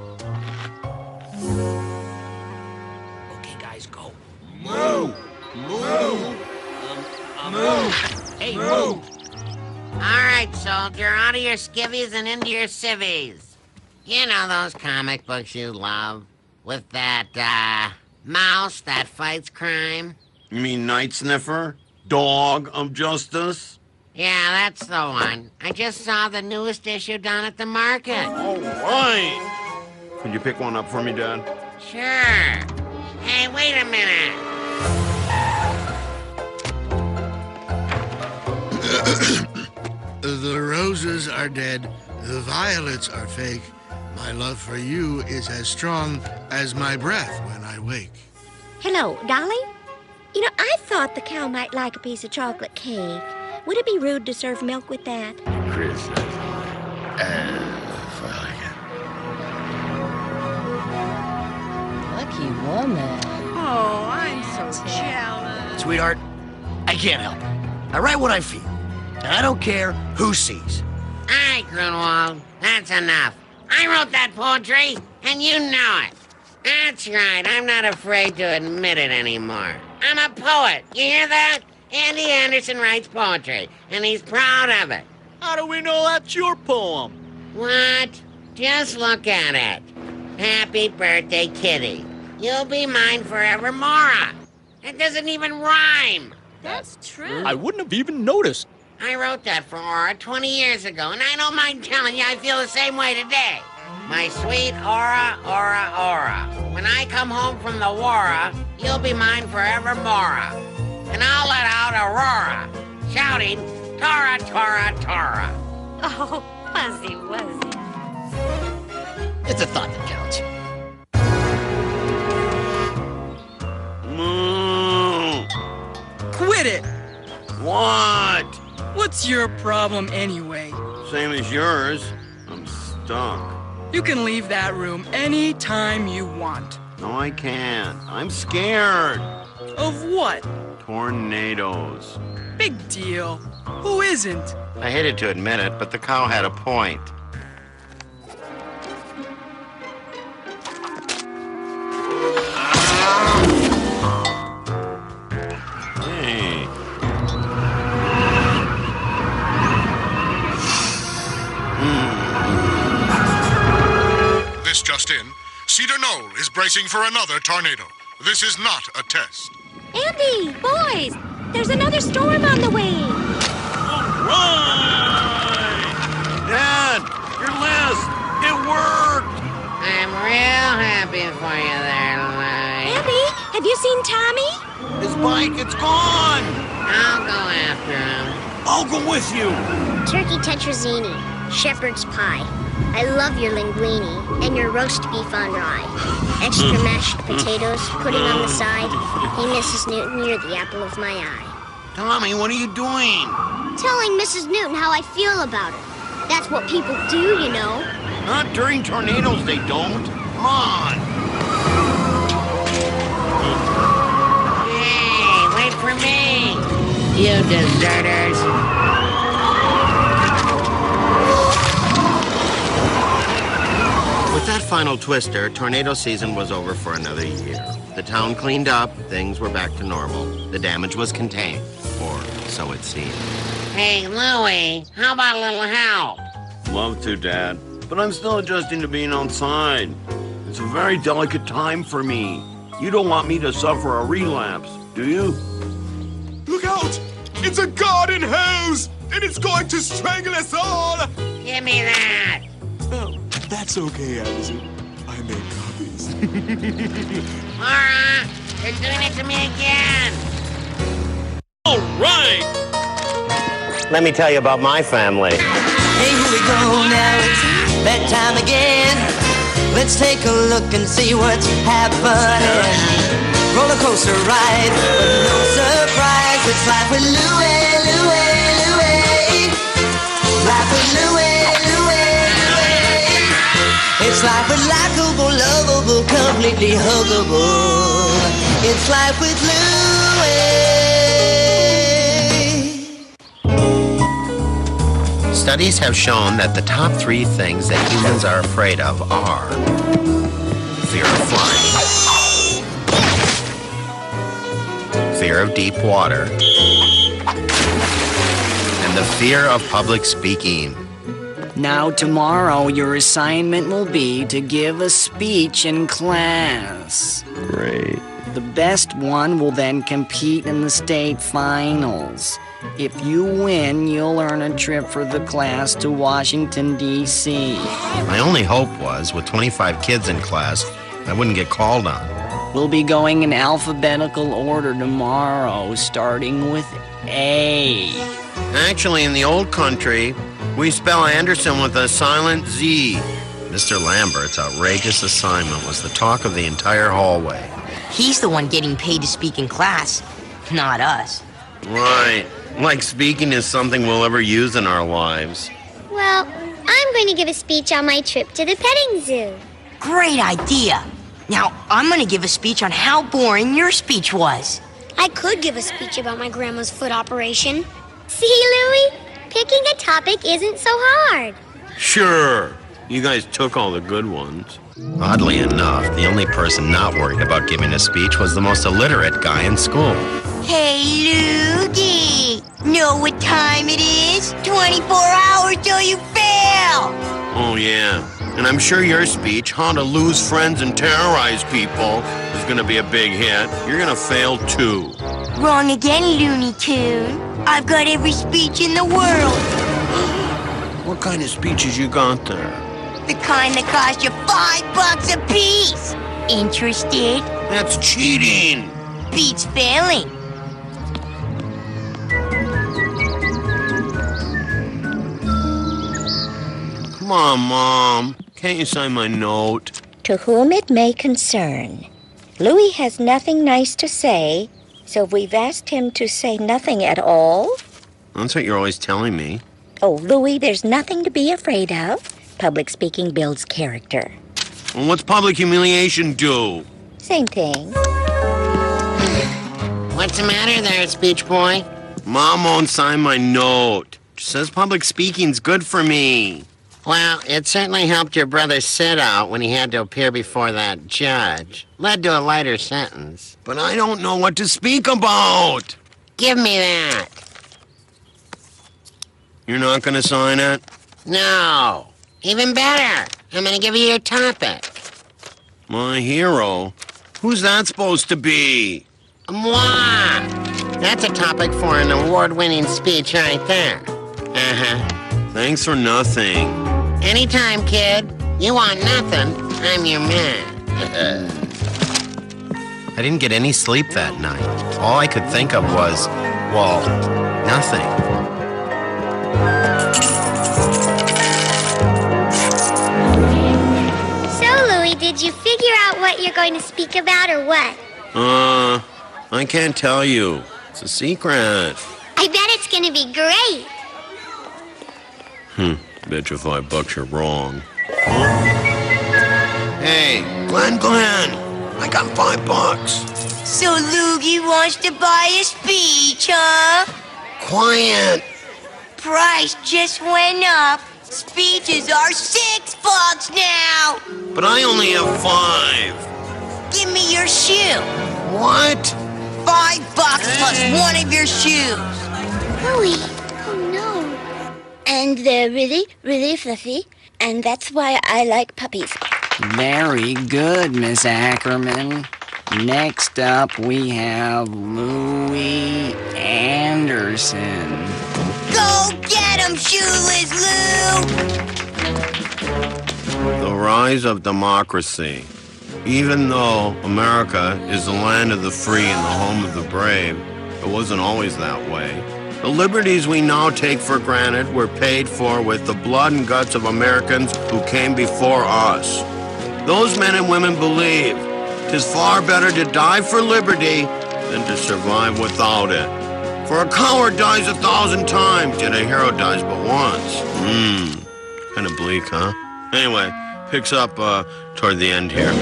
Okay, guys, go. Move! Move! Move! Hey, move! All right, soldier, out of your skivvies and into your civvies. You know those comic books you love? With that, mouse that fights crime? You mean Night Sniffer? dog of justice? Yeah, that's the one. I just saw the newest issue down at the market. All right. Could you pick one up for me, Dad? Sure. Hey, wait a minute. The roses are dead. The violets are fake. My love for you is as strong as my breath when I wake. Hello, Dolly? You know, I thought the cow might like a piece of chocolate cake. Would it be rude to serve milk with that? Chris, Lucky woman. Oh, I'm so jealous. Sweetheart, I can't help it. I write what I feel, and I don't care who sees. All right, Grunwald, that's enough. I wrote that poetry, and you know it. That's right, I'm not afraid to admit it anymore. I'm a poet, you hear that? Andy Anderson writes poetry, and he's proud of it. How do we know that's your poem? What? Just look at it. Happy birthday, Kitty. You'll be mine forevermore. It doesn't even rhyme. That's true. I wouldn't have even noticed. I wrote that for Aura 20 years ago, and I don't mind telling you I feel the same way today. My sweet Aura, Aura, Aura. When I come home from the war, you'll be mine forevermore. And I'll let out Aurora, shouting, Tora, Tora, Tora. Oh, fuzzy wuzzy. It's a thought that counts. Quit it! What? What's your problem anyway? Same as yours. I'm stuck. You can leave that room any time you want. No, I can't. I'm scared. Of what? Tornadoes. Big deal. Who isn't? I hated to admit it, but the cow had a point. Hey. This just in. Cedar Knoll is bracing for another tornado. This is not a test. Andy, boys, there's another storm on the way. Dad, your list, it worked. I'm real happy for you there, Louie. Andy, have you seen Tommy? His bike, it's gone. I'll go after him. I'll go with you. Turkey tetrazzini, shepherd's pie. I love your linguine and your roast beef on rye. Extra mashed potatoes, pudding on the side. Hey, Mrs. Newton, you're the apple of my eye. Tommy, what are you doing? Telling Mrs. Newton how I feel about her. That's what people do, you know. Not during tornadoes, they don't. Come on. Hey, wait for me, you deserters. With that final twister, tornado season was over for another year. The town cleaned up, things were back to normal. The damage was contained, or so it seemed. Hey, Louie, how about a little help? Love to, Dad. But I'm still adjusting to being outside. It's a very delicate time for me. You don't want me to suffer a relapse, do you? Look out! It's a garden hose! And it's going to strangle us all! Give me that! Oh, that's okay, Anderson. I made copies. Laura, they're doing it to me again! All right! Let me tell you about my family. Hey, here we go now, it's bedtime again. Let's take a look and see what's happening. Roller coaster ride, but no surprise. It's life with Louie, Louie, Louie. Life with Louie, Louie, Louie. It's life with likable, lovable, completely huggable. It's life with Louie. Studies have shown that the top 3 things that humans are afraid of are fear of flying, fear of deep water, and the fear of public speaking. Now, tomorrow, your assignment will be to give a speech in class. Great. The best one will then compete in the state finals. If you win, you'll earn a trip for the class to Washington, D.C. My only hope was, with 25 kids in class, I wouldn't get called on. We'll be going in alphabetical order tomorrow, starting with A. Actually, in the old country, we spell Anderson with a silent Z. Mr. Lambert's outrageous assignment was the talk of the entire hallway. He's the one getting paid to speak in class, not us. Right. Like speaking is something we'll ever use in our lives. Well, I'm going to give a speech on my trip to the petting zoo. Great idea. Now, I'm going to give a speech on how boring your speech was. I could give a speech about my grandma's foot operation. See, Louie? Picking a topic isn't so hard. Sure. You guys took all the good ones. Oddly enough, the only person not worried about giving a speech was the most illiterate guy in school. Hey, Loogie. Know what time it is? 24 hours till you fail. Oh, yeah. And I'm sure your speech, how to lose friends and terrorize people, is going to be a big hit. You're going to fail, too. Wrong again, Looney Tune. I've got every speech in the world. What kind of speeches you got there? The kind that cost you $5 a piece. Interested? That's cheating. Beats failing. Come on, Mom. Can't you sign my note? To whom it may concern. Louis has nothing nice to say, so we've asked him to say nothing at all. That's what you're always telling me. Oh, Louis, there's nothing to be afraid of. Public speaking builds character. Well, what's public humiliation do? Same thing. What's the matter there, speech boy? Mom won't sign my note. She says public speaking's good for me. Well, it certainly helped your brother sit out when he had to appear before that judge. Led to a lighter sentence. But I don't know what to speak about. Give me that. You're not going to sign it? No. Even better. I'm going to give you your topic. My hero? Who's that supposed to be? Moi. That's a topic for an award-winning speech right there. Uh-huh. Thanks for nothing. Anytime, kid. You want nothing, I'm your man. I didn't get any sleep that night. All I could think of was, well, nothing. So, Louie, did you figure out what you're going to speak about or what? I can't tell you. It's a secret. I bet it's going to be great. Bet you $5 you're wrong. Hey, Glenn, I got $5. So Loogie wants to buy a speech, huh? Quiet. Price just went up. Speeches are $6 now. But I only have 5. Give me your shoe. What? $5 plus one of your shoes. Louie, oh no. And they're really, really fluffy, and that's why I like puppies. Very good, Miss Ackerman. Next up, we have Louis Anderson. Go get him, Shoeless Lou! The rise of democracy. Even though America is the land of the free and the home of the brave, it wasn't always that way. The liberties we now take for granted were paid for with the blood and guts of Americans who came before us. Those men and women believe 'tis far better to die for liberty than to survive without it. For a coward dies 1,000 times, yet a hero dies but once. Kind of bleak, huh? Anyway, picks up toward the end here.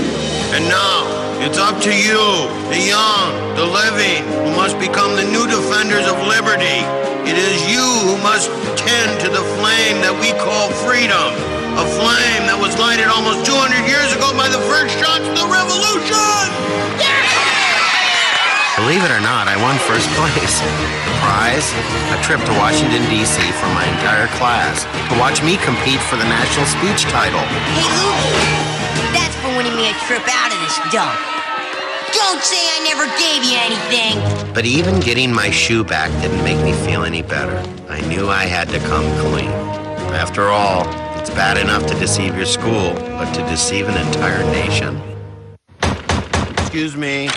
And now, it's up to you, the young, the living, who must become the new defenders of liberty. It is you who must tend to the flame that we call freedom. A flame that was lighted almost 200 years ago by the first shots of the revolution! The Believe it or not, I won first place. The prize? A trip to Washington, D.C. for my entire class to watch me compete for the national speech title. Hey, Luke, that's for winning me a trip out of this dump. Don't say I never gave you anything. But even getting my shoe back didn't make me feel any better. I knew I had to come clean. After all, it's bad enough to deceive your school, but to deceive an entire nation? Excuse me,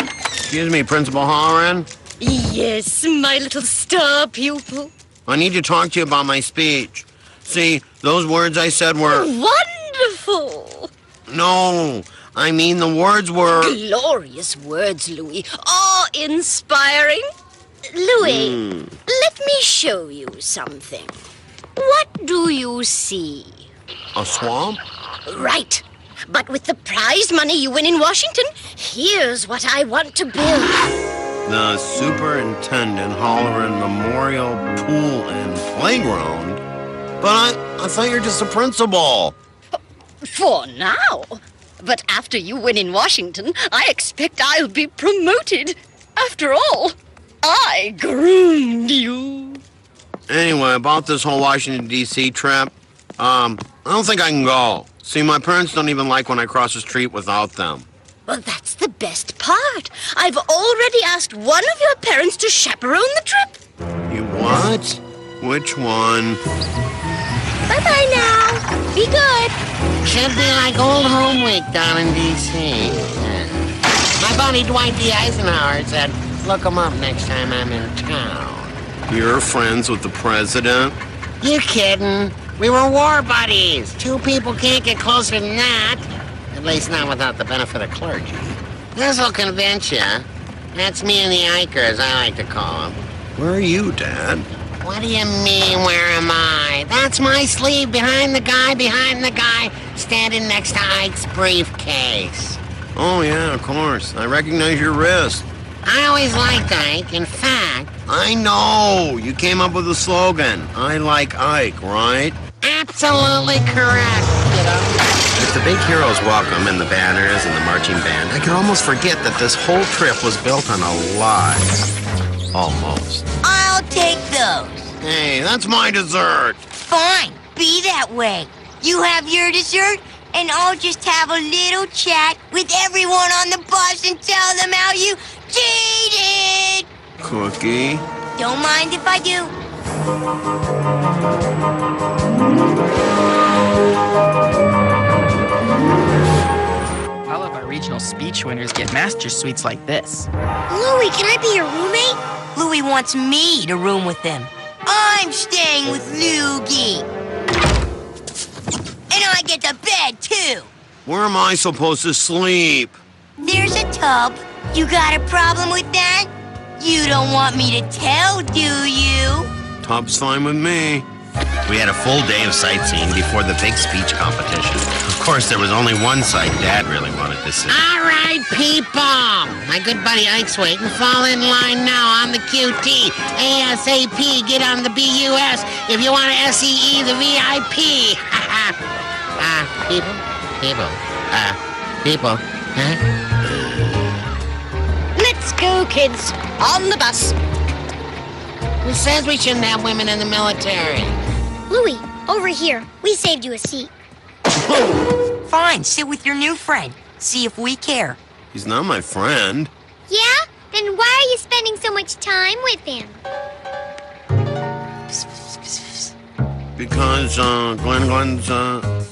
Principal Halloran? Yes, my little star pupil. I need to talk to you about my speech. See, those words I said were... Wonderful. No, I mean the words were... Glorious words, Louis. Awe-inspiring. Louis, let me show you something. What do you see? A swamp? Right. But with the prize money you win in Washington, here's what I want to build. The Superintendent Halloran Memorial Pool and Playground? But I thought you're just a principal. For now. But after you win in Washington, I expect I'll be promoted. After all, I groomed you. Anyway, about this whole Washington, D.C. trip, I don't think I can go. See, my parents don't even like when I cross the street without them. Well, that's the best part. I've already asked one of your parents to chaperone the trip. You what? Which one? Bye-bye now. Be good. Should be like old home week down in D.C. My buddy Dwight D. Eisenhower said, look him up next time I'm in town. You're friends with the president? You kidding? We were war buddies. Two people can't get closer than that. At least not without the benefit of clergy. This'll convince you. That's me and the Iker, as I like to call him. Where are you, Dad? What do you mean, where am I? That's my sleeve behind the guy standing next to Ike's briefcase. Oh, yeah, of course. I recognize your wrist. I always liked Ike. In fact... I know! You came up with a slogan. I like Ike, right? Absolutely correct, kiddo. With the big heroes welcome and the banners and the marching band, I could almost forget that this whole trip was built on a lie. Almost. I'll take those. Hey, that's my dessert. Fine, be that way. You have your dessert, and I'll just have a little chat with everyone on the bus and tell them how you cheated. Cookie? Don't mind if I do. All of our regional speech winners get master suites like this. Louie, can I be your roommate? Louie wants me to room with him. I'm staying with Loogie. And I get the bed, too. Where am I supposed to sleep? There's a tub. You got a problem with that? You don't want me to tell, do you? Tub's fine with me. We had a full day of sightseeing before the big speech competition. Of course, there was only one site Dad really wanted to see. All right, people. My good buddy Ike's waiting. Fall in line now on the QT. ASAP, get on the BUS if you want to SEE the VIP. People, huh? Let's go, kids. On the bus. Who says we shouldn't have women in the military? Louie, over here. We saved you a seat. Fine, sit with your new friend. See if we care. He's not my friend. Yeah? Then why are you spending so much time with him? Because Glenn's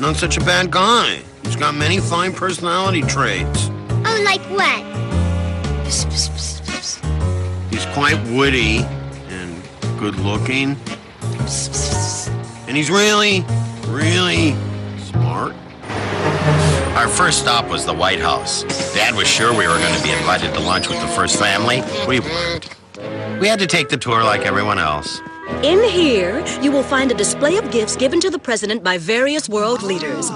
not such a bad guy. He's got many fine personality traits. Oh, like what? He's quite witty and good-looking. And he's really, really smart. Our first stop was the White House. Dad was sure we were going to be invited to lunch with the first family. We weren't. We had to take the tour like everyone else. In here, you will find a display of gifts given to the president by various world leaders.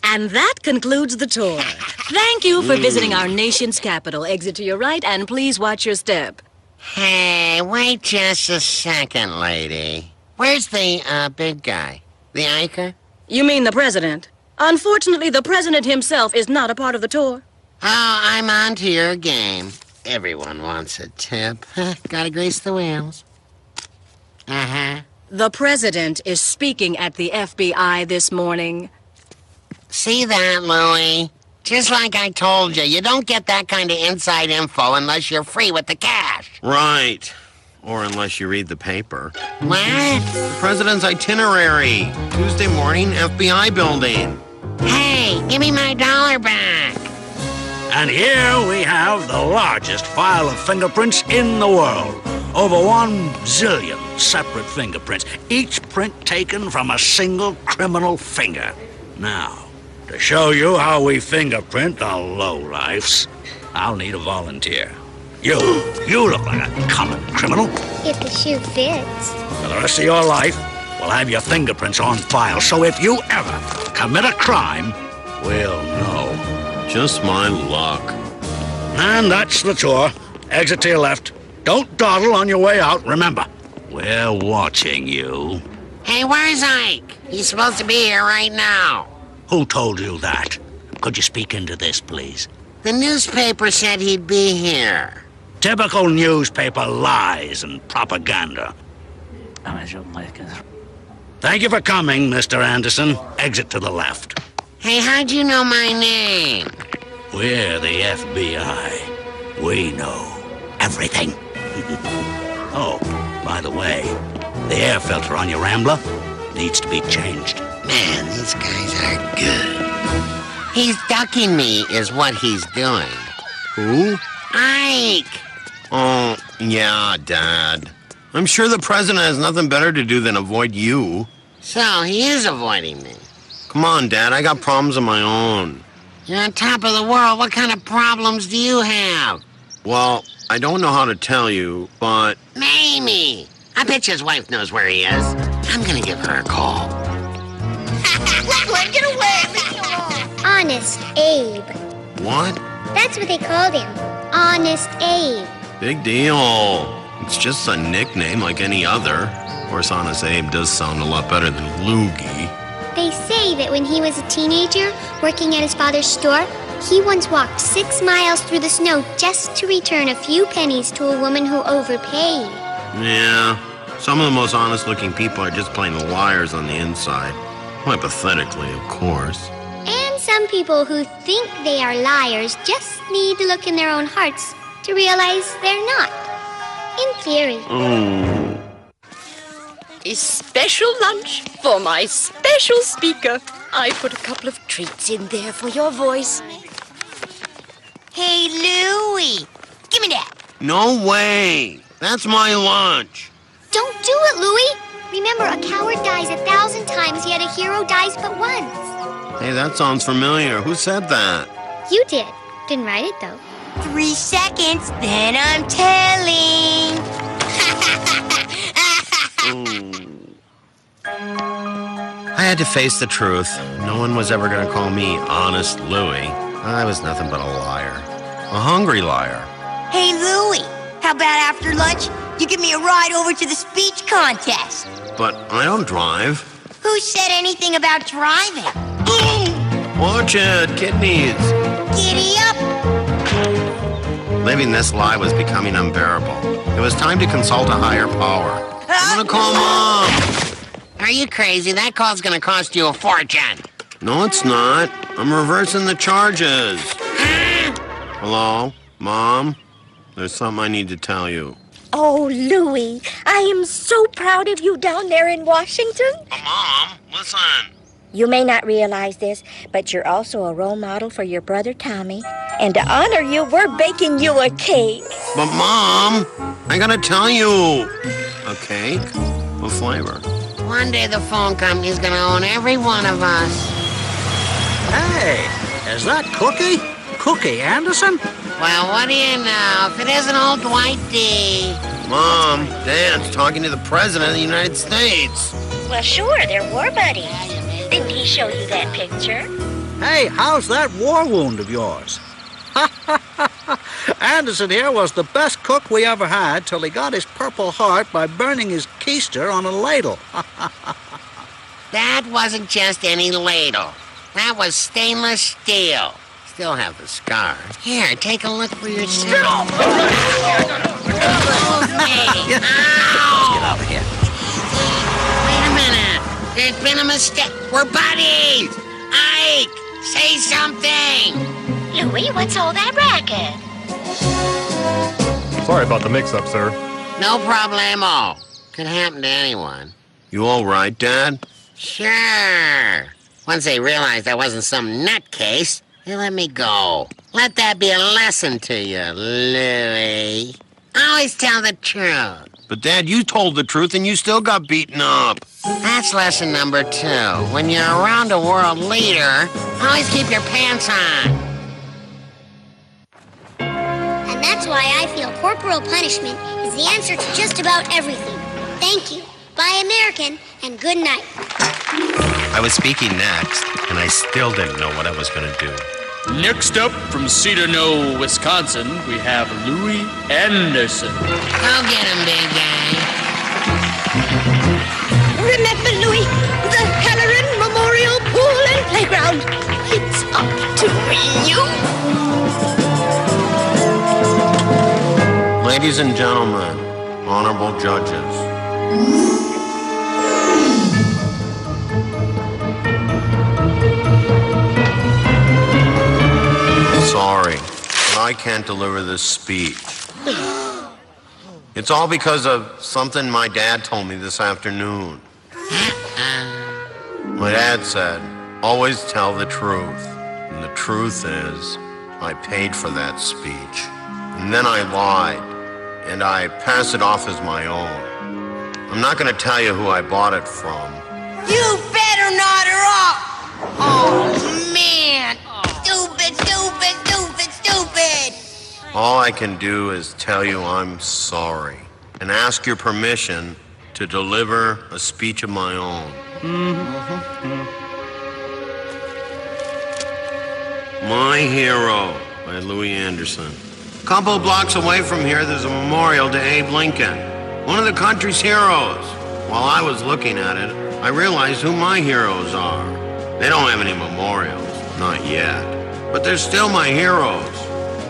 And that concludes the tour. Thank you for visiting our nation's capital. Exit to your right, and please watch your step. Hey, wait just a second, lady. Where's the big guy? The Iker? You mean the president? Unfortunately, the president himself is not a part of the tour. Oh, I'm on to your game. Everyone wants a tip. Gotta grease the wheels. The president is speaking at the FBI this morning. See that, Louie? Just like I told you, you don't get that kind of inside info unless you're free with the cash. Right. Or unless you read the paper. What? The president's itinerary. Tuesday morning, FBI building. Hey, give me my $1 back. And here we have the largest file of fingerprints in the world. Over 1 zillion separate fingerprints, each print taken from a single criminal finger. Now, to show you how we fingerprint the lowlifes, I'll need a volunteer. You look like a common criminal. If the shoe fits. For the rest of your life, we'll have your fingerprints on file, so if you ever commit a crime, we'll know. Just my luck. And that's the tour. Exit to your left. Don't dawdle on your way out, remember. We're watching you. Hey, where's Ike? He's supposed to be here right now. Who told you that? Could you speak into this, please? The newspaper said he'd be here. Typical newspaper lies and propaganda. Thank you for coming, Mr. Anderson. Exit to the left. Hey, how'd you know my name? We're the FBI. We know everything. Oh, by the way, the air filter on your Rambler needs to be changed. Man, these guys are good. He's ducking me is what he's doing. Who? Ike! Oh, yeah, Dad. I'm sure the president has nothing better to do than avoid you. So, he is avoiding me. Come on, Dad, I got problems of my own. You're on top of the world. What kind of problems do you have? Well, I don't know how to tell you, but... Mamie! I bet his wife knows where he is. I'm gonna give her a call. Get away! Leave me alone! Honest Abe. What? That's what they called him. Honest Abe. Big deal. It's just a nickname like any other. Of course, Honest Abe does sound a lot better than Loogie. They say that when he was a teenager, working at his father's store, he once walked 6 miles through the snow just to return a few pennies to a woman who overpaid. Yeah, some of the most honest-looking people are just plain liars on the inside. Hypothetically, of course. And some people who think they are liars just need to look in their own hearts to realize they're not. In theory. Oh. A special lunch for my special speaker. I put a couple of treats in there for your voice. Hey, Louie, give me that. No way. That's my lunch. Don't do it, Louie. Remember, a coward dies 1,000 times, yet a hero dies but once. Hey, that sounds familiar. Who said that? You did. Didn't write it, though. 3 seconds, then I'm telling. I had to face the truth. No one was ever going to call me Honest Louie. I was nothing but a liar. A hungry liar. Hey, Louie, how about after lunch, you give me a ride over to the speech contest? But I don't drive. Who said anything about driving? Watch it, kidneys. Giddy up! Living this lie was becoming unbearable. It was time to consult a higher power. I'm gonna call Mom. Are you crazy? That call's gonna cost you a fortune. No, it's not. I'm reversing the charges. Hello? Mom? There's something I need to tell you. Oh, Louie, I am so proud of you down there in Washington. Mom, listen. You may not realize this, but you're also a role model for your brother Tommy. And to honor you, we're baking you a cake. But Mom, I gotta tell you. A cake? What flavor? One day the phone company's gonna own every one of us. Hey, is that Cookie? Cookie Anderson? Well, what do you know? If it isn't old Dwight D. Mom, Dad's talking to the President of the United States. Well, sure, they're war buddies. Didn't he show you that picture? Hey, how's that war wound of yours? Anderson here was the best cook we ever had till he got his Purple Heart by burning his keister on a ladle. That wasn't just any ladle. That was stainless steel. Still have the scar. Here, take a look for yourself. Move me. Ow! Get over here. Wait a minute. There's been a mistake. We're buddies. Ike, say something. Louie, what's all that racket? Sorry about the mix-up, sir. No problemo. Could happen to anyone. You all right, Dad? Sure. Once they realized I wasn't some nutcase, they let me go. Let that be a lesson to you, Louie. Always tell the truth. But, Dad, you told the truth and you still got beaten up. That's lesson number 2. When you're around a world leader, always keep your pants on. And that's why I feel corporal punishment is the answer to just about everything. Thank you. Bye, American, and good night. I was speaking next, and I still didn't know what I was going to do. Next up, from Cedar Knoll, Wisconsin, we have Louie Anderson. Go get him, big guy. Remember, Louis, the Halloran Memorial Pool and Playground. It's up to you. Ladies and gentlemen, honorable judges. Sorry, but I can't deliver this speech. It's all because of something my dad told me this afternoon. My dad said, always tell the truth. And the truth is, I paid for that speech. And then I lied, and I passed it off as my own. I'm not going to tell you who I bought it from. You better not or off! Oh, man! Stupid, stupid, stupid, stupid! All I can do is tell you I'm sorry and ask your permission to deliver a speech of my own. My Hero by Louie Anderson. A couple of blocks away from here, there's a memorial to Abe Lincoln, one of the country's heroes. While I was looking at it, I realized who my heroes are. They don't have any memorials, not yet, but they're still my heroes.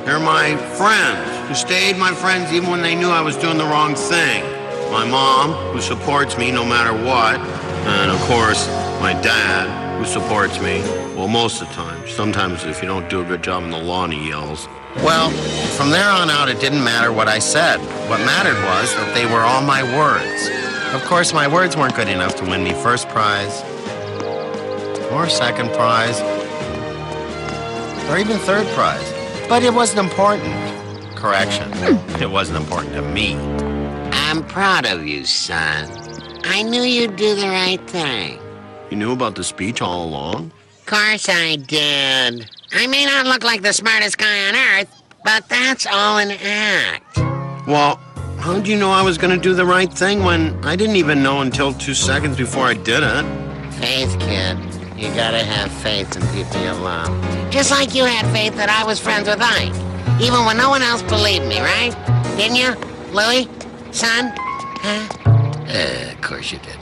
They're my friends who stayed my friends even when they knew I was doing the wrong thing. My mom, who supports me no matter what, and of course, my dad, who supports me, well, most of the time. Sometimes if you don't do a good job on the lawn, he yells. Well, from there on out, it didn't matter what I said. What mattered was that they were all my words. Of course, my words weren't good enough to win me first prize, or second prize, or even third prize. But it wasn't important. Correction, it wasn't important to me. I'm proud of you, son. I knew you'd do the right thing. You knew about the speech all along? Of course I did. I may not look like the smartest guy on earth, but that's all an act. Well, how'd you know I was going to do the right thing when I didn't even know until 2 seconds before I did it? Faith, kid. You gotta have faith in people you love. Just like you had faith that I was friends with Ike. Even when no one else believed me, right? Didn't you, Louie? Son? Huh? Of course you did.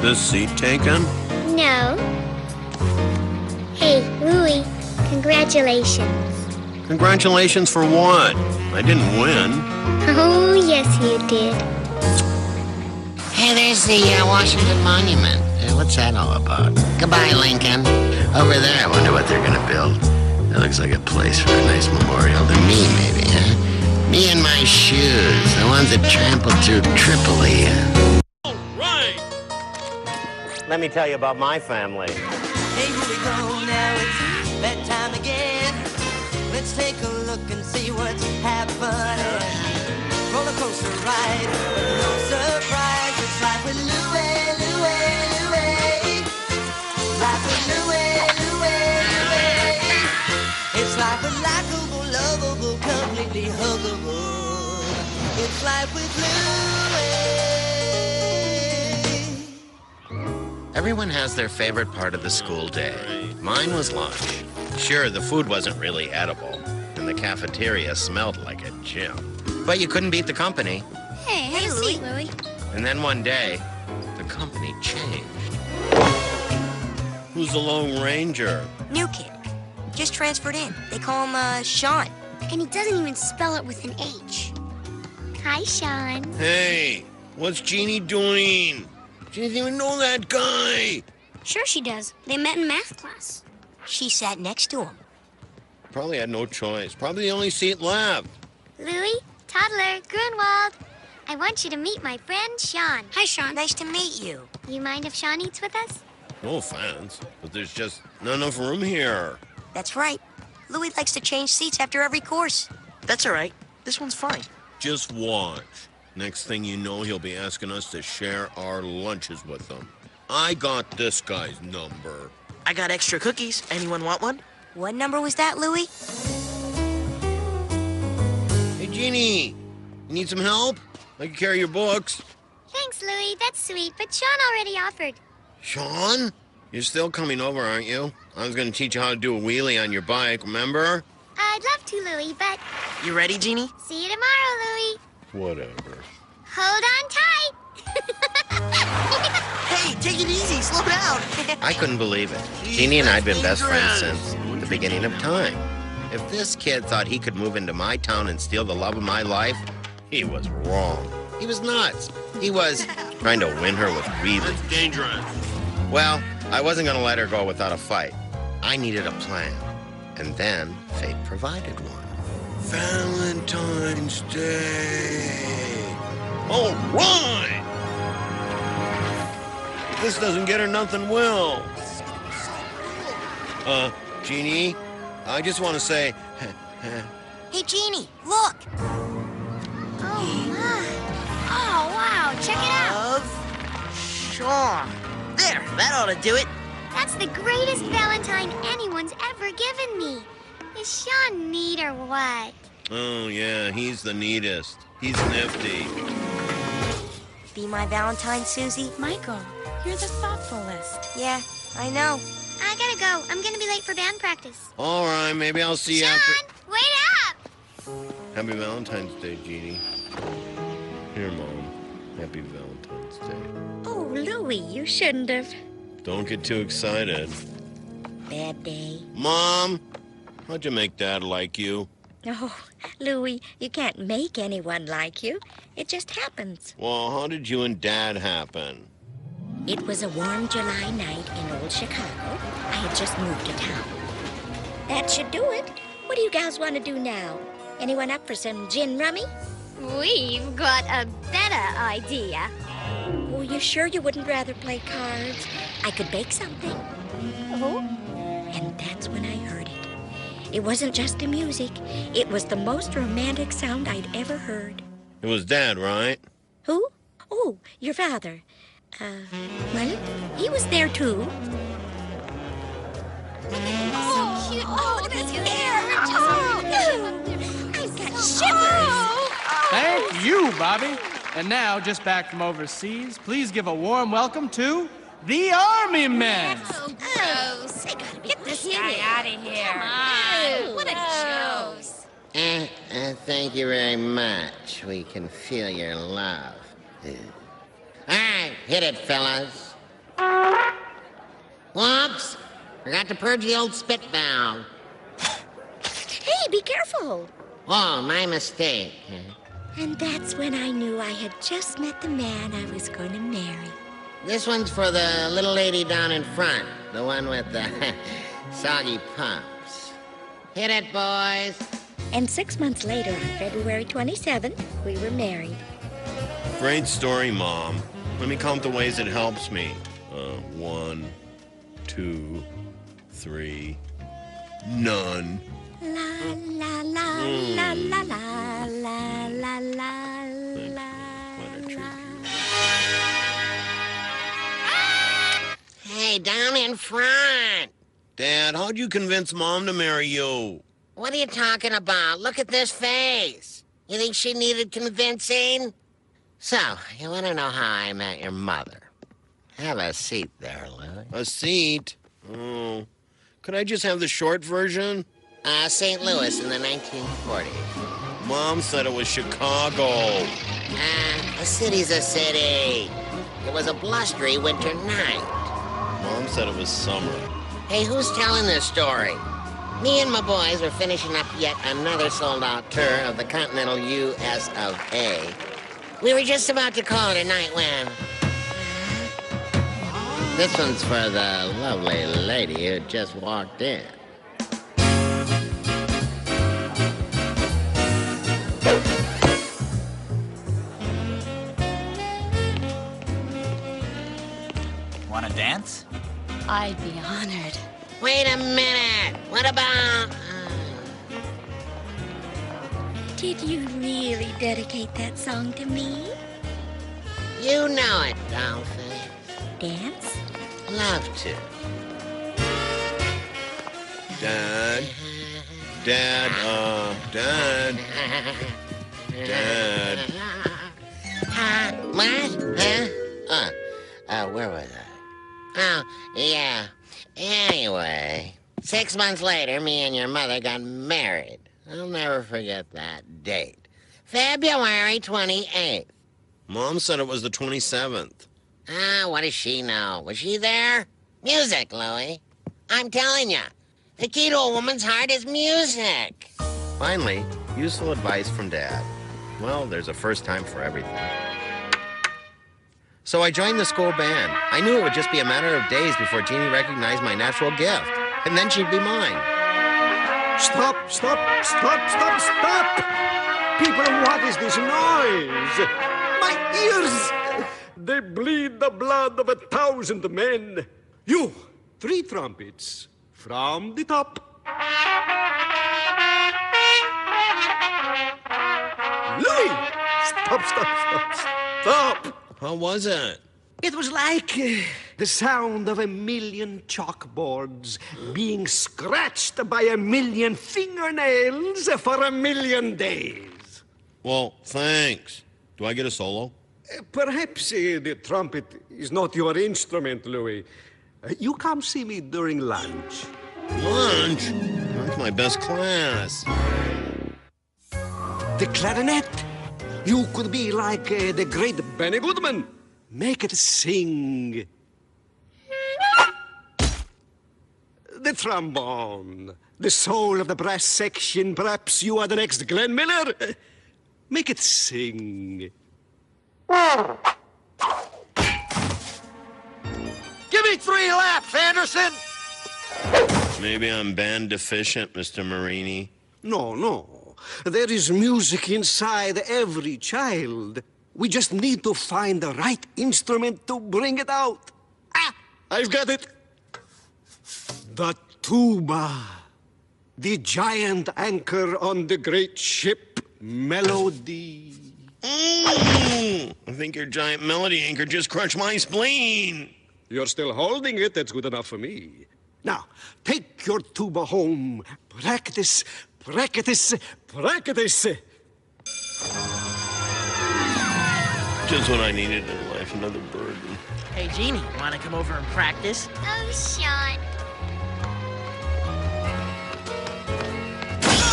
This seat taken? No. Hey, Louie, congratulations. Congratulations for what? I didn't win. Oh, yes, you did. Hey, there's the Washington Monument. What's that all about? Goodbye, Lincoln. Over there, I wonder what they're gonna build. That looks like a place for a nice memorial to me, maybe, huh? Me and my shoes, the ones that trampled through Tripoli. Let me tell you about my family. Hey, here we go, now it's bedtime again. Let's take a look and see what's happening. Roller coaster ride, but no surprise. It's life with Louie, Louie, Louie. Life with Louie, Louie, Louie. It's life with likable, lovable, completely huggable. It's life with Louie. Everyone has their favorite part of the school day. Mine was lunch. Sure, the food wasn't really edible, and the cafeteria smelled like a gym. But you couldn't beat the company. Hey, have a seat, Louie. And then one day, the company changed. Who's the Lone Ranger? New kid. Just transferred in. They call him, Sean. And he doesn't even spell it with an H. Hi, Sean. Hey, what's Jeannie doing? She doesn't even know that guy. Sure she does. They met in math class. She sat next to him. Probably had no choice. Probably the only seat left. Louie, toddler, Grunwald. I want you to meet my friend Sean. Hi, Sean. Nice to meet you. You mind if Sean eats with us? No offense, but there's just not enough room here. That's right. Louis likes to change seats after every course. That's all right. This one's fine. Just watch. Next thing you know, he'll be asking us to share our lunches with him. I got this guy's number. I got extra cookies. Anyone want one? What number was that, Louis? Hey, Jeannie, you need some help? I can carry your books. Thanks, Louie. That's sweet, but Sean already offered. Sean? You're still coming over, aren't you? I was going to teach you how to do a wheelie on your bike, remember? I'd love to, Louie, but... You ready, Jeannie? See you tomorrow, Louie. Whatever. Hold on tight. Hey, take it easy. Slow down. I couldn't believe it. Jeannie and I had been best friends since the beginning of time. If this kid thought he could move into my town and steal the love of my life, he was wrong. He was nuts. He was trying to win her with really... That's dangerous. Well, I wasn't going to let her go without a fight. I needed a plan. And then fate provided one. Valentine's Day. All right. If this doesn't get her, nothing will. Jeannie, I just want to say... Hey, Jeannie, look. Oh, my. Oh, wow. Check it out. Sean. There, that ought to do it. That's the greatest Valentine anyone's ever given me. Is Sean neat or what? Oh, yeah, he's the neatest. He's nifty. Be my Valentine, Susie? Michael, you're the thoughtfulest. Yeah, I know. I gotta go. I'm gonna be late for band practice. All right, maybe I'll see you Sean, after... wait up! Happy Valentine's Day, Jeannie. Here, Mom. Happy Valentine's Day. Oh, Louie, you shouldn't have. Don't get too excited. Bad day. Mom, how'd you make Dad like you? Oh, Louie, you can't make anyone like you. It just happens. Well, how did you and Dad happen? It was a warm July night in old Chicago. I had just moved to town. That should do it. What do you guys want to do now? Anyone up for some gin rummy? We've got a better idea. Oh, you sure you wouldn't rather play cards? I could bake something. Oh? And that's when I heard it. It wasn't just the music. It was the most romantic sound I'd ever heard. It was Dad, right? Who? Oh, your father. Well, he was there too. Oh, so cute. Oh, that's I've got shivers. Thank you, Bobby. And now, just back from overseas, please give a warm welcome to the Army Men. so gross. I gotta be Get this guy out of here. Come on. What a chose. Thank you very much. We can feel your love. All right, hit it, fellas. Whoops! Forgot to purge the old spit valve. Hey, be careful. Oh, my mistake. And that's when I knew I had just met the man I was going to marry. This one's for the little lady down in front. The one with the soggy pumps. Hit it, boys. And 6 months later, on February 27th, we were married. Great story, Mom. Let me count the ways it helps me. 1, 2, 3, none. La la la la la la la la la la. Hey, down in front. Dad, how'd you convince Mom to marry you? What are you talking about? Look at this face. You think she needed convincing? So, you want to know how I met your mother? Have a seat there, Louie. A seat? Oh. Could I just have the short version? St. Louis in the 1940s. Mom said it was Chicago. A city's a city. It was a blustery winter night. Mom said it was summer. Hey, who's telling this story? Me and my boys are finishing up yet another sold-out tour of the continental U.S. of A. We were just about to call it a night when... This one's for the lovely lady who just walked in. Want to dance? I'd be honored. Wait a minute. What about... Did you really dedicate that song to me? You know it, Dolphin. Dance? Love to. Dad. Dad. What? Huh? Where was I? Oh, yeah. Anyway, 6 months later, me and your mother got married. I'll never forget that date. February 28th. Mom said it was the 27th. What does she know? Was she there? Music, Louie. I'm telling you, the key to a woman's heart is music. Finally, useful advice from Dad. Well, there's a first time for everything. So I joined the school band. I knew it would just be a matter of days before Jeannie recognized my natural gift, and then she'd be mine. Stop! People, what is this noise? My ears! They bleed the blood of 1,000 men. You, 3 trumpets, from the top. Louis! Stop! How was it? It was like the sound of 1,000,000 chalkboards being scratched by 1,000,000 fingernails for 1,000,000 days. Well, thanks. Do I get a solo? Perhaps the trumpet is not your instrument, Louis. You come see me during lunch. Lunch? That's my best class. The clarinet. You could be like the great Benny Goodman. Make it sing. The trombone. The soul of the brass section. Perhaps you are the next Glenn Miller. Make it sing. Give me 3 laps, Anderson! Maybe I'm band deficient, Mr. Marini. No. There is music inside every child. We just need to find the right instrument to bring it out. I've got it. The tuba. The giant anchor on the great ship Melody. I think your giant melody anchor just crushed my spleen. You're still holding it. That's good enough for me. Now, take your tuba home. Practice. Just what I needed in life, another burden. Hey, Jeannie, want to come over and practice? Oh, Sean.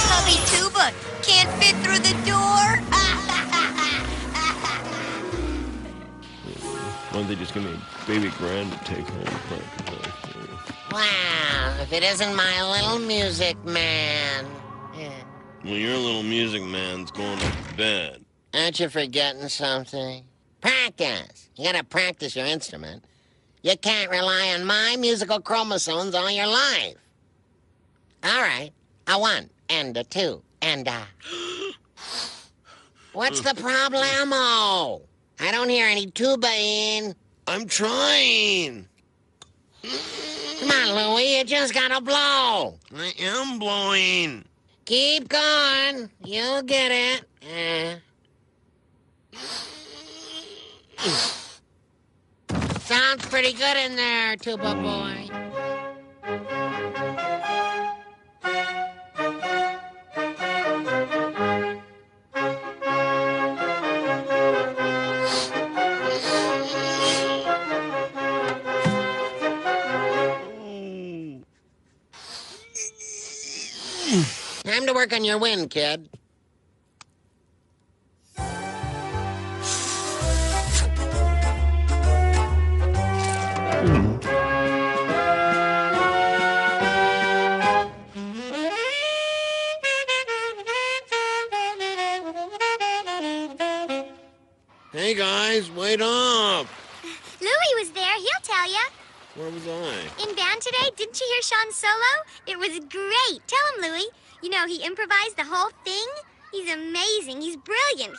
Chubby tuba can't fit through the door. Why don't they just give me a baby grand to take home? Wow, if it isn't my little music man. Well, your little music man's going to bed. Aren't you forgetting something? Practice. You gotta practice your instrument. You can't rely on my musical chromosomes all your life. All right, a 1 and a 2 and a... What's the problemo? I don't hear any tuba-ing. I'm trying. Come on, Louie, you just gotta blow. I am blowing. Keep going. You'll get it. Sounds pretty good in there, tuba boy. Time to work on your wind, kid. Hey, guys, wait up. Louie was there. He'll tell you. Where was I? In band today, didn't you hear Sean's solo? It was great. Tell him, Louie. You know, he improvised the whole thing. He's amazing. He's brilliant.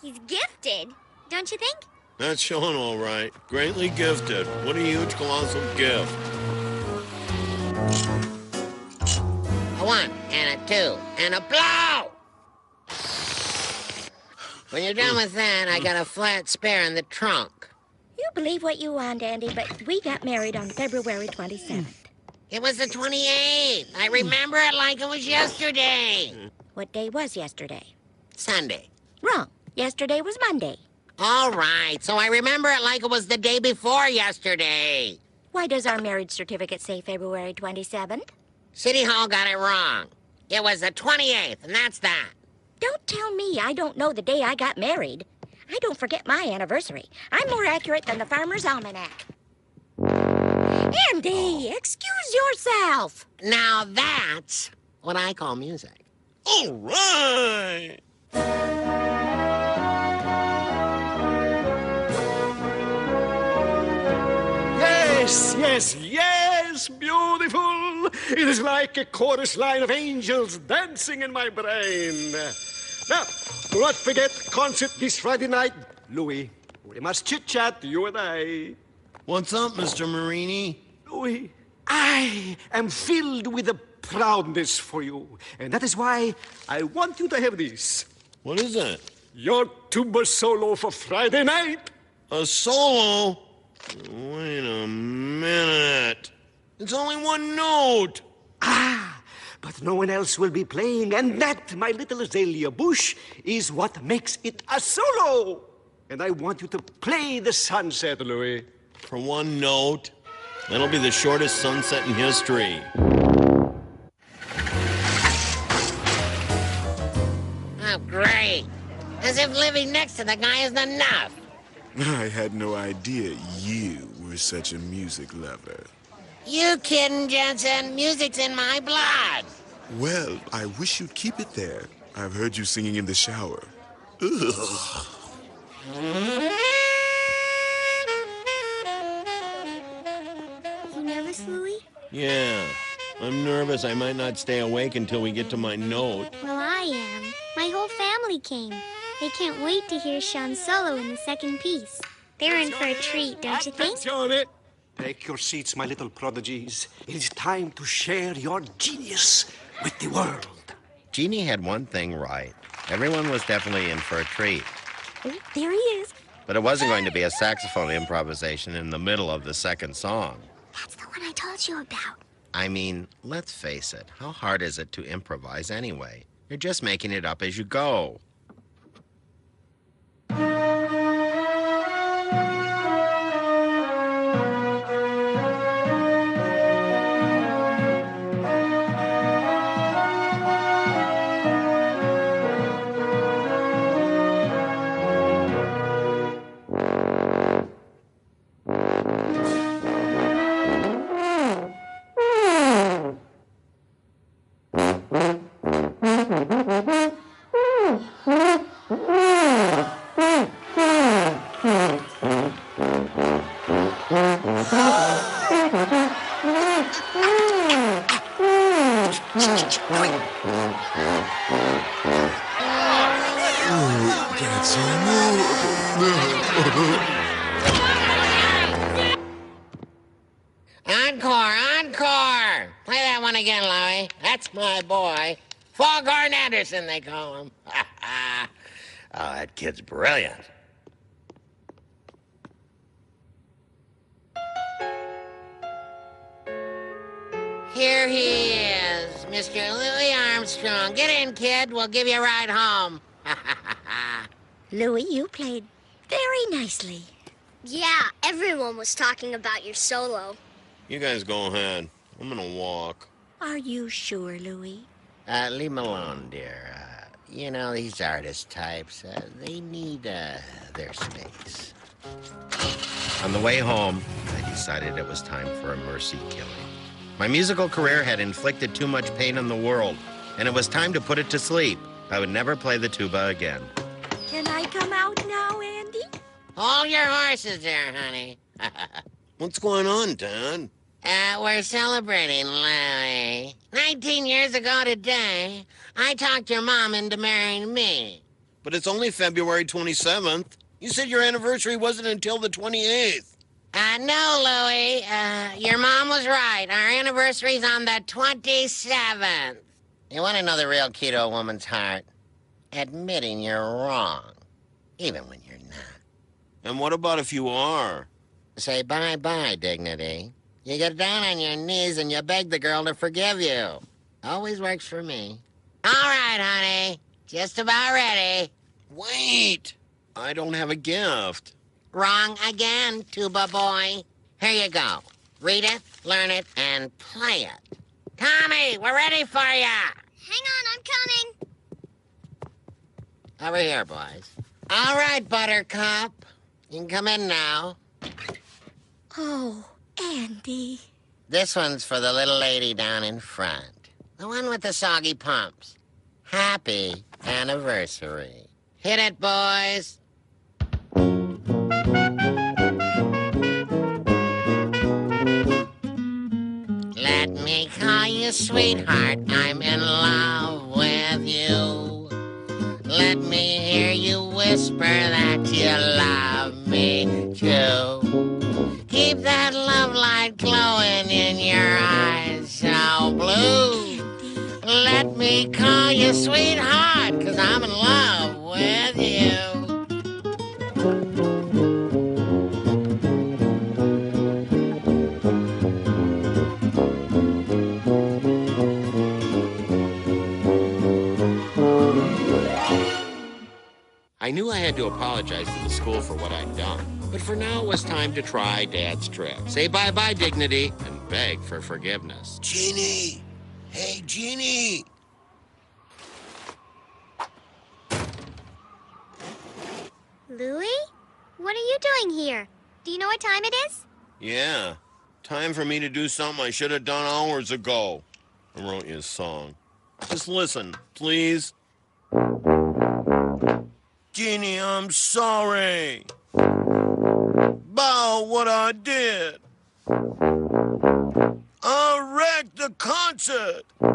He's gifted. Don't you think? That's Sean, all right. Greatly gifted. What a huge, colossal gift. A 1 and a 2 and a blow! When you're done with that, I got a flat spare in the trunk. You believe what you want, Andy, but we got married on February 27th. It was the 28th. I remember it like it was yesterday. What day was yesterday? Sunday. Wrong. Yesterday was Monday. All right, so I remember it like it was the day before yesterday. Why does our marriage certificate say February 27th? City Hall got it wrong. It was the 28th, and that's that. Don't tell me I don't know the day I got married. I don't forget my anniversary. I'm more accurate than the Farmer's Almanac. Andy, excuse yourself. Now that's what I call music. All right. Yes, yes, yes, beautiful. It is like a chorus line of angels dancing in my brain. Now, do not forget concert this Friday night, Louie. We must chit-chat, you and I. What's up, Mr. Marini? Louie, I am filled with a proudness for you, and that is why I want you to have this. What is it? Your tuba solo for Friday night. A solo? Wait a minute. It's only one note. But no one else will be playing, and that, my little azalea bush, is what makes it a solo. And I want you to play the sunset, Louie. For one note? That'll be the shortest sunset in history. Oh, great. As if living next to the guy isn't enough. I had no idea you were such a music lover. You kidding, Jensen? Music's in my blood. Well, I wish you'd keep it there. I've heard you singing in the shower. Ugh. You nervous, Louie? Yeah. I'm nervous I might not stay awake until we get to my note. Well, I am. My whole family came. They can't wait to hear Sean's solo in the second piece. They're in for a treat, don't you think? Attenzione! Take your seats, my little prodigies. It is time to share your genius with the world. Jeannie had one thing right. Everyone was definitely in for a treat. Oh, there he is. But it wasn't going to be a saxophone improvisation in the middle of the second song. That's the one I told you about. I mean, let's face it. How hard is it to improvise anyway? You're just making it up as you go. Encore, encore! Play that one again, Louie. That's my boy. Foghorn Anderson, they call him. Oh, that kid's brilliant. Here he is, Mr. Louis Armstrong. Get in, kid. We'll give you a ride home. Louie, you played very nicely. Yeah, everyone was talking about your solo. You guys go ahead. I'm gonna walk. Are you sure, Louie? Leave him alone, dear. You know, these artist types, they need their space. On the way home, I decided it was time for a mercy killing. My musical career had inflicted too much pain on the world, and it was time to put it to sleep. I would never play the tuba again. Can I come out now, Andy? Hold your horses there, honey. What's going on, Dad? We're celebrating, Louie. 19 years ago today, I talked your mom into marrying me. But it's only February 27th. You said your anniversary wasn't until the 28th. No, Louie. Your mom was right. Our anniversary's on the 27th. You want to know the real key to a woman's heart? Admitting you're wrong, even when you're not. And what about if you are? Say bye-bye, Dignity. You get down on your knees and you beg the girl to forgive you. Always works for me. All right, honey. Just about ready. Wait! I don't have a gift. Wrong again, Tuba boy. Here you go. Read it, learn it, and play it. Tommy, we're ready for ya. Hang on, I'm coming. Over here, boys. All right, Buttercup. You can come in now. Oh, Andy. This one's for the little lady down in front. The one with the soggy pumps. Happy anniversary. Hit it, boys. Let me call you sweetheart. I'm in love with you. Let me hear you whisper that you love me too. Keep that love light glowing in your eyes so blue. Let me call you sweetheart, 'cause I'm in love with you. I knew I had to apologize to the school for what I'd done. But for now, it was time to try Dad's trick. Say bye-bye, Dignity, and beg for forgiveness. Jeannie! Hey, Jeannie! Louie? What are you doing here? Do you know what time it is? Yeah. Time for me to do something I should have done hours ago. I wrote you a song. Just listen, please. Jeannie, I'm sorry about what I did. I wrecked the concert. I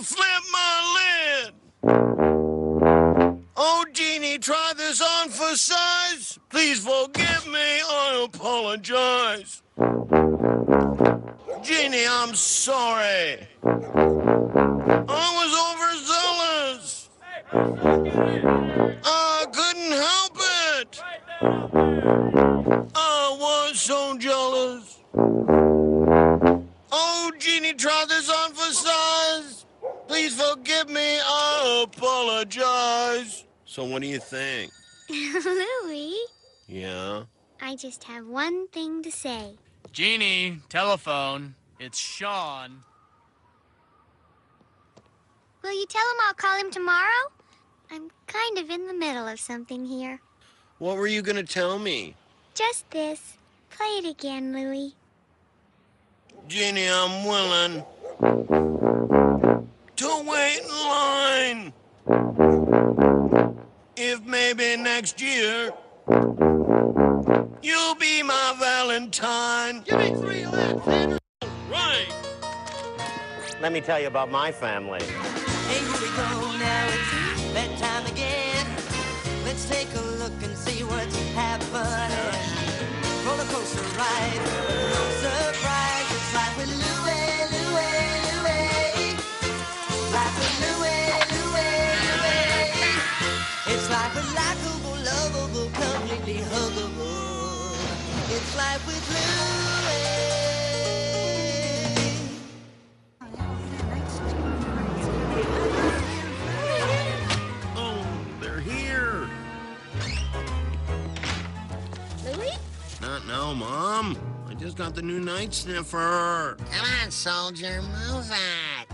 flipped my lid. Oh, Jeannie, try this on for size. Please forgive me, I apologize. Jeannie, I'm sorry. I was overzealous. I couldn't help it. I was so jealous. Oh, Jeannie, try this on for size. Please forgive me, I apologize. So what do you think? Louie, Yeah? I just have one thing to say. Jeannie, telephone. It's Sean. Will you tell him I'll call him tomorrow? I'm kind of in the middle of something here. What were you gonna tell me? Just this. Play it again, Louie. Jeannie, I'm willing to wait in line. If maybe next year you'll be my Valentine. Give me 3 laps, Andrew. Right. Let me tell you about my family. Hey, here we go now, it's bedtime again. Let's take a look and see what's happening. Roller coaster ride, no surprise. It's life with Louie, Louie, Louie. Life with Louie, Louie, Louie. It's life with likable, lovable, completely huggable. It's life with Louie. They're here. Louie? Not now, Mom. I just got the new night sniffer. Come on, soldier, move it.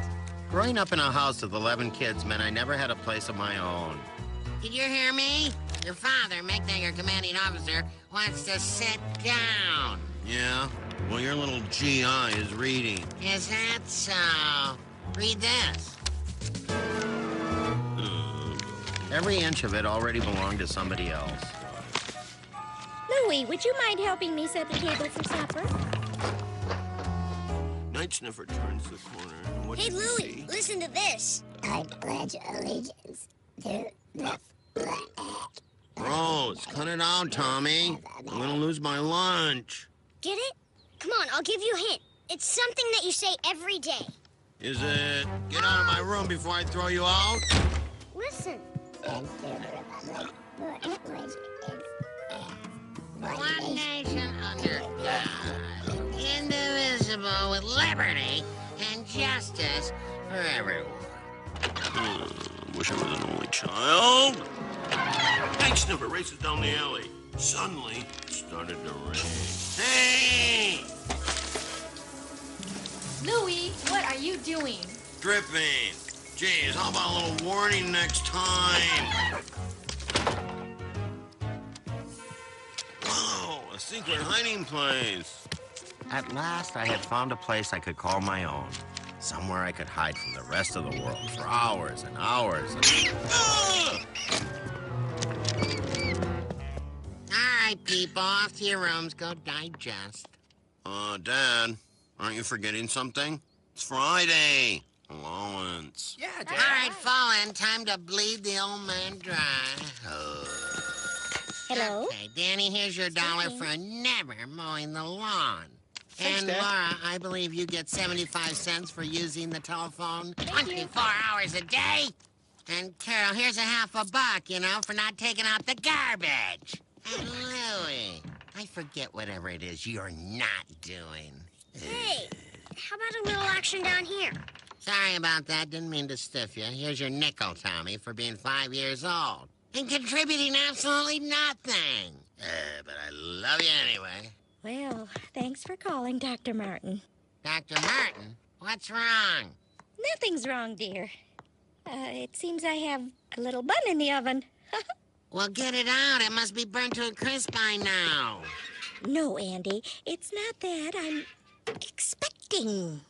Growing up in a house with 11 kids meant I never had a place of my own. Did you hear me? Your father, Megdegger, commanding officer, wants to sit down. Yeah? Well, your little GI is reading. Is that so? Read this. Every inch of it already belonged to somebody else. Louie, would you mind helping me set the table for supper? Night Sniffer turns the corner. And what Hey, do you Louie, see? listen to this. I pledge allegiance to the flag. Gross. Cut it out, Tommy. I'm gonna lose my lunch. Get it? Come on, I'll give you a hint. It's something that you say every day. Is it get out of my room before I throw you out? Listen. One nation under God, indivisible with liberty and justice for everyone. Wish I was an only child. Night Sniffer races down the alley. Suddenly, it started to rain. Hey! Louie, what are you doing? Dripping. Jeez, how about a little warning next time? Whoa, a secret hiding place. At last, I had found a place I could call my own. Somewhere I could hide from the rest of the world for hours and hours and... All right, people, off to your rooms. Go digest. Dad, aren't you forgetting something? It's Friday. Allowance. Yeah, Dad. All right, Fallen, time to bleed the old man dry. Hello? Okay, Danny, here's your $1 for never mowing the lawn. Thanks, And Dad. Laura, I believe you get 75 cents for using the telephone 24 hours a day. And Carol, here's $50, you know, for not taking out the garbage. And Louie, I forget whatever it is you're not doing. Hey, how about a little action down here? Sorry about that. Didn't mean to stiff you. Here's your nickel, Tommy, for being 5 years old and contributing absolutely nothing. But I love you anyway. Well, thanks for calling, Dr. Martin. Dr. Martin, what's wrong? Nothing's wrong, dear. It seems I have a little bun in the oven. Well, get it out. It must be burnt to a crisp by now. No, Andy, it's not that. I'm expecting.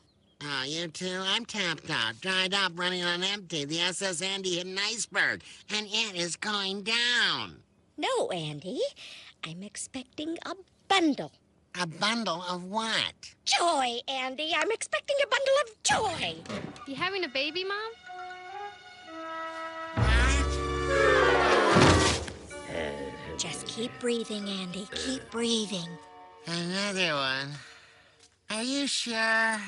Oh, you two? I'm tapped out, dried up, running on empty. The SS Andy hit an iceberg, and it is going down. No, Andy, I'm expecting a bundle. A bundle of what? Joy, Andy. I'm expecting a bundle of joy. You having a baby, Mom? Just keep breathing, Andy. Keep breathing. Another one. Are you sure?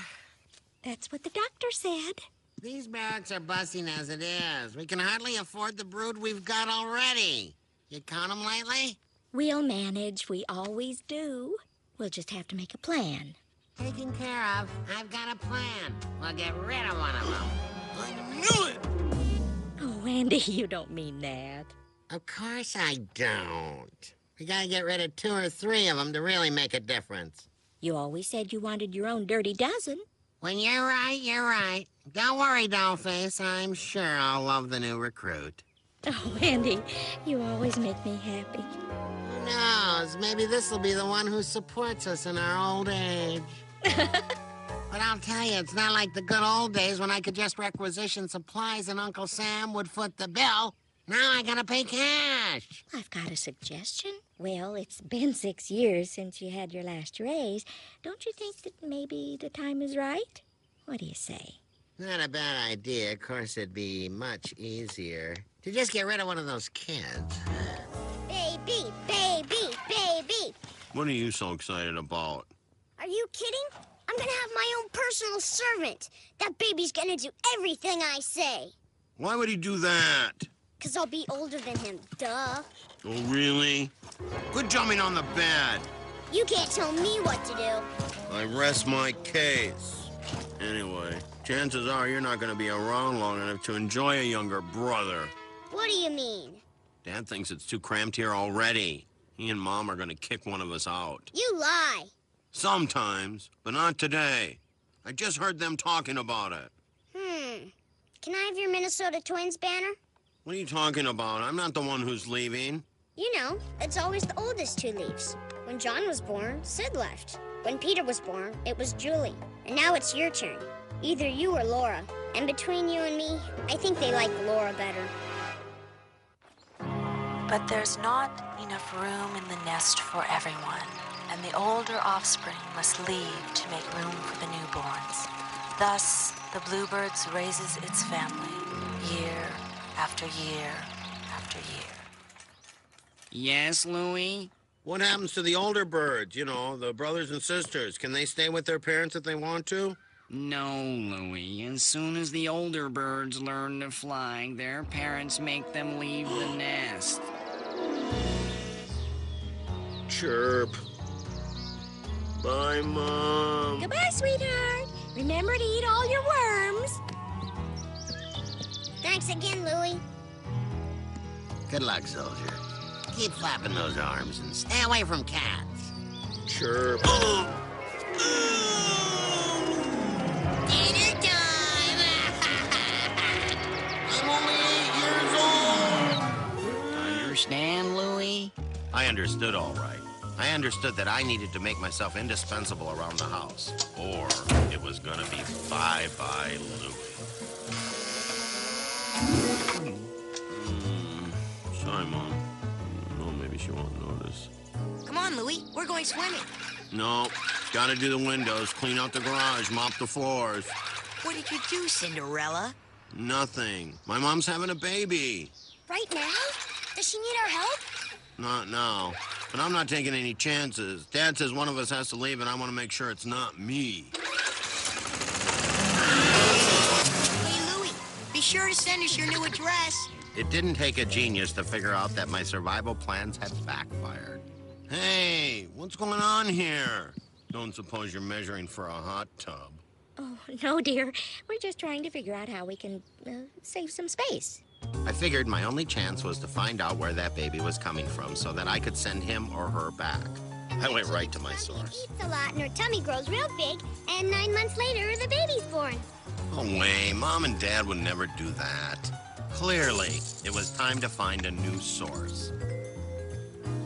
That's what the doctor said. These barracks are busting as it is. We can hardly afford the brood we've got already. You count them lately? We'll manage. We always do. We'll just have to make a plan. Taken care of. I've got a plan. We'll get rid of one of them. I knew it! Oh, Andy, you don't mean that. Of course I don't. We gotta get rid of 2 or 3 of them to really make a difference. You always said you wanted your own dirty dozen. When you're right, you're right. Don't worry, Dollface. I'm sure I'll love the new recruit. Oh, Andy, you always make me happy. Who knows? Maybe this'll be the one who supports us in our old age. But I'll tell you, it's not like the good old days when I could just requisition supplies and Uncle Sam would foot the bill. Now I gotta pay cash. I've got a suggestion. Well, it's been 6 years since you had your last raise. Don't you think that maybe the time is right? What do you say? Not a bad idea. Of course, it'd be much easier to just get rid of one of those kids. Baby, baby, baby. What are you so excited about? Are you kidding? I'm gonna have my own personal servant. That baby's gonna do everything I say. Why would he do that? 'Cause I'll be older than him, duh. Oh, really? Quit jumping on the bed. You can't tell me what to do. I rest my case. Anyway, chances are you're not going to be around long enough to enjoy a younger brother. What do you mean? Dad thinks it's too cramped here already. He and Mom are going to kick one of us out. You lie. Sometimes, but not today. I just heard them talking about it. Can I have your Minnesota Twins banner? What are you talking about? I'm not the one who's leaving. You know, it's always the oldest who leaves. When John was born, Sid left. When Peter was born, it was Julie. And now it's your turn. Either you or Laura. And between you and me, I think they like Laura better. But there's not enough room in the nest for everyone, and the older offspring must leave to make room for the newborns. Thus, the bluebirds raises its family year after year after year. Yes, Louie? What happens to the older birds? You know, the brothers and sisters. Can they stay with their parents if they want to? No, Louie. As soon as the older birds learn to fly, their parents make them leave the nest. Chirp. Bye, Mom. Goodbye, sweetheart. Remember to eat all your worms. Thanks again, Louie. Good luck, soldier. Keep flapping those arms and stay away from cats. Chirp. Dinner time! I'm only 8 years old. Understand, Louie? I understood all right. I understood that I needed to make myself indispensable around the house, or it was gonna be bye-bye Louie. Sorry, Mom. No, maybe she won't notice. Come on, Louie. We're going swimming. No, gotta do the windows, clean out the garage, mop the floors. What did you do, Cinderella? Nothing. My mom's having a baby. Right now? Does she need our help? Not now. But I'm not taking any chances. Dad says one of us has to leave, and I want to make sure it's not me. Hey, Louie, be sure to send us your new address. It didn't take a genius to figure out that my survival plans had backfired. Hey, what's going on here? Don't suppose you're measuring for a hot tub. Oh, no, dear. We're just trying to figure out how we can save some space. I figured my only chance was to find out where that baby was coming from so that I could send him or her back. I went right to my source. Eats a lot and her tummy grows real big, and 9 months later, the baby's born. No way. Mom and Dad would never do that. Clearly, it was time to find a new source.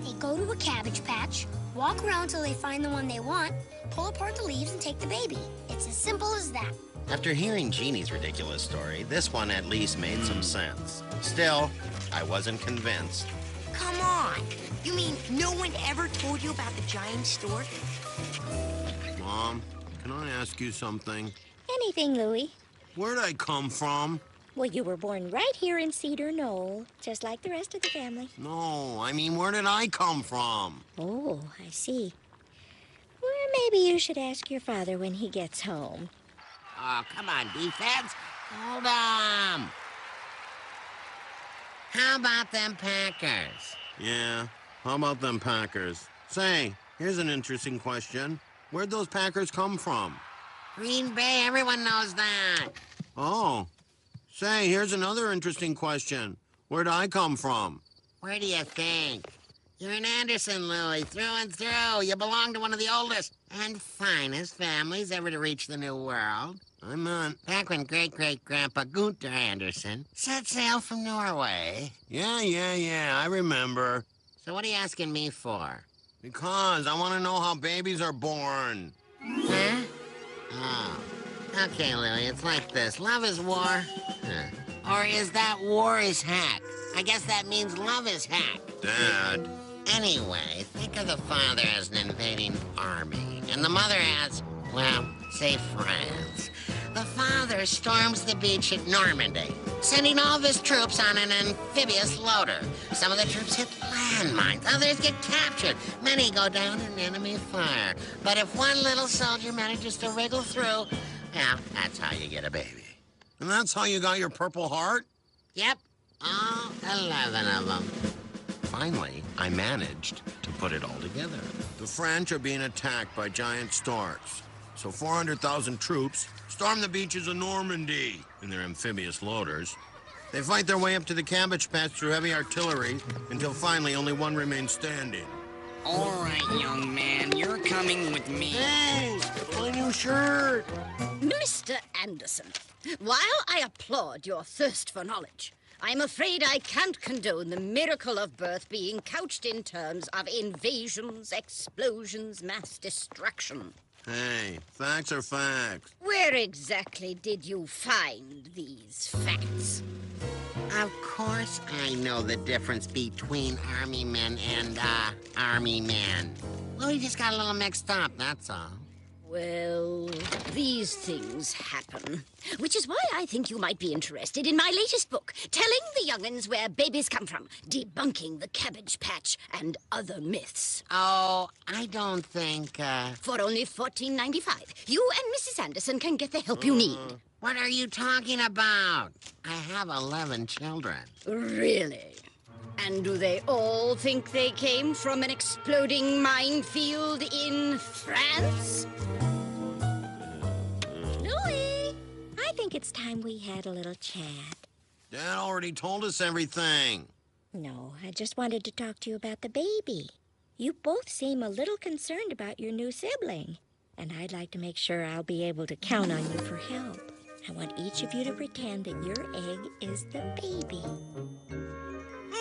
They go to a cabbage patch, walk around till they find the one they want, pull apart the leaves, and take the baby. It's as simple as that. After hearing Jeannie's ridiculous story, this one at least made some sense. Still, I wasn't convinced. Come on. You mean no one ever told you about the giant stork? Mom, can I ask you something? Anything, Louie. Where'd I come from? Well, you were born right here in Cedar Knoll, just like the rest of the family. No, I mean, where did I come from? Oh, I see. Well, maybe you should ask your father when he gets home. Oh, come on, defense. Hold on. How about them Packers? Yeah, how about them Packers? Say, here's an interesting question. Where'd those Packers come from? Green Bay, everyone knows that. Oh. Say, here's another interesting question. Where'd I come from? Where do you think? You're an Anderson, Louie, through and through. You belong to one of the oldest and finest families ever to reach the New World. I meant... Back when great-great-grandpa Gunther Anderson set sail from Norway. Yeah, I remember. So what are you asking me for? Because I want to know how babies are born. Huh? Oh. Okay, Louie, it's like this. Love is war. Huh. Or is that war is hack? I guess that means love is hack. Dad. Anyway, think of the father as an invading army, and the mother as, well, say France. The father storms the beach at Normandy, sending all of his troops on an amphibious loader. Some of the troops hit landmines, others get captured. Many go down in enemy fire. But if one little soldier manages to wriggle through, well, that's how you get a baby. And that's how you got your Purple Heart? Yep, all 11 of them. Finally, I managed to put it all together. The French are being attacked by giant storks. So 400,000 troops storm the beaches of Normandy in their amphibious loaders. They fight their way up to the cabbage patch through heavy artillery until finally only one remains standing. All right, young man, you're coming with me. Hey, my new shirt. Mr. Anderson, while I applaud your thirst for knowledge, I'm afraid I can't condone the miracle of birth being couched in terms of invasions, explosions, mass destruction. Hey, facts are facts. Where exactly did you find these facts? Of course I know the difference between army men and, army men. Louis just got a little mixed up, that's all. Well, these things happen. Which is why I think you might be interested in my latest book, Telling the Young'uns Where Babies Come From, Debunking the Cabbage Patch and Other Myths. Oh, I don't think, For only $14.95, you and Mrs. Anderson can get the help you need. What are you talking about? I have 11 children. Really? And do they all think they came from an exploding minefield in France? Louis, I think it's time we had a little chat. Dad already told us everything. No, I just wanted to talk to you about the baby. You both seem a little concerned about your new sibling, and I'd like to make sure I'll be able to count on you for help. I want each of you to pretend that your egg is the baby.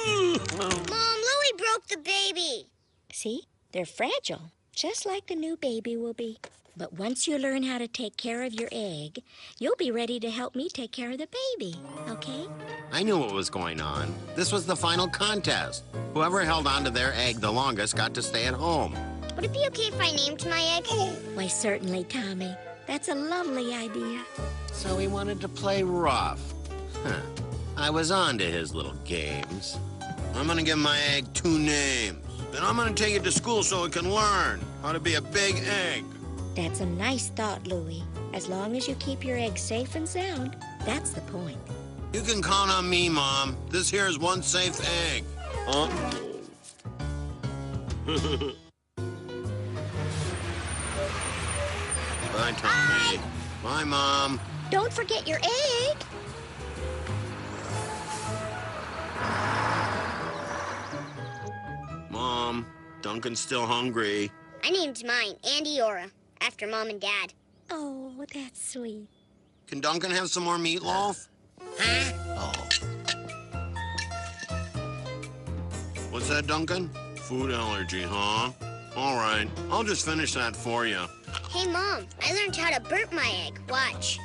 Mom, Louie broke the baby. See? They're fragile, just like the new baby will be. But once you learn how to take care of your egg, you'll be ready to help me take care of the baby, okay? I knew what was going on. This was the final contest. Whoever held on to their egg the longest got to stay at home. Would it be okay if I named my egg? Why, certainly, Tommy. That's a lovely idea. So he wanted to play rough. Huh. I was on to his little games. I'm gonna give my egg 2 names. Then I'm gonna take it to school so it can learn how to be a big egg. That's a nice thought, Louie. As long as you keep your egg safe and sound, that's the point. You can count on me, Mom. This here is one safe egg. Bye, Tommy. Bye, Mom. Don't forget your egg. Mom, Duncan's still hungry. I named mine Andy Ora, after Mom and Dad. Oh, that's sweet. Can Duncan have some more meatloaf? Huh? What's that, Duncan? Food allergy, huh? All right, I'll just finish that for you. Hey, Mom, I learned how to burp my egg. Watch.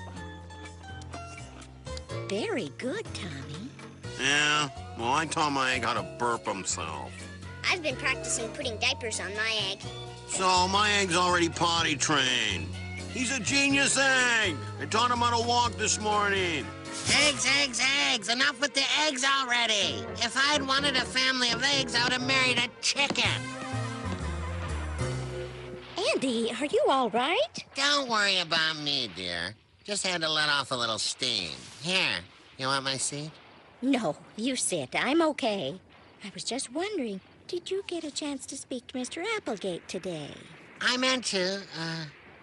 Very good, Tommy. Yeah, well, I taught my egg how to burp himself. I've been practicing putting diapers on my egg. So my egg's already potty trained. He's a genius egg. I taught him how to walk this morning. Eggs, eggs, eggs. Enough with the eggs already. If I'd wanted a family of eggs, I would have married a chicken. Andy, are you all right? Don't worry about me, dear. Just had to let off a little steam. Here, you want my seat? No, you sit. I'm okay. I was just wondering, did you get a chance to speak to Mr. Applegate today? I meant to,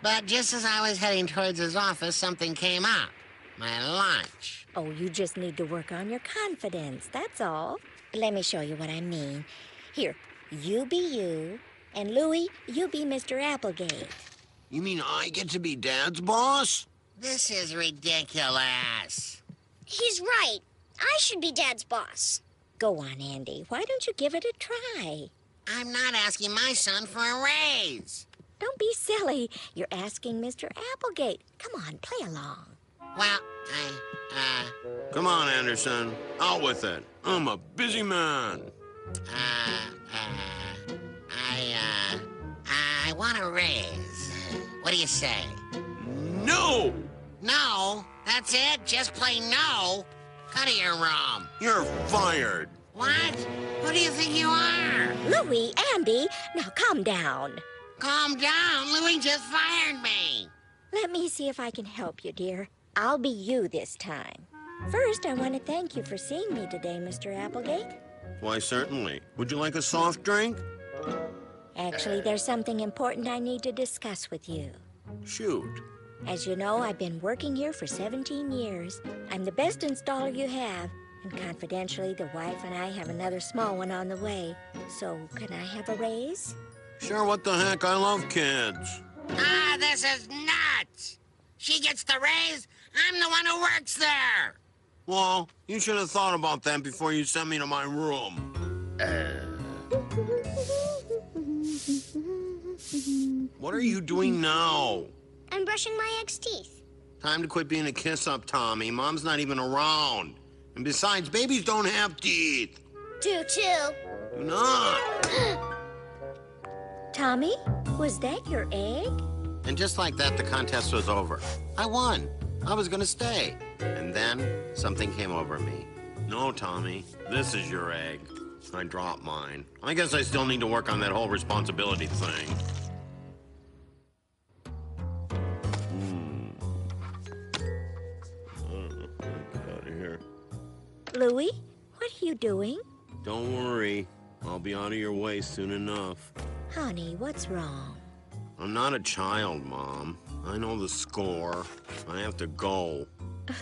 but just as I was heading towards his office, something came up. My lunch. Oh, you just need to work on your confidence, that's all. Let me show you what I mean. Here, you be you, and Louie, you be Mr. Applegate. You mean I get to be Dad's boss? This is ridiculous. He's right. I should be Dad's boss. Go on, Andy. Why don't you give it a try? I'm not asking my son for a raise. Don't be silly. You're asking Mr. Applegate. Come on, play along. Well, Come on, Anderson. Out with it. I'm a busy man. I want a raise. What do you say? No! No? That's it? Just plain no? Cut of your room. You're fired. What? Who do you think you are? Louie, Andy, now calm down. Calm down. Louie just fired me. Let me see if I can help you, dear. I'll be you this time. First, I want to thank you for seeing me today, Mr. Applegate. Why, certainly. Would you like a soft drink? Actually, there's something important I need to discuss with you. Shoot. As you know, I've been working here for 17 years. I'm the best installer you have, and confidentially, the wife and I have another small one on the way. So, can I have a raise? Sure, what the heck? I love kids. Ah, this is nuts. She gets the raise. I'm the one who works there. Well, you should have thought about that before you sent me to my room. What are you doing now? I'm brushing my egg's teeth. Time to quit being a kiss-up, Tommy. Mom's not even around. And besides, babies don't have teeth. Too chill. Do not. Tommy, was that your egg? And just like that, the contest was over. I won. I was gonna stay. And then something came over me. No, Tommy, this is your egg. I dropped mine. I guess I still need to work on that whole responsibility thing. Get out of here. Louie, what are you doing? Don't worry. I'll be out of your way soon enough. Honey, what's wrong? I'm not a child, Mom. I know the score. I have to go.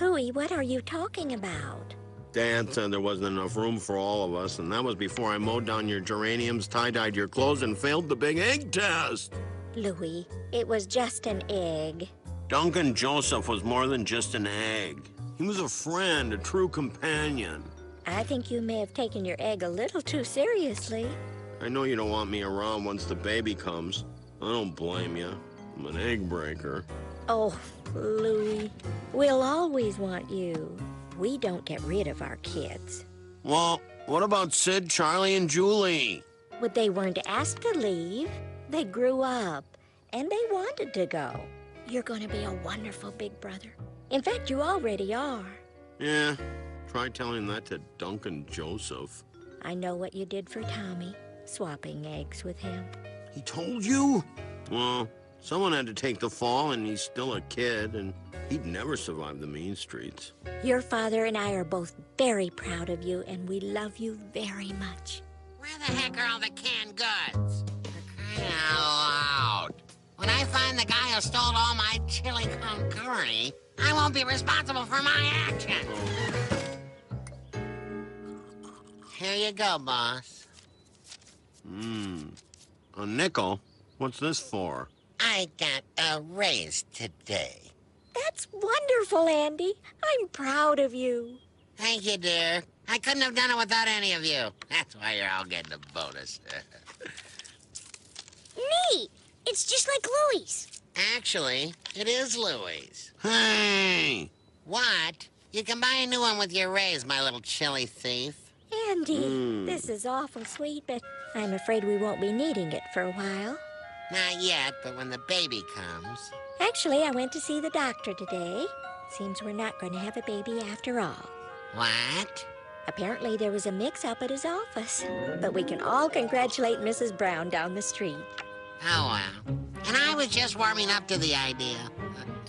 Louie, what are you talking about? Dad said there wasn't enough room for all of us, and that was before I mowed down your geraniums, tie-dyed your clothes, and failed the big egg test. Louie, it was just an egg. Duncan Joseph was more than just an egg. He was a friend, a true companion. I think you may have taken your egg a little too seriously. I know you don't want me around once the baby comes. I don't blame you. I'm an egg breaker. Oh, Louie, we'll always want you. We don't get rid of our kids. Well, what about Sid, Charlie, and Julie? But they weren't asked to leave. They grew up, and they wanted to go. You're going to be a wonderful big brother. In fact, you already are. Yeah, try telling that to Duncan Joseph. I know what you did for Tommy, swapping eggs with him. He told you? Well, someone had to take the fall, and he's still a kid, and he'd never survive the mean streets. Your father and I are both very proud of you, and we love you very much. Where the heck are all the canned goods? For crying out loud. When I find the guy who stole all my chili con carne, I won't be responsible for my actions. Here you go, boss. A nickel? What's this for? I got a raise today. That's wonderful, Andy. I'm proud of you. Thank you, dear. I couldn't have done it without any of you. That's why you're all getting a bonus. Neat. It's just like Louie's. Actually, it is Louie's. Hey! What? You can buy a new one with your raise, my little chili thief. Andy, this is awful sweet, but I'm afraid we won't be needing it for a while. Not yet, but when the baby comes. Actually, I went to see the doctor today. Seems we're not going to have a baby after all. What? Apparently there was a mix-up at his office. But we can all congratulate Mrs. Brown down the street. Oh, well. And I was just warming up to the idea.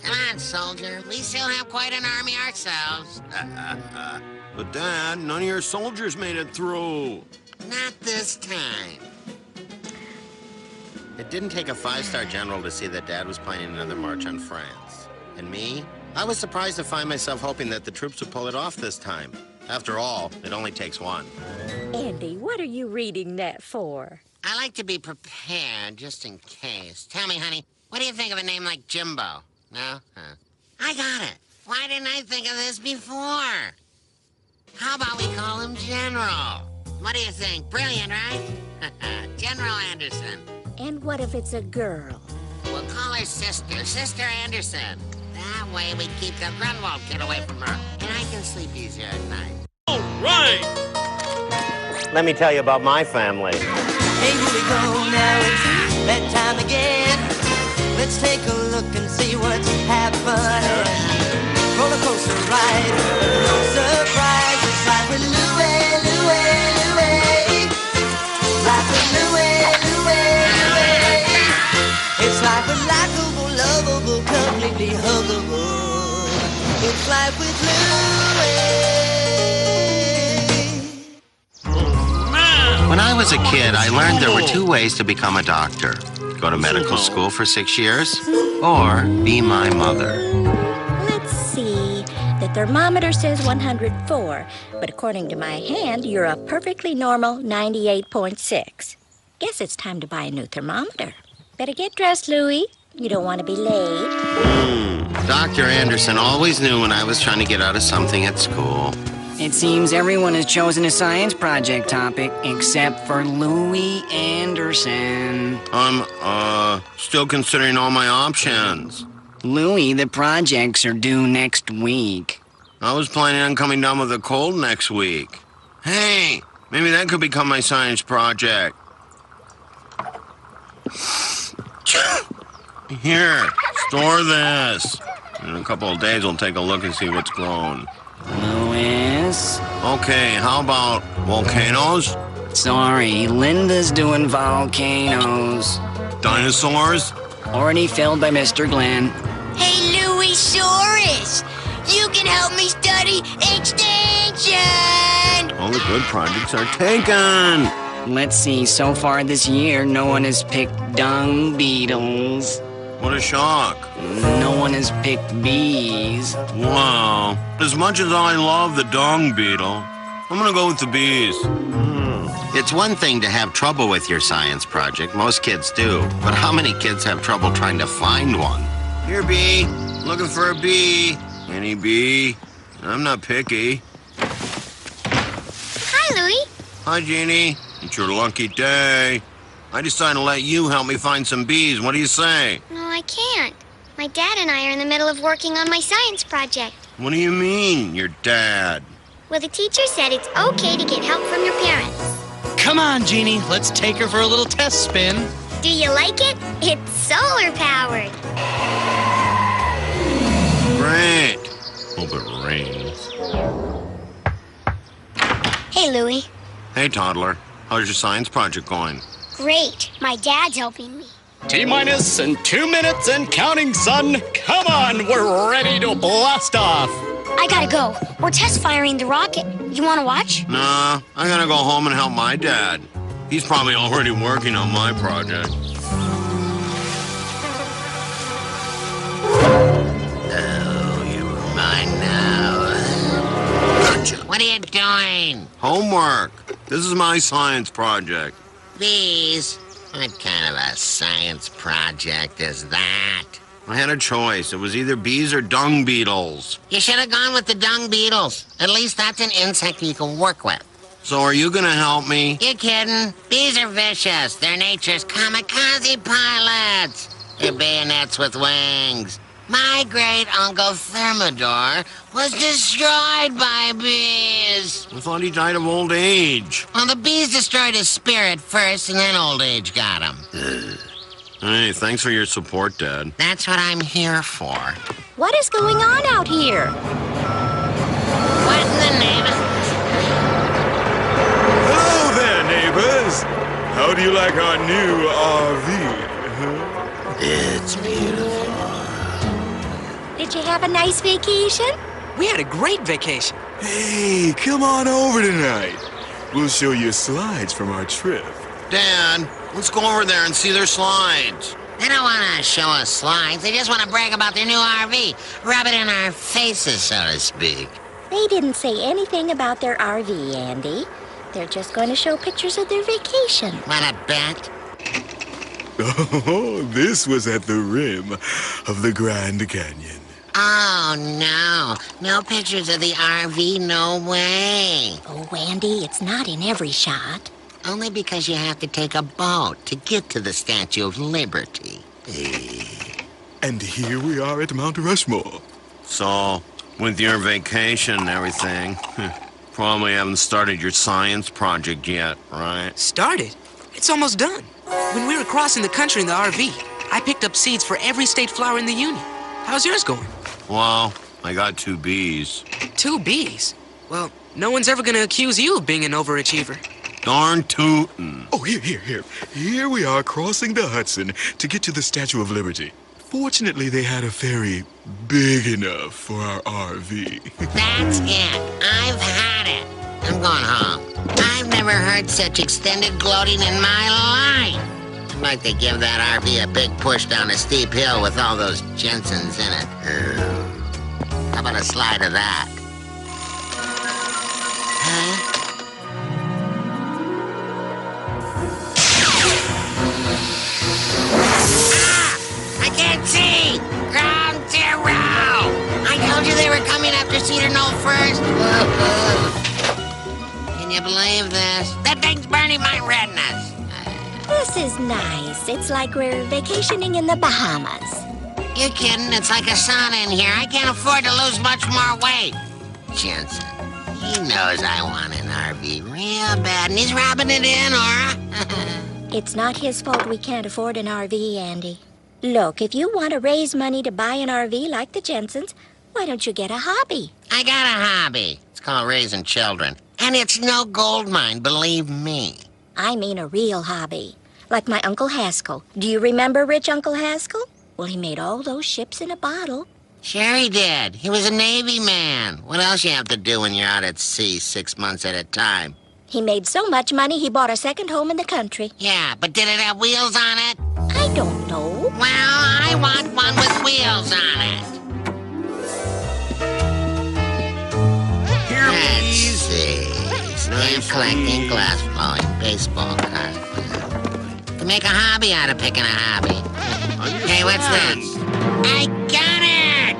Come on, soldier. We still have quite an army ourselves. But, Dad, none of your soldiers made it through. Not this time. It didn't take a five-star general to see that Dad was planning another march on France. And me? I was surprised to find myself hoping that the troops would pull it off this time. After all, it only takes one. Andy, what are you reading that for? I like to be prepared, just in case. Tell me, honey, what do you think of a name like Jimbo? No? Huh. I got it. Why didn't I think of this before? How about we call him General? What do you think? Brilliant, right? General Anderson. And what if it's a girl? We'll call her Sister, Sister Anderson. That way we keep the Grunwald kid away from her, and I can sleep easier at night. All right! Let me tell you about my family. Hey, here we go now, it's bedtime again. Let's take a look and see what's happening. Roller coaster ride, no surprise. It's life with Louie, Louie, Louie. Life with Louie, Louie, Louie. It's life with likable, lovable, completely huggable. It's life with Louie. When I was a kid, I learned there were two ways to become a doctor. Go to medical school for 6 years, or be my mother. Let's see. The thermometer says 104, but according to my hand, you're a perfectly normal 98.6. Guess it's time to buy a new thermometer. Better get dressed, Louie. You don't want to be late. Dr. Anderson always knew when I was trying to get out of something at school. It seems everyone has chosen a science project topic except for Louie Anderson. I'm, still considering all my options. Louie, the projects are due next week. I was planning on coming down with a cold next week. Hey, maybe that could become my science project. Here, store this. In a couple of days, we'll take a look and see what's grown. Louis? Okay, how about volcanoes? Sorry, Linda's doing volcanoes. Dinosaurs? Already filled by Mr. Glenn. Hey, Louisaurus, you can help me study extinction! All the good projects are taken. Let's see, so far this year, no one has picked dung beetles. What a shock. No one has picked bees. Wow. As much as I love the dung beetle, I'm gonna go with the bees. It's one thing to have trouble with your science project. Most kids do. But how many kids have trouble trying to find one? Here, bee. Looking for a bee. Any bee? I'm not picky. Hi, Louie. Hi, Jeannie. It's your lucky day. I decided to let you help me find some bees. What do you say? No, I can't. My dad and I are in the middle of working on my science project. What do you mean, your dad? Well, the teacher said it's okay to get help from your parents. Come on, Jeannie. Let's take her for a little test spin. Do you like it? It's solar-powered. Great. Hope it rains. Hey, Louie. Hey, toddler. How's your science project going? Great. My dad's helping me. T-minus and 2 minutes and counting, son. Come on, we're ready to blast off. I gotta go. We're test firing the rocket. You wanna watch? Nah, I gotta go home and help my dad. He's probably already working on my project. Oh, you're mine now. What are you doing? Homework. This is my science project. Bees? What kind of a science project is that? I had a choice. It was either bees or dung beetles. You should have gone with the dung beetles. At least that's an insect you can work with. So are you gonna help me? You kidding? Bees are vicious. They're nature's kamikaze pilots. They're bayonets with wings. My great-uncle Thermidor was destroyed by bees. I thought he died of old age. Well, the bees destroyed his spirit first, and then old age got him. Hey, thanks for your support, Dad. That's what I'm here for. What is going on out here? What in the name of... Hello there, neighbors. How do you like our new RV? It's beautiful. Did you have a nice vacation? We had a great vacation. Hey, come on over tonight. We'll show you slides from our trip. Dad, let's go over there and see their slides. They don't want to show us slides. They just want to brag about their new RV. Rub it in our faces, so to speak. They didn't say anything about their RV, Andy. They're just going to show pictures of their vacation. Want to bet? Oh, this was at the rim of the Grand Canyon. Oh, no. No pictures of the RV, no way. Oh, Andy, it's not in every shot. Only because you have to take a boat to get to the Statue of Liberty. And here we are at Mount Rushmore. So, with your vacation and everything, probably haven't started your science project yet, right? Started? It's almost done. When we were crossing the country in the RV, I picked up seeds for every state flower in the Union. How's yours going? Well, I got 2 bees. 2 bees? Well, no one's ever gonna accuse you of being an overachiever. Darn tootin'. Oh, here. Here we are crossing the Hudson to get to the Statue of Liberty. Fortunately, they had a ferry big enough for our RV. That's it. I've had it. I'm going home. I've never heard such extended gloating in my life. I'd like to give that RV a big push down a steep hill with all those Jensens in it. How about a slide of that? Huh? I can't see! Ground zero! I told you they were coming after Cedar Knoll first. Can you believe this? That thing's burning my retinas. This is nice. It's like we're vacationing in the Bahamas. You kidding? It's like a sauna in here. I can't afford to lose much more weight. Jensen. He knows I want an RV real bad, and he's rubbing it in, Aura. It's not his fault we can't afford an RV, Andy. Look, if you want to raise money to buy an RV like the Jensens, why don't you get a hobby? I got a hobby. It's called raising children. And it's no gold mine, believe me. I mean a real hobby. Like my Uncle Haskell. Do you remember rich Uncle Haskell? Well, he made all those ships in a bottle. Sure he did. He was a Navy man. What else you have to do when you're out at sea 6 months at a time? He made so much money he bought a second home in the country. Yeah, but did it have wheels on it? I don't know. Well, I want one with wheels on it. Here, Let's see. Stamp collecting, glass blowing, baseball cards. To make a hobby out of picking a hobby. Hey, what's this? I got it!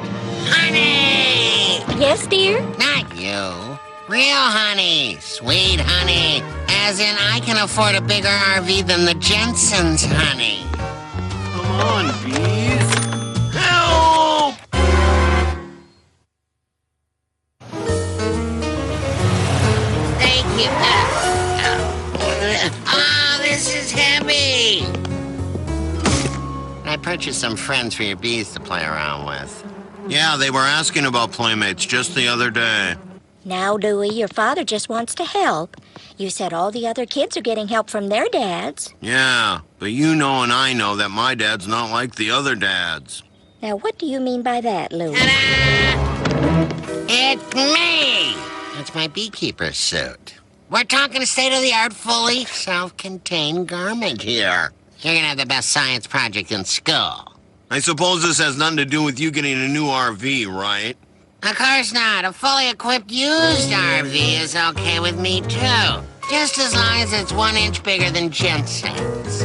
Honey! Yes, dear? Not you. Real honey. Sweet honey. As in, I can afford a bigger RV than the Jensens, honey. Come on, bees. Help! Thank you. Oh, this is heavy. I purchased some friends for your bees to play around with. Yeah, they were asking about playmates just the other day. Now, Louie, your father just wants to help. You said all the other kids are getting help from their dads. Yeah, but you know and I know that my dad's not like the other dads. Now, what do you mean by that, Louie? It's me! It's my beekeeper suit. We're talking state-of-the-art, fully self-contained garment here. You're gonna have the best science project in school. I suppose this has nothing to do with you getting a new RV, right? Of course not. A fully equipped used RV is okay with me, too. Just as long as it's 1 inch bigger than Jensen's.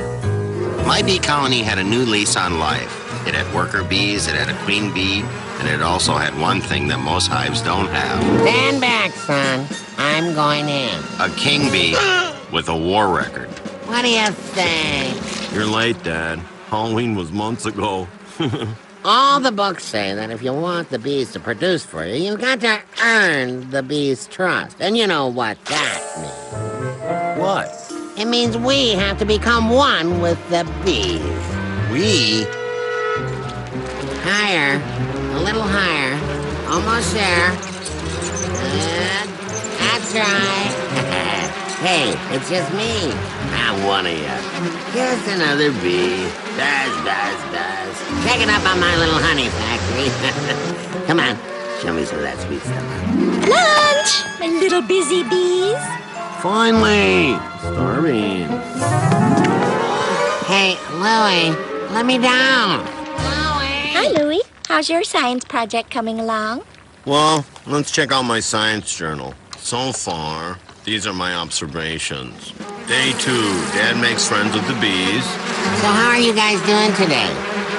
My bee colony had a new lease on life. It had worker bees, it had a queen bee, and it also had one thing that most hives don't have. Stand back, son. I'm going in. A king bee with a war record. What do you think? You're late, Dad. Halloween was months ago. All the books say that if you want the bees to produce for you, you've got to earn the bees' trust. And you know what that means. What? It means we have to become one with the bees. We? Higher. A little higher. Almost there. That's right. Hey, it's just me. I'm one of you. Just another bee. Buzz. Checking up on my little honey factory. Come on, show me some of that sweet stuff. Lunch, my little busy bees. Finally! Starving. Hey, Louie, let me down. Hi, Louie. How's your science project coming along? Well, let's check out my science journal. So far, these are my observations. Day 2, Dad makes friends with the bees. So how are you guys doing today?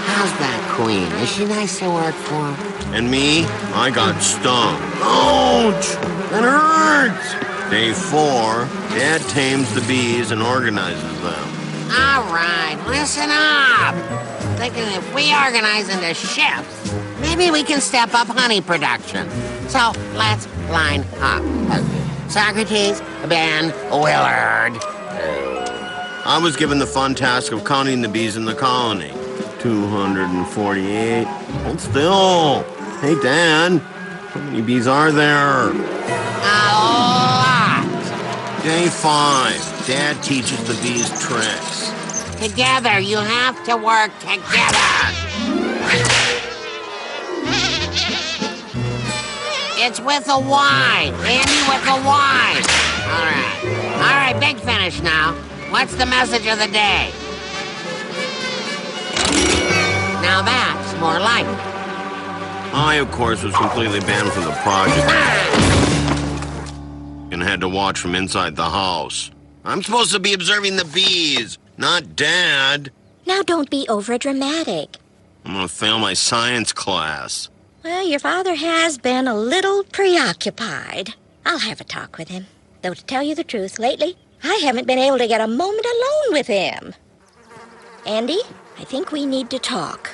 How's that queen? Is she nice to work for? And me, I got stung. Ouch! That hurts! Day 4, Dad tames the bees and organizes them. All right, listen up. Thinking if we organize into shifts, maybe we can step up honey production. So let's line up. Socrates, Ben, Willard. I was given the fun task of counting the bees in the colony. 248. Hold still. Hey, Dan. How many bees are there? A lot. Day 5. Dad teaches the bees tricks. Together, you have to work together. It's with a Y. Andy with a Y. All right, big finish now. What's the message of the day? Now that's more like it. I, of course, was completely banned from the project. And had to watch from inside the house. I'm supposed to be observing the bees, not Dad. Now don't be overdramatic. I'm gonna fail my science class. Well, your father has been a little preoccupied. I'll have a talk with him. Though to tell you the truth, lately, I haven't been able to get a moment alone with him. Andy, I think we need to talk.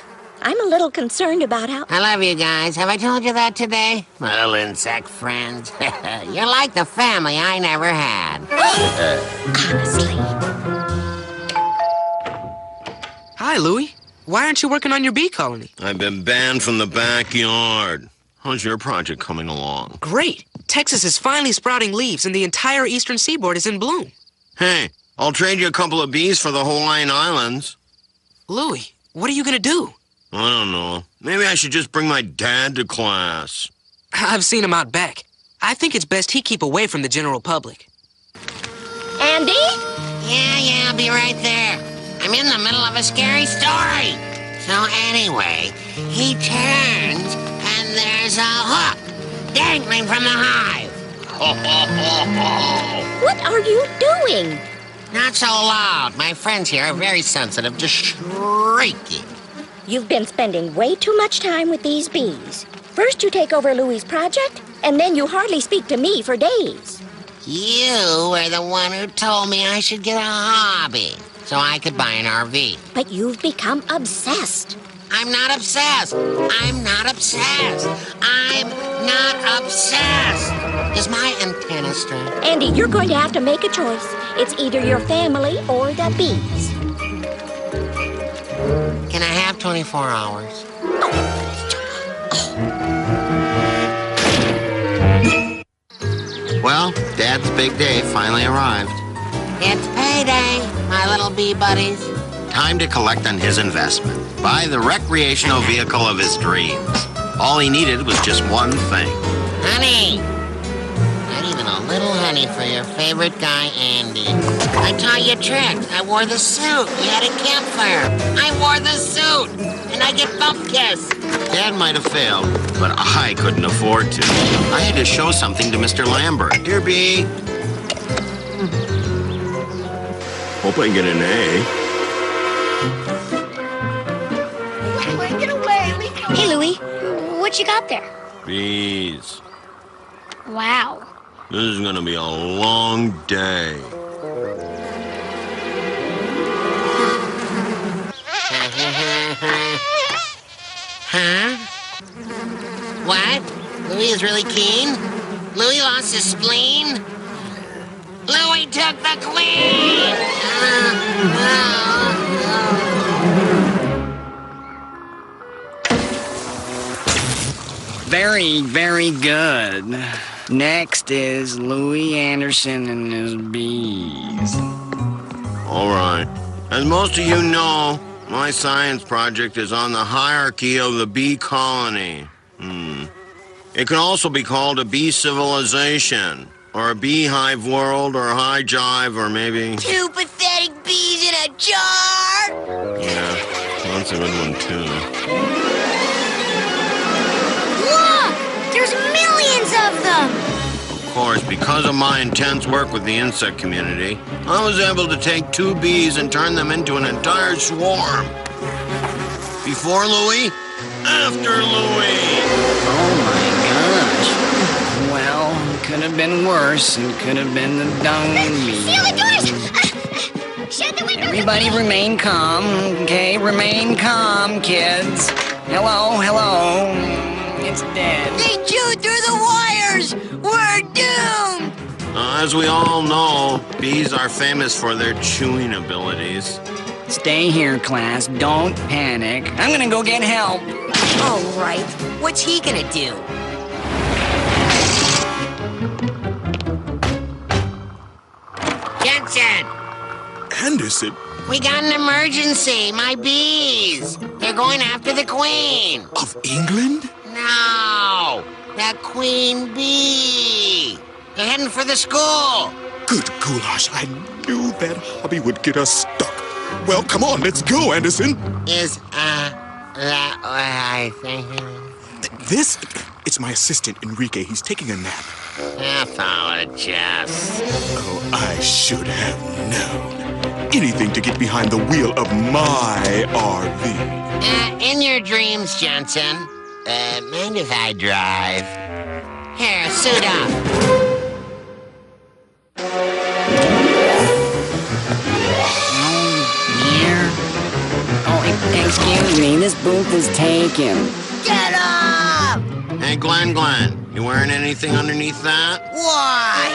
I'm a little concerned about how... I love you guys. Have I told you that today? My little insect friends. You're like the family I never had. Honestly. Hi, Louie. Why aren't you working on your bee colony? I've been banned from the backyard. How's your project coming along? Great. Texas is finally sprouting leaves, and the entire eastern seaboard is in bloom. Hey, I'll trade you a couple of bees for the Hawaiian Islands. Louie, what are you gonna do? I don't know. Maybe I should just bring my dad to class. I've seen him out back. I think it's best he keep away from the general public. Andy? Yeah, I'll be right there. I'm in the middle of a scary story. So anyway, he turns, and there's a hook dangling from the hive. What are you doing? Not so loud. My friends here are very sensitive to shrieking. You've been spending way too much time with these bees. First you take over Louie's project, and then you hardly speak to me for days. You were the one who told me I should get a hobby so I could buy an RV. But you've become obsessed. I'm not obsessed. I'm not obsessed. I'm not obsessed. Is my antenna straight? Andy, you're going to have to make a choice. It's either your family or the bees. Can I have 24 hours? Well, Dad's big day finally arrived. It's payday, my little bee buddies. Time to collect on his investment. Buy the recreational vehicle of his dreams. All he needed was just one thing. Honey! Not even a little honey for your favorite guy, Andy. I taught you a trick. I wore the suit. We had a campfire. I wore the suit. And I get bump kiss. Dad might have failed, but I couldn't afford to. I had to show something to Mr. Lambert. Here, Bee. Hope I get an A. Hey, Louie, what you got there? Bees. Wow. This is gonna be a long day. Huh? What? Louie is really keen? Louie lost his spleen? Louie took the queen! Very, very good. Next is Louie Anderson and his bees. All right. As most of you know, my science project is on the hierarchy of the bee colony. It can also be called a bee civilization, or a beehive world, or a high jive, or maybe... Two pathetic bees in a jar? Yeah, that's a good one, too. Look! There's millions of them! Of course, because of my intense work with the insect community, I was able to take 2 bees and turn them into an entire swarm. Before Louie, after Louie. Oh my gosh. Well, could have been worse. It could have been the dung bee. Seal the doors! Shut the windows! Everybody remain calm, okay? Remain calm, kids. Hello, hello. It's dead. They chewed through the wires! We're doomed! As we all know, bees are famous for their chewing abilities. Stay here, class. Don't panic. I'm gonna go get help. All right. What's he gonna do? Jensen! Anderson? We got an emergency. My bees. They're going after the queen. Of England? No! The queen bee. They're heading for the school. Good goulash. I knew that hobby would get us stuck. Well, come on, let's go, Anderson. Is, that what I think? This? It's my assistant, Enrique. He's taking a nap. Apologize. Oh, I should have known. Anything to get behind the wheel of my RV. In your dreams, Jensen. Mind if I drive? Here, suit up. Excuse Excuse me, this booth is taken. Get up! Hey, Glenn, you wearing anything underneath that? Why?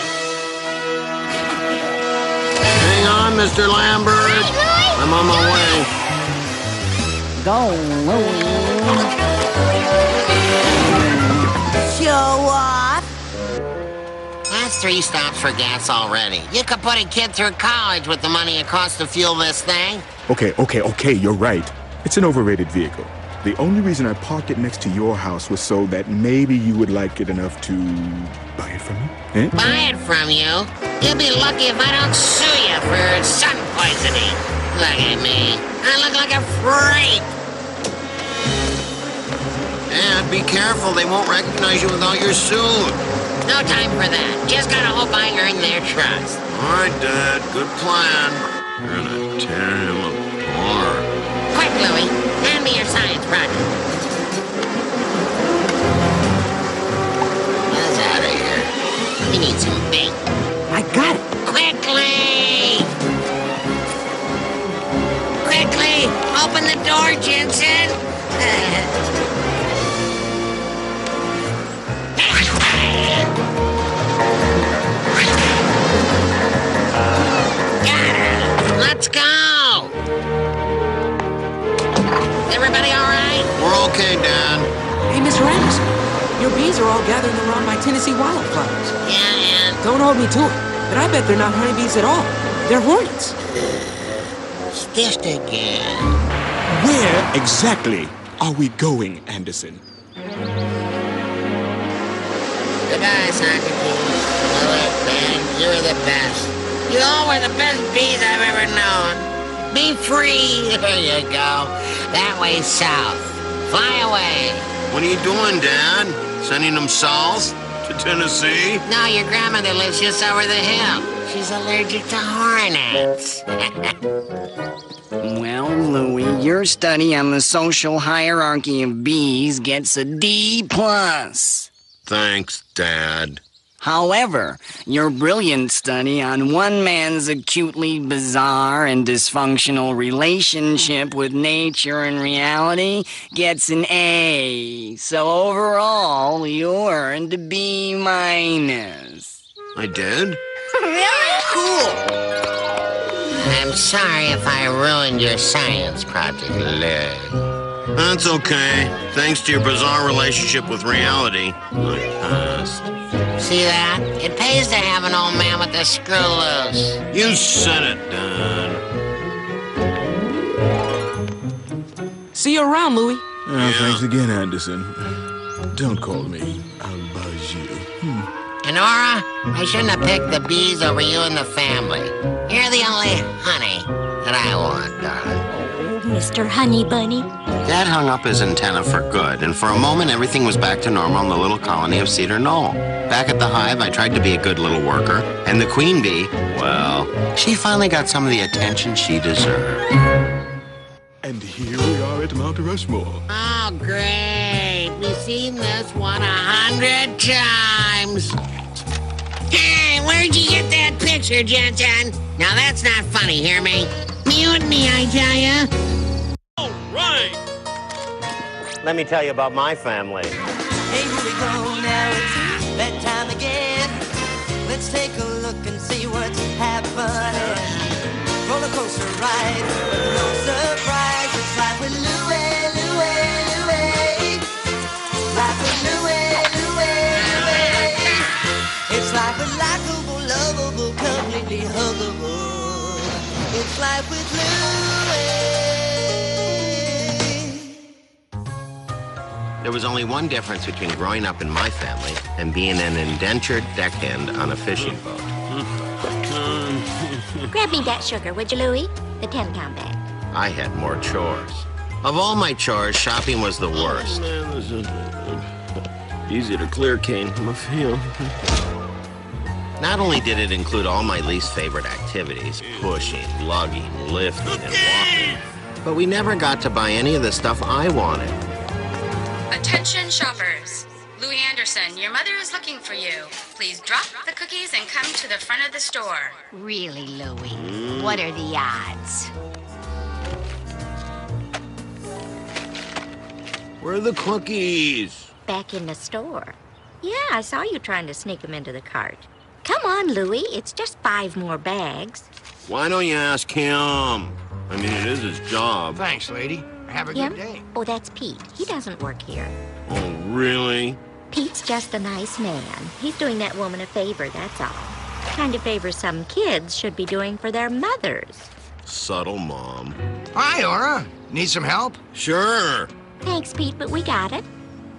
Hang on, Mr. Lambert. I'm on my way. Go, Louie. Show off. That's 3 stops for gas already. You could put a kid through college with the money it costs to fuel this thing. Okay, you're right. It's an overrated vehicle. The only reason I parked it next to your house was so that maybe you would like it enough to buy it from me. Eh? Buy it from you? You'll be lucky if I don't sue you for sun poisoning. Look at me. I look like a freak. Dad, be careful. They won't recognize you without your suit. No time for that. Just gotta hope I earn their trust. All right, Dad. Good plan. You're gonna tear him apart. Quick, Louie. Hand me your science project. Get us out of here. We need some bait. I got it. Quickly! Quickly! Open the door, Jensen! Got her! Let's go! Everybody all right? We're okay, Dad. Hey, Mr. Anderson, your bees are all gathering around my Tennessee wildflowers. Yeah, and... Don't hold me to it, but I bet they're not honeybees at all. They're hornets. Stitched again. Where exactly are we going, Anderson? Goodbye, Socrates. Louie, Ben, you're the best. You all were the best bees I've ever known. Be free. There you go. That way south. Fly away. What are you doing, Dad? Sending them south to Tennessee? No, your grandmother lives just over the hill. She's allergic to hornets. Well, Louie, your study on the social hierarchy of bees gets a D+. Thanks, Dad. However, your brilliant study on one man's acutely bizarre and dysfunctional relationship with nature and reality gets an A. So overall, you earned a B-. I did? Really cool. I'm sorry if I ruined your science project, Louie. That's okay. Thanks to your bizarre relationship with reality, I passed. See that? It pays to have an old man with the screw loose. You said it, Dad. See you around, Louie. Thanks again, Anderson. Don't call me. I'll buzz you. Nora, I shouldn't have picked the bees over you and the family. You're the only honey that I want, darling. Oh, Mr. Honey Bunny. Dad hung up his antenna for good, and for a moment everything was back to normal in the little colony of Cedar Knoll. Back at the hive, I tried to be a good little worker, and the queen bee, well, she finally got some of the attention she deserved. And here we are at Mount Rushmore. Oh, great. We've seen this one 100 times. Hey, where'd you get that picture, Jensen? Now, that's not funny, hear me? Mutiny, I tell ya. All right. Let me tell you about my family. Hey, here we go, now it's bedtime again. Let's take a look and see what's happening. Roller coaster ride, but no surprise. It's life with Louie, Louie, Louie. Life with Louie, Louie, Louie. It's life with likable, lovable, completely huggable. It's life with Louie. There was only one difference between growing up in my family and being an indentured deckhand on a fishing boat. Grab me that sugar, would you, Louie? The 10-pound bag. I had more chores. Of all my chores, shopping was the worst. Man, this is easy to clear, Kane. I'm a feel. Not only did it include all my least favorite activities, pushing, lugging, lifting, and walking, but we never got to buy any of the stuff I wanted. Attention shoppers. Louie Anderson, your mother is looking for you. Please drop the cookies and come to the front of the store. Really, Louie? What are the odds? Where are the cookies? Back in the store. Yeah, I saw you trying to sneak them into the cart. Come on, Louie. It's just 5 more bags. Why don't you ask him? I mean, it is his job. Thanks, lady. Have a Him? good day. Oh, that's Pete. He doesn't work here. Oh, really? Pete's just a nice man. He's doing that woman a favor, that's all. Kind of favor some kids should be doing for their mothers. Subtle, Mom. Hi, Aura. Need some help? Sure. Thanks, Pete, but we got it.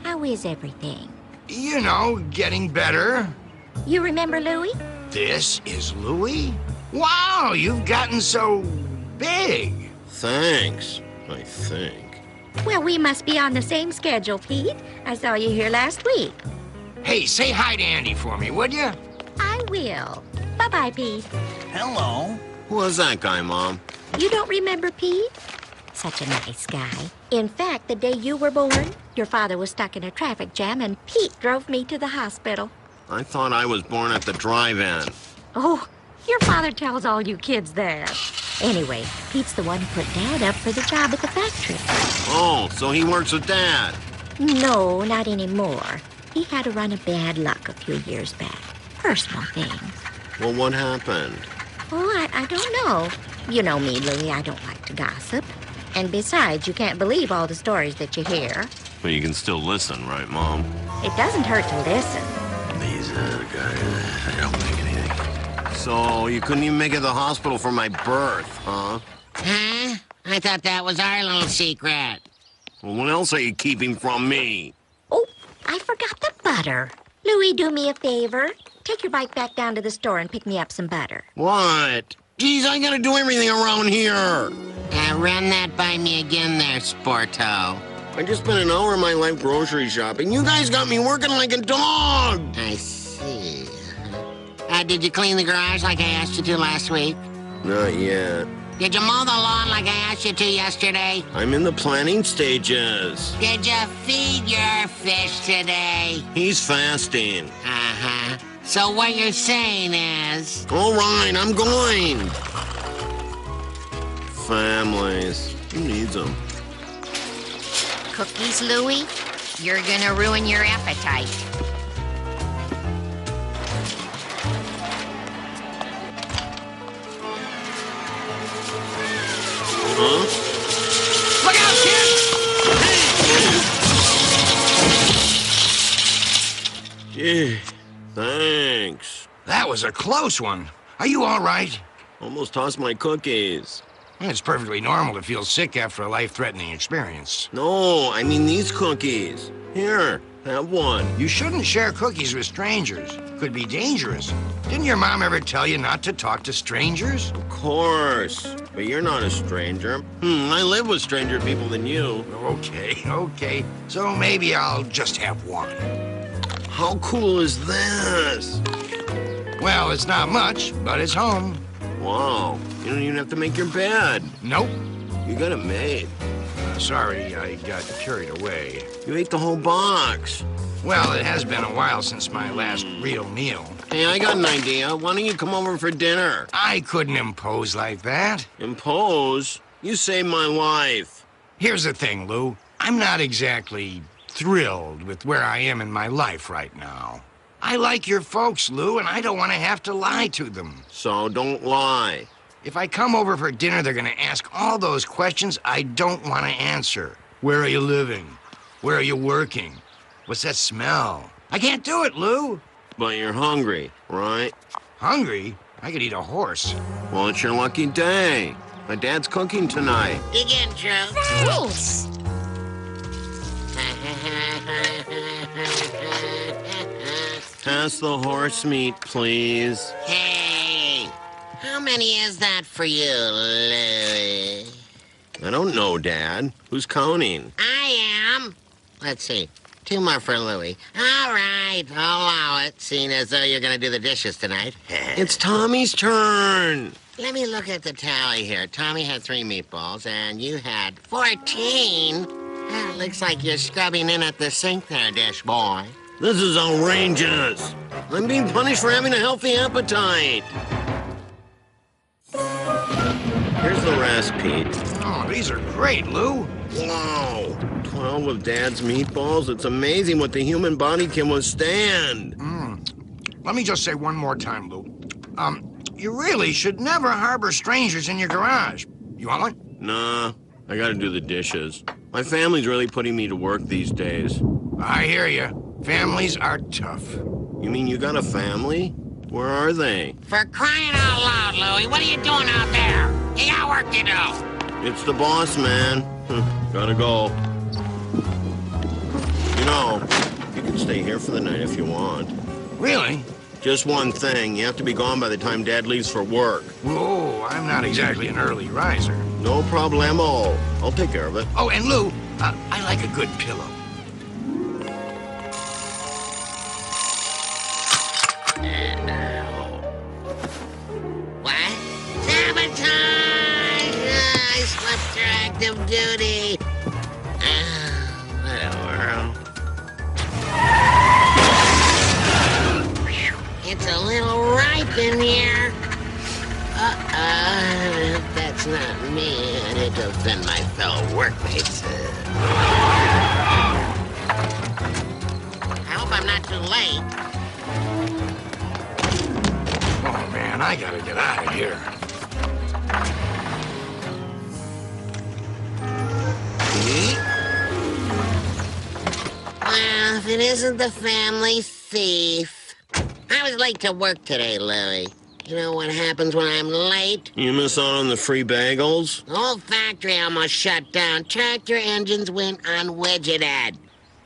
How is everything? You know, getting better. You remember Louie? This is Louie? Wow, you've gotten so big. Thanks, I think. Well, we must be on the same schedule, Pete. I saw you here last week. Hey, say hi to Andy for me, would you? I will. Bye-bye, Pete. Hello. Who was that guy, Mom? You don't remember Pete? Such a nice guy. In fact, the day you were born, your father was stuck in a traffic jam and Pete drove me to the hospital. I thought I was born at the drive-in. Oh, your father tells all you kids that. Anyway, Pete's the one who put Dad up for the job at the factory. Oh, so he works with Dad. No, not anymore. He had a run of bad luck a few years back. Personal thing. Well, what happened? Oh, I don't know. You know me, Louie. I don't like to gossip. And besides, you can't believe all the stories that you hear. But you can still listen, right, Mom? It doesn't hurt to listen. These guys, they don't make anything. So, you couldn't even make it to the hospital for my birth, huh? Huh? I thought that was our little secret. Well, what else are you keeping from me? Oh, I forgot the butter. Louie, do me a favor. Take your bike back down to the store and pick me up some butter. What? Geez, I gotta do everything around here. Run that by me again there, Sporto. I just spent an hour of my life grocery shopping. You guys got me working like a dog. I see. Did you clean the garage like I asked you to last week? Not yet. Did you mow the lawn like I asked you to yesterday? I'm in the planning stages. Did you feed your fish today? He's fasting. Uh-huh. So what you're saying is... All right, I'm going. Families. Who needs them? Cookies, Louie? You're gonna ruin your appetite. Huh? Look out, kid! Gee, thanks. That was a close one. Are you all right? Almost tossed my cookies. It's perfectly normal to feel sick after a life-threatening experience. No, I mean these cookies. Here, have one. You shouldn't share cookies with strangers. Could be dangerous. Didn't your mom ever tell you not to talk to strangers? Of course. But you're not a stranger. I live with stranger people than you. Okay. So maybe I'll just have one. How cool is this? Well, it's not much, but it's home. Wow. You don't even have to make your bed. Nope. You got it made. Sorry, I got carried away. You ate the whole box. Well, it has been a while since my last real meal. Hey, I got an idea. Why don't you come over for dinner? I couldn't impose like that. Impose? You saved my life. Here's the thing, Lou. I'm not exactly thrilled with where I am in my life right now. I like your folks, Lou, and I don't want to have to lie to them. So don't lie. If I come over for dinner, they're going to ask all those questions I don't want to answer. Where are you living? Where are you working? What's that smell? I can't do it, Lou. But you're hungry, right? Hungry? I could eat a horse. Well, it's your lucky day. My dad's cooking tonight. You getting drunk? Thanks. Pass the horse meat, please. Hey, how many is that for you, Louie? I don't know, Dad. Who's counting? I am. Let's see. 2 more for Louie. All right, I'll allow it, seeing as though you're going to do the dishes tonight. It's Tommy's turn. Let me look at the tally here. Tommy had 3 meatballs, and you had 14. Looks like you're scrubbing in at the sink there, dish boy. This is outrageous. I'm being punished for having a healthy appetite. Here's the rest, Pete. Oh, these are great, Lou. Wow. Well, with Dad's meatballs, it's amazing what the human body can withstand. Let me just say one more time, Lou. You really should never harbor strangers in your garage. You want one? Nah, I gotta do the dishes. My family's really putting me to work these days. I hear you. Families are tough. You mean you got a family? Where are they? For crying out loud, Louie, what are you doing out there? You got work to do. It's the boss, man. Gotta go. You know, you can stay here for the night if you want. Really? Just one thing. You have to be gone by the time Dad leaves for work. Whoa, I'm not exactly an early riser. No problemo. I'll take care of it. Oh, and Lou, I like a good pillow. What? Sabotage! I slept through active duty. Whatever. It's a little ripe in here. If that's not me, I need to offend my fellow workmates. I hope I'm not too late. Oh, man, I gotta get out of here. Well, if it isn't the family thief. I was late to work today, Louie. You know what happens when I'm late? You miss out on the free bagels? The whole factory almost shut down. Tractor engines went unwidgeted.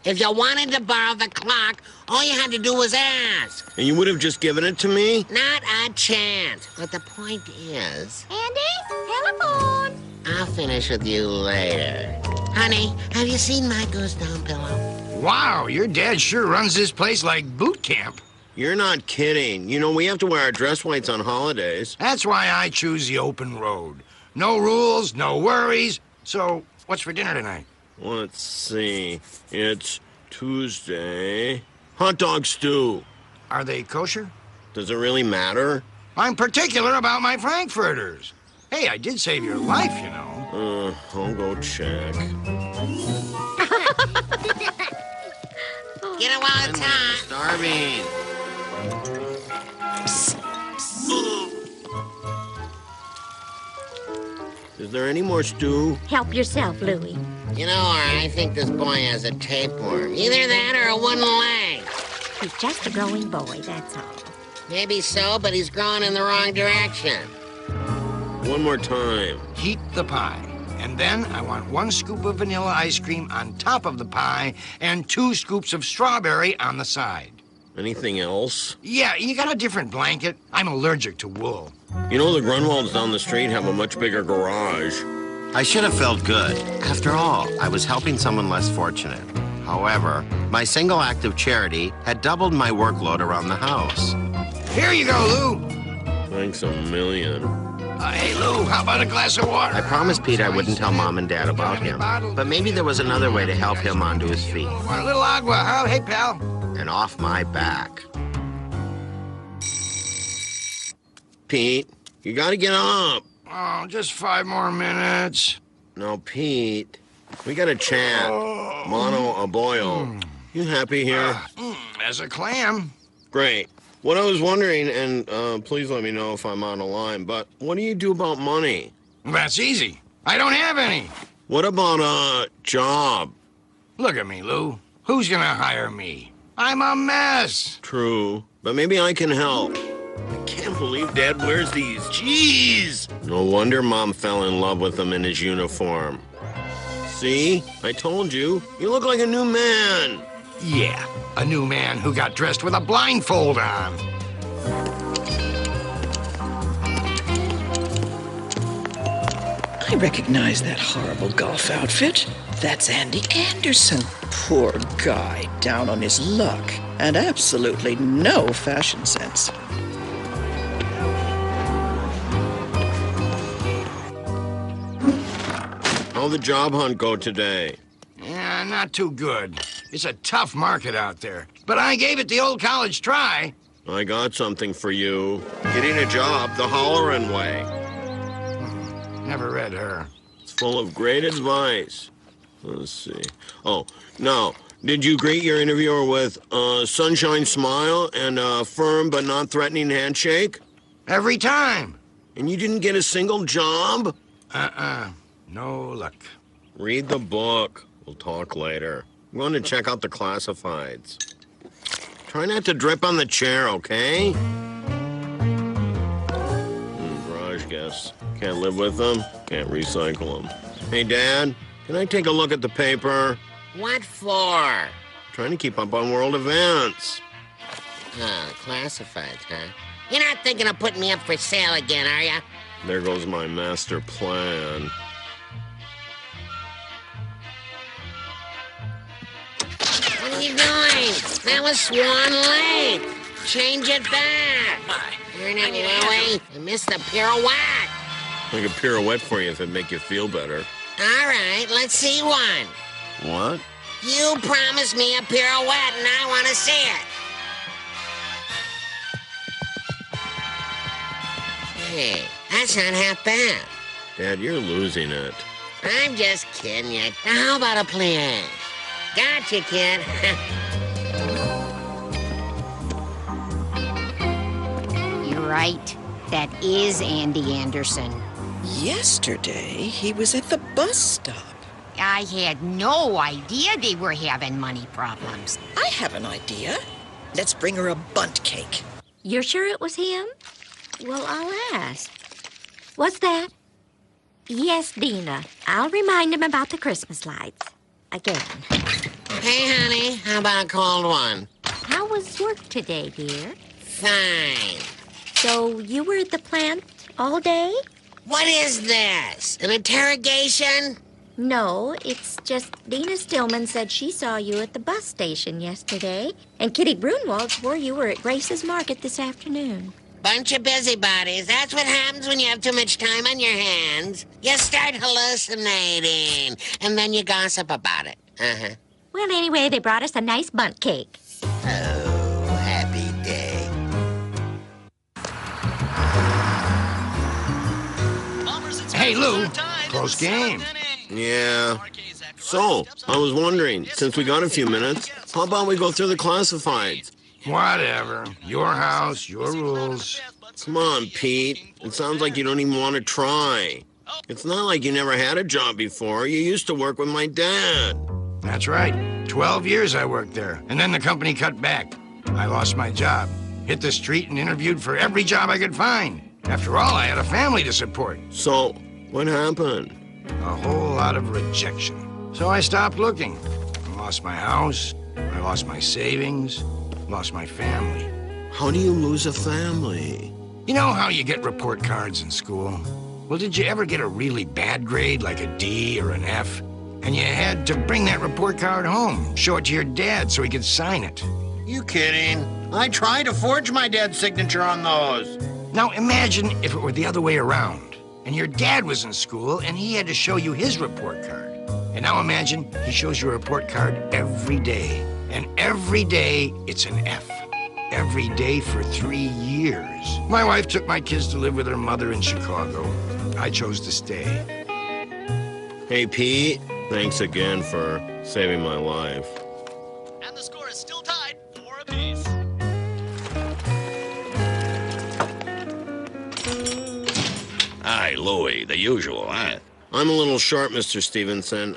If you wanted to borrow the clock, all you had to do was ask. And you would have just given it to me? Not a chance. But the point is... Andy, telephone. I'll finish with you later. Honey, have you seen my goose down pillow? Wow, your dad sure runs this place like boot camp. You're not kidding. You know, we have to wear our dress whites on holidays. That's why I choose the open road. No rules, no worries. So, what's for dinner tonight? Let's see. It's Tuesday. Hot dog stew. Are they kosher? Does it really matter? I'm particular about my frankfurters. Hey, I did save your life, you know. I'll go check. Get it while it's hot. Starving. Is there any more stew? Help yourself, Louie. You know, I think this boy has a tapeworm. Either that or a wooden leg. He's just a growing boy, that's all. Maybe so, but he's growing in the wrong direction. One more time. Heat the pie. And then I want 1 scoop of vanilla ice cream on top of the pie and 2 scoops of strawberry on the side. Anything else? Yeah, you got a different blanket? I'm allergic to wool. You know, the Grunwalds down the street have a much bigger garage. I should have felt good. After all, I was helping someone less fortunate. However, my single act of charity had doubled my workload around the house. Here you go, Lou. Thanks a million. Hey, Lou, how about a glass of water? I promised Pete I wouldn't tell Mom and Dad about him, but maybe there was another way to help him onto his feet. Want a little agua, huh? Hey, pal. And off my back. Pete, you gotta get up. Oh, just 5 more minutes. No, Pete, we gotta chat. Mono a boil. You happy here? As a clam. Great. What I was wondering, and please let me know if I'm out of line, but what do you do about money? That's easy. I don't have any. What about a job? Look at me, Lou. Who's gonna hire me? I'm a mess. True, but maybe I can help. I can't believe Dad wears these. Jeez! No wonder Mom fell in love with him in his uniform. See? I told you. You look like a new man. Yeah, a new man who got dressed with a blindfold on. I recognize that horrible golf outfit. That's Andy Anderson. Poor guy, down on his luck, and absolutely no fashion sense. How'd the job hunt go today? Yeah, not too good. It's a tough market out there. But I gave it the old college try. I got something for you. Getting a job the Hollerin' way. Never read her. It's full of great advice. Let's see. Oh, now, did you greet your interviewer with a sunshine smile and a firm but not threatening handshake? Every time. And you didn't get a single job? No luck. Read the book. We'll talk later. I'm going to check out the classifieds. Try not to drip on the chair, okay? Garage guests. Can't live with them, can't recycle them. Hey, Dad, can I take a look at the paper? What for? Trying to keep up on world events. Classifieds, huh? You're not thinking of putting me up for sale again, are you? There goes my master plan. What are you doing? That was Swan Lake. Change it back. Turn it, Louie. I missed the pirouette. I could pirouette for you if it'd make you feel better. All right, let's see one. What? You promised me a pirouette, and I want to see it. Hey, that's not half bad. Dad, you're losing it. I'm just kidding you. Now, how about a plie? Gotcha, kid. You're right. That is Andy Anderson. Yesterday, he was at the bus stop. I had no idea they were having money problems. I have an idea. Let's bring her a bunt cake. You're sure it was him? Well, I'll ask. What's that? Yes, Dina. I'll remind him about the Christmas lights. Again. Hey, honey, how about a cold one? How was work today, dear? Fine. So you were at the plant all day? What is this? An interrogation? No, it's just Dina Stillman said she saw you at the bus station yesterday, and Kitty Brunwald swore you were at Grace's Market this afternoon. Bunch of busybodies. That's what happens when you have too much time on your hands. You start hallucinating, and then you gossip about it. Uh-huh. Well, anyway, they brought us a nice bundt cake. Oh, happy day. Hey, Lou. Close game. Yeah. So, I was wondering, since we got a few minutes, how about we go through the classifieds? Whatever. Your house, your rules. Come on, Pete. It sounds like you don't even want to try. It's not like you never had a job before. You used to work with my dad. That's right. 12 years I worked there, and then the company cut back. I lost my job, hit the street and interviewed for every job I could find. After all, I had a family to support. So, what happened? A whole lot of rejection. So I stopped looking. I lost my house, I lost my savings, lost my family. How do you lose a family? You know how you get report cards in school? Well, did you ever get a really bad grade, like a D or an F? And you had to bring that report card home, show it to your dad so he could sign it. You kidding? I tried to forge my dad's signature on those. Now imagine if it were the other way around, and your dad was in school and he had to show you his report card. And now imagine he shows you a report card every day. And every day it's an F. Every day for 3 years. My wife took my kids to live with her mother in Chicago. I chose to stay. Hey, Pete. Thanks again for saving my life. And the score is still tied, 4 apiece. Hi, Louie, the usual, huh? I'm a little short, Mr. Stevenson.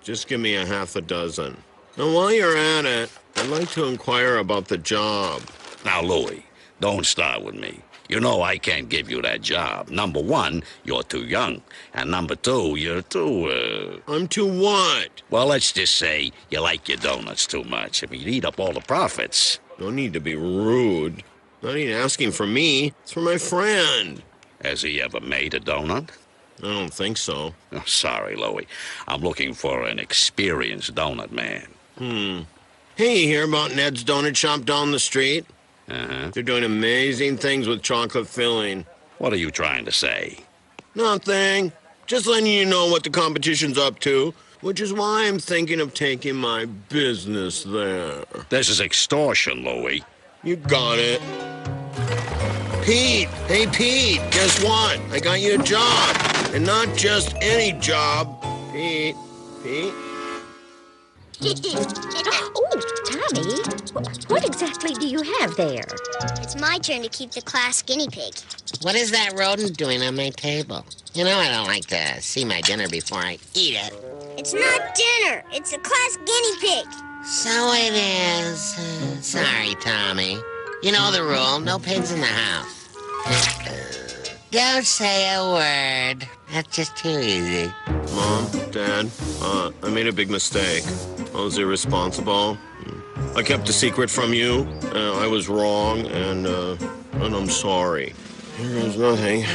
Just give me a half a dozen. Now, while you're at it, I'd like to inquire about the job. Now, Louie, don't start with me. You know I can't give you that job. Number one, you're too young. And number two, you're too, I'm too what? Well, let's just say you like your donuts too much. I mean, you eat up all the profits. No need to be rude. Not even asking for me. It's for my friend. Has he ever made a donut? I don't think so. Oh, sorry, Louie. I'm looking for an experienced donut man. Hey, you hear about Ned's Donut Shop down the street? Uh-huh. They're doing amazing things with chocolate filling. What are you trying to say? Nothing. Just letting you know what the competition's up to, which is why I'm thinking of taking my business there. This is extortion, Louie. You got it. Pete! Hey, Pete! Guess what? I got you a job. And not just any job. Pete? Oh, Tommy, what exactly do you have there? It's my turn to keep the class guinea pig. What is that rodent doing on my table? You know I don't like to see my dinner before I eat it. It's not dinner. It's a class guinea pig. So it is. Sorry, Tommy. You know the rule. No pigs in the house. Don't say a word. That's just too easy. Mom, Dad, I made a big mistake. I was irresponsible. I kept a secret from you. I was wrong, and I'm sorry. There's nothing.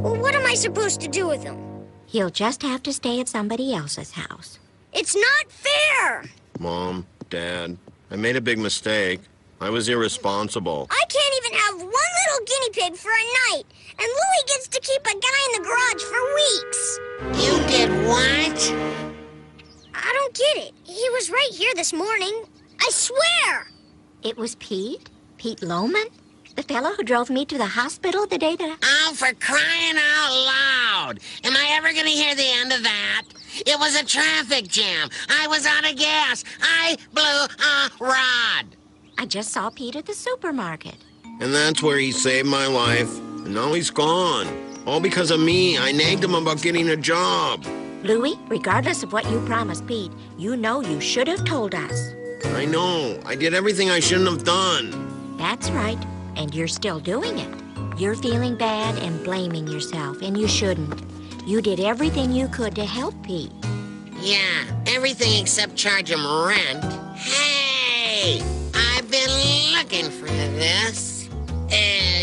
Well, what am I supposed to do with him? He'll just have to stay at somebody else's house. It's not fair! Mom, Dad, I made a big mistake. I was irresponsible. I can't even have one little guinea pig for a night, and Louie gets to keep a guy in the garage for weeks. You did what? I don't get it. He was right here this morning. I swear! It was Pete? Pete Lohman? The fellow who drove me to the hospital the day that Oh, for crying out loud! Am I ever gonna hear the end of that? It was a traffic jam. I was out of gas. I blew a rod. I just saw Pete at the supermarket. And that's where he saved my life. And now he's gone. All because of me. I nagged him about getting a job. Louie, regardless of what you promised Pete, you know you should have told us. I know. I did everything I shouldn't have done. That's right. And you're still doing it. You're feeling bad and blaming yourself, and you shouldn't. You did everything you could to help Pete. Yeah, everything except charge him rent. Hey! I've been looking for this.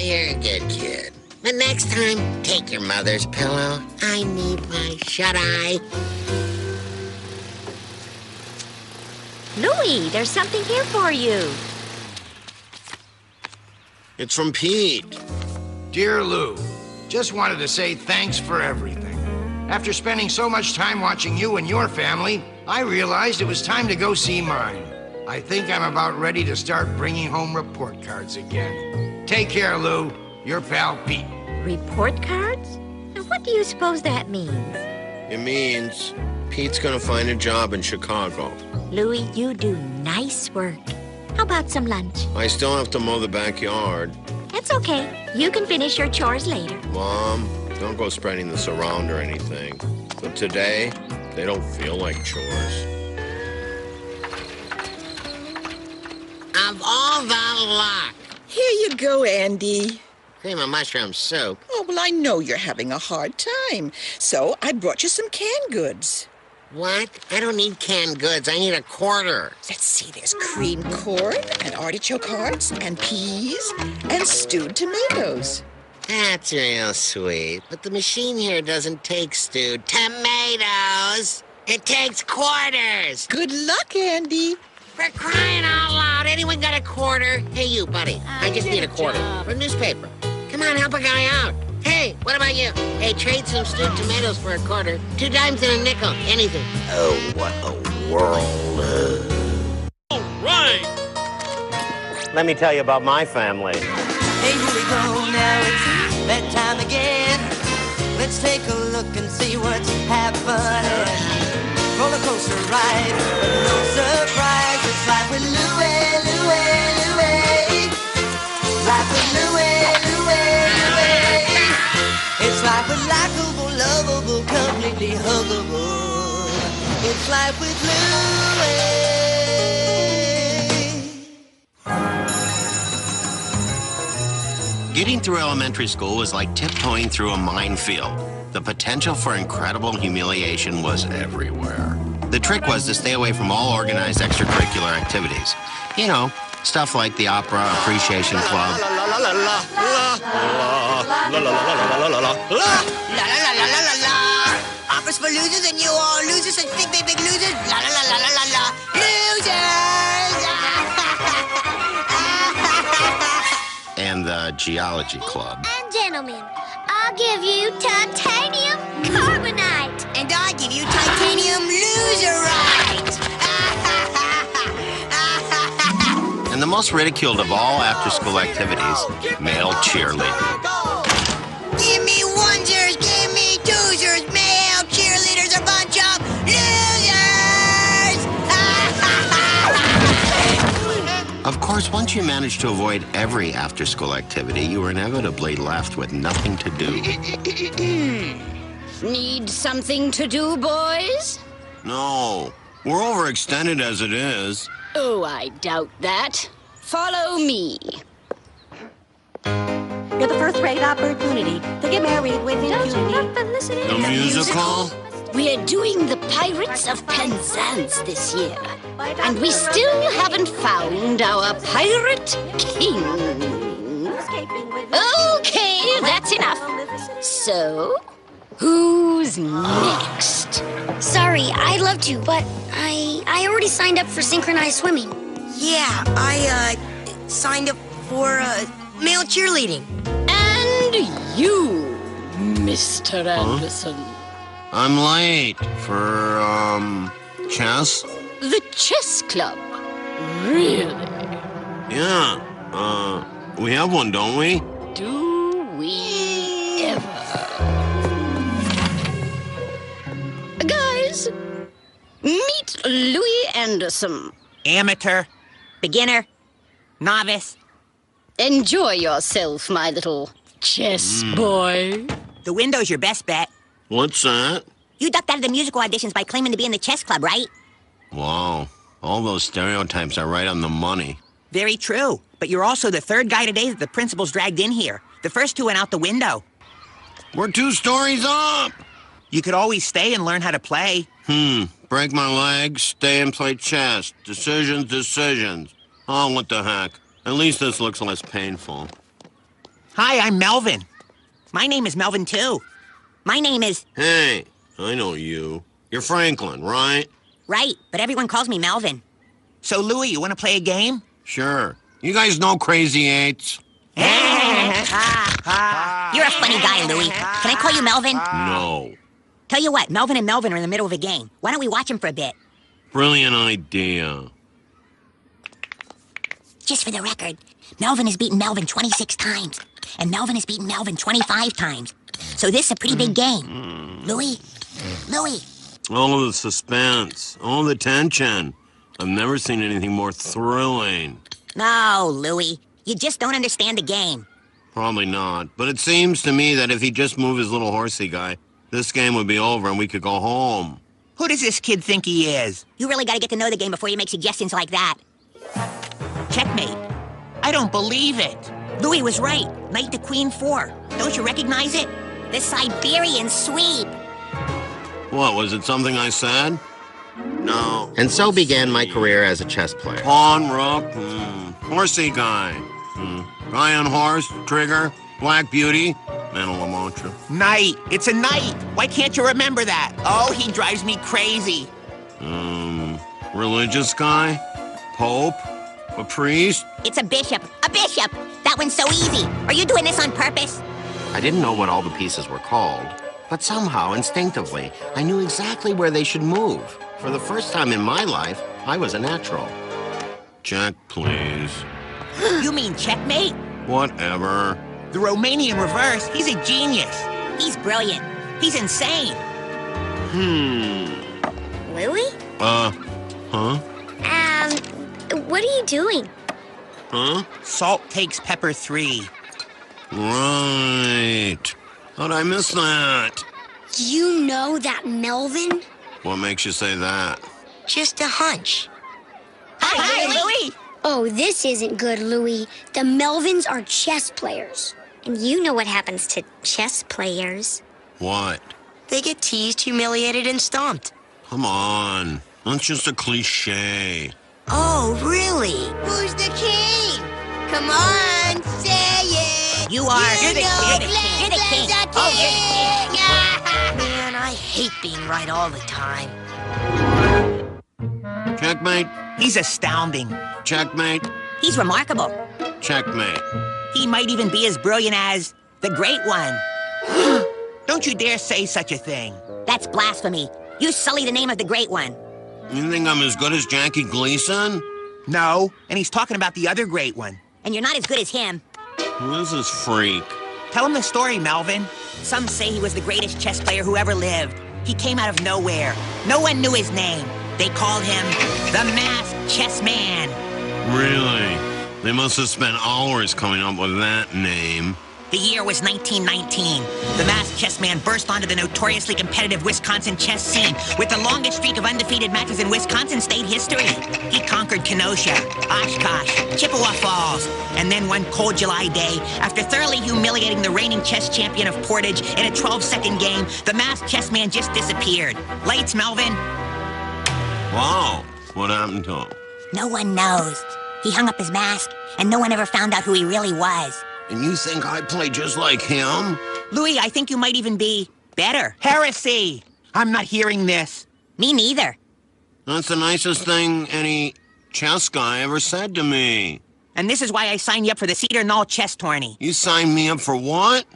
You're a good kid. But next time, take your mother's pillow. I need my shut-eye. Louie, there's something here for you. It's from Pete. Dear Lou, just wanted to say thanks for everything. After spending so much time watching you and your family, I realized it was time to go see mine. I think I'm about ready to start bringing home report cards again. Take care, Lou. Your pal, Pete. Report cards? Now, what do you suppose that means? It means Pete's gonna find a job in Chicago. Louie, you do nice work. How about some lunch? I still have to mow the backyard. That's okay. You can finish your chores later. Mom, don't go spreading this around or anything. But today, they don't feel like chores. Of all the luck. Here you go, Andy. Cream of mushroom soup. Oh, well, I know you're having a hard time, so I brought you some canned goods. What? I don't need canned goods. I need a quarter. Let's see, there's creamed corn and artichoke hearts and peas and stewed tomatoes. That's real sweet. But the machine here doesn't take stewed tomatoes. It takes quarters. Good luck, Andy. For crying out loud, anyone got a quarter? Hey, you, buddy. I just need a quarter. For a newspaper. Come on, help a guy out. Hey, what about you? Hey, trade some stewed tomatoes for a quarter. 2 dimes and a nickel. Anything. Oh, what a world. All right. Let me tell you about my family. Hey, here we go, now it's that time again. Let's take a look and see what's happening. Roller coaster ride, but no surprise. It's life with Louie, Louie, Louie. Life with Louie, Louie, Louie. It's life with likable, lovable, completely huggable. It's life with Louie. Getting through elementary school was like tiptoeing through a minefield. The potential for incredible humiliation was everywhere. The trick was to stay away from all organized extracurricular activities. You know, stuff like the opera appreciation club. Opera's for losers and you all losers and big, big, big losers. La la la la la la la. Losers! And the geology club. And gentlemen, I'll give you titanium carbonite. And I give you titanium loserite. And the most ridiculed of all after-school activities, male cheerleading. Give me onesies, give me twosers, male cheerleaders, a bunch of losers. Of course, once you managed to avoid every after-school activity, you were inevitably left with nothing to do. Need something to do, boys? No, we're overextended as it is. Oh, I doubt that. Follow me. You're the first-rate opportunity to get married with impunity. The musical? We're doing the Pirates of Penzance this year. And we still haven't found our pirate king. Okay, that's enough. So, who's next? Sorry, I'd love to, but I already signed up for synchronized swimming. Yeah, I signed up for male cheerleading. And you, Mr. Anderson. I'm late for, chess? The chess club. Really? Yeah, we have one, don't we? Do we ever? Guys, meet Louis Anderson. Amateur, beginner, novice. Enjoy yourself, my little chess boy. The window's your best bet. What's that? You ducked out of the musical auditions by claiming to be in the chess club, right? Wow, all those stereotypes are right on the money. Very true. But you're also the third guy today that the principal's dragged in here. The first two went out the window. We're 2 stories up! You could always stay and learn how to play. Break my leg, stay and play chess. Decisions. Oh, what the heck. At least this looks less painful. Hi, I'm Melvin. My name is Melvin, too. My name is... Hey, I know you. You're Franklin, right? Right, but everyone calls me Melvin. So, Louie, you want to play a game? Sure. You guys know Crazy Eights? You're a funny guy, Louie. Can I call you Melvin? No. Tell you what, Melvin and Melvin are in the middle of a game. Why don't we watch them for a bit? Brilliant idea. Just for the record, Melvin has beaten Melvin 26 times, and Melvin has beaten Melvin 25 times. So this is a pretty big game. Louie? All of the suspense, all the tension. I've never seen anything more thrilling. No, Louie. You just don't understand the game. Probably not, but it seems to me that if he just moved his little horsey guy, this game would be over and we could go home. Who does this kid think he is? You really gotta get to know the game before you make suggestions like that. Checkmate. I don't believe it. Louis was right. Knight to Queen 4. Don't you recognize it? The Siberian sweep. What, was it something I said? No. And so began my career as a chess player. Pawn, rook, horsey guy. Guy on horse, trigger, Black Beauty, Man of La Mancha. Knight. It's a knight. Why can't you remember that? Oh, he drives me crazy. Religious guy? Pope? A priest? It's a bishop. A bishop! That one's so easy. Are you doing this on purpose? I didn't know what all the pieces were called, but somehow, instinctively, I knew exactly where they should move. For the first time in my life, I was a natural. Check, please. You mean checkmate? Whatever. The Romanian reverse, he's a genius. He's brilliant. He's insane. Louie? Huh? What are you doing? Huh? Salt takes pepper 3. Right. How'd I miss that? You know that Melvin? What makes you say that? Just a hunch. Hi, Louie! Oh, this isn't good, Louie. The Melvins are chess players. And you know what happens to chess players. What? They get teased, humiliated, and stomped. Come on. That's just a cliche. Oh, really? Who's the king? Come on, say it. You are. You're the king. You're the king. Oh, you're the king. Man, I hate being right all the time. Checkmate. He's astounding. Checkmate. He's remarkable. Checkmate. He might even be as brilliant as the Great One. Don't you dare say such a thing. That's blasphemy. You sully the name of the Great One. You think I'm as good as Jackie Gleason? No, and he's talking about the other Great One. And you're not as good as him. Who is this freak? Tell him the story, Melvin. Some say he was the greatest chess player who ever lived. He came out of nowhere. No one knew his name. They called him the Masked Chess Man. Really? They must have spent hours coming up with that name. The year was 1919. The masked chess man burst onto the notoriously competitive Wisconsin chess scene with the longest streak of undefeated matches in Wisconsin state history. He conquered Kenosha, Oshkosh, Chippewa Falls, and then one cold July day, after thoroughly humiliating the reigning chess champion of Portage in a 12-second game, the masked chess man just disappeared. Lights, Melvin. Wow. What happened to him? No one knows. He hung up his mask, and no one ever found out who he really was. And you think I play just like him? Louis, I think you might even be better. Heresy! I'm not hearing this. Me neither. That's the nicest thing any chess guy ever said to me. And this is why I signed you up for the Cedar Knoll chess tourney. You signed me up for what?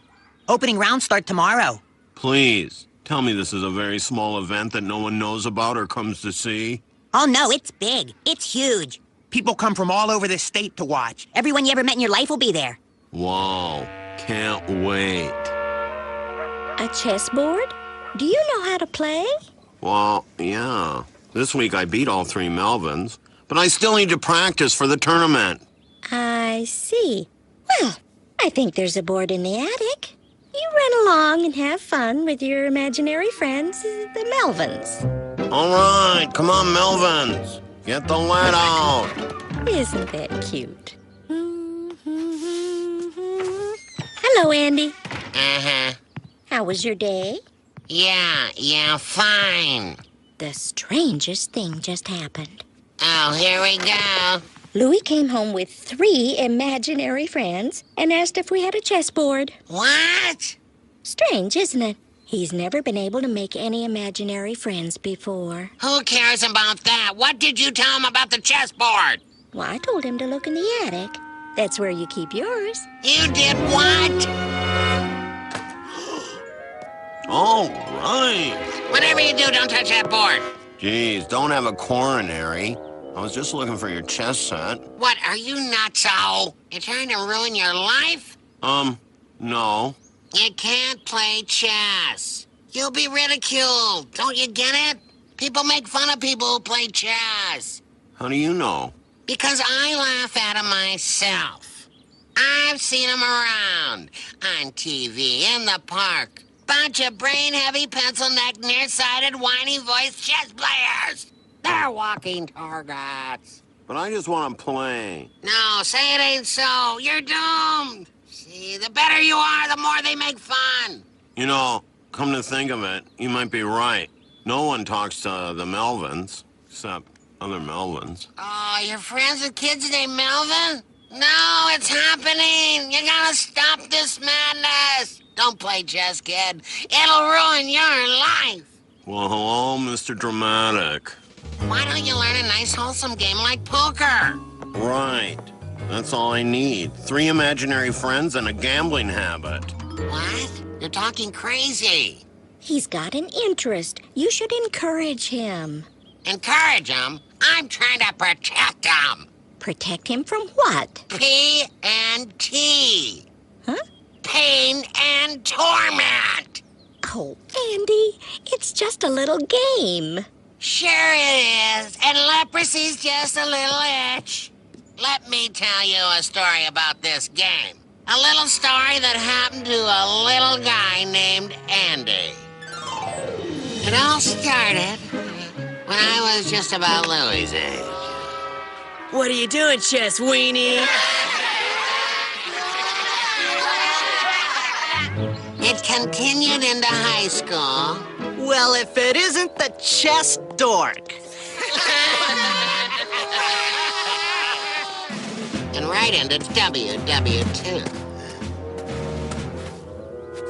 Opening rounds start tomorrow. Please, tell me this is a very small event that no one knows about or comes to see. Oh, no, it's big. It's huge. People come from all over the state to watch. Everyone you ever met in your life will be there. Wow, can't wait. A chessboard? Do you know how to play? Well, yeah. This week I beat all 3 Melvins, but I still need to practice for the tournament. I see. Well, I think there's a board in the attic. You run along and have fun with your imaginary friends, the Melvins. All right, come on, Melvins. Get the lead out. Isn't that cute? Hello, Andy. Uh-huh. How was your day? Yeah, fine. The strangest thing just happened. Oh, here we go. Louis came home with 3 imaginary friends and asked if we had a chessboard. What? Strange, isn't it? He's never been able to make any imaginary friends before. Who cares about that? What did you tell him about the chessboard? Well, I told him to look in the attic. That's where you keep yours. You did what? All right. Whatever you do, don't touch that board. Geez, don't have a coronary. I was just looking for your chess set. What, are you nutso? You're trying to ruin your life? No. You can't play chess. You'll be ridiculed. Don't you get it? People make fun of people who play chess. How do you know? Because I laugh at them myself. I've seen them around. On TV, in the park. Bunch of brain-heavy, pencil-necked, nearsighted, whiny-voiced chess players. They're walking targets. But I just want to play. No, say it ain't so. You're doomed. See, the better you are, the more they make fun. You know, come to think of it, you might be right. No one talks to the Melvins, except other Melvins. Oh, you're friends with kids named Melvin? No, it's happening. You gotta stop this madness. Don't play chess, kid. It'll ruin your life. Well, hello, Mr. Dramatic. Why don't you learn a nice, wholesome game like poker? Right. That's all I need. 3 imaginary friends and a gambling habit. What? You're talking crazy. He's got an interest. You should encourage him. Encourage him? I'm trying to protect him. Protect him from what? P&T. Huh? Pain and torment. Oh, Andy, it's just a little game. Sure it is. And leprosy's just a little itch. Let me tell you a story about this game. A little story that happened to a little guy named Andy. It all started when I was just about Louie's age. What are you doing, Chess Weenie? It continued into high school. Well, if it isn't the chess dork. And right into WW2.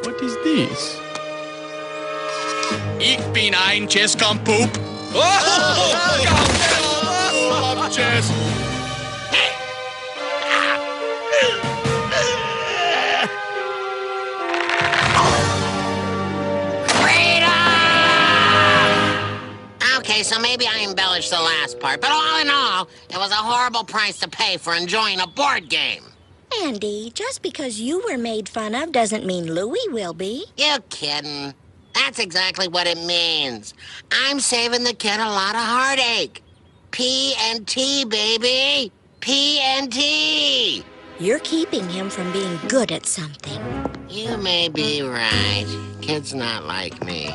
What is this? Ich bin ein Chesskampup. Love chess. Okay, so maybe I embellished the last part, but all in all, it was a horrible price to pay for enjoying a board game. Andy, just because you were made fun of doesn't mean Louie will be. You kidding? That's exactly what it means. I'm saving the kid a lot of heartache. P&T, baby. PNT! You're keeping him from being good at something. You may be right. Kid's not like me.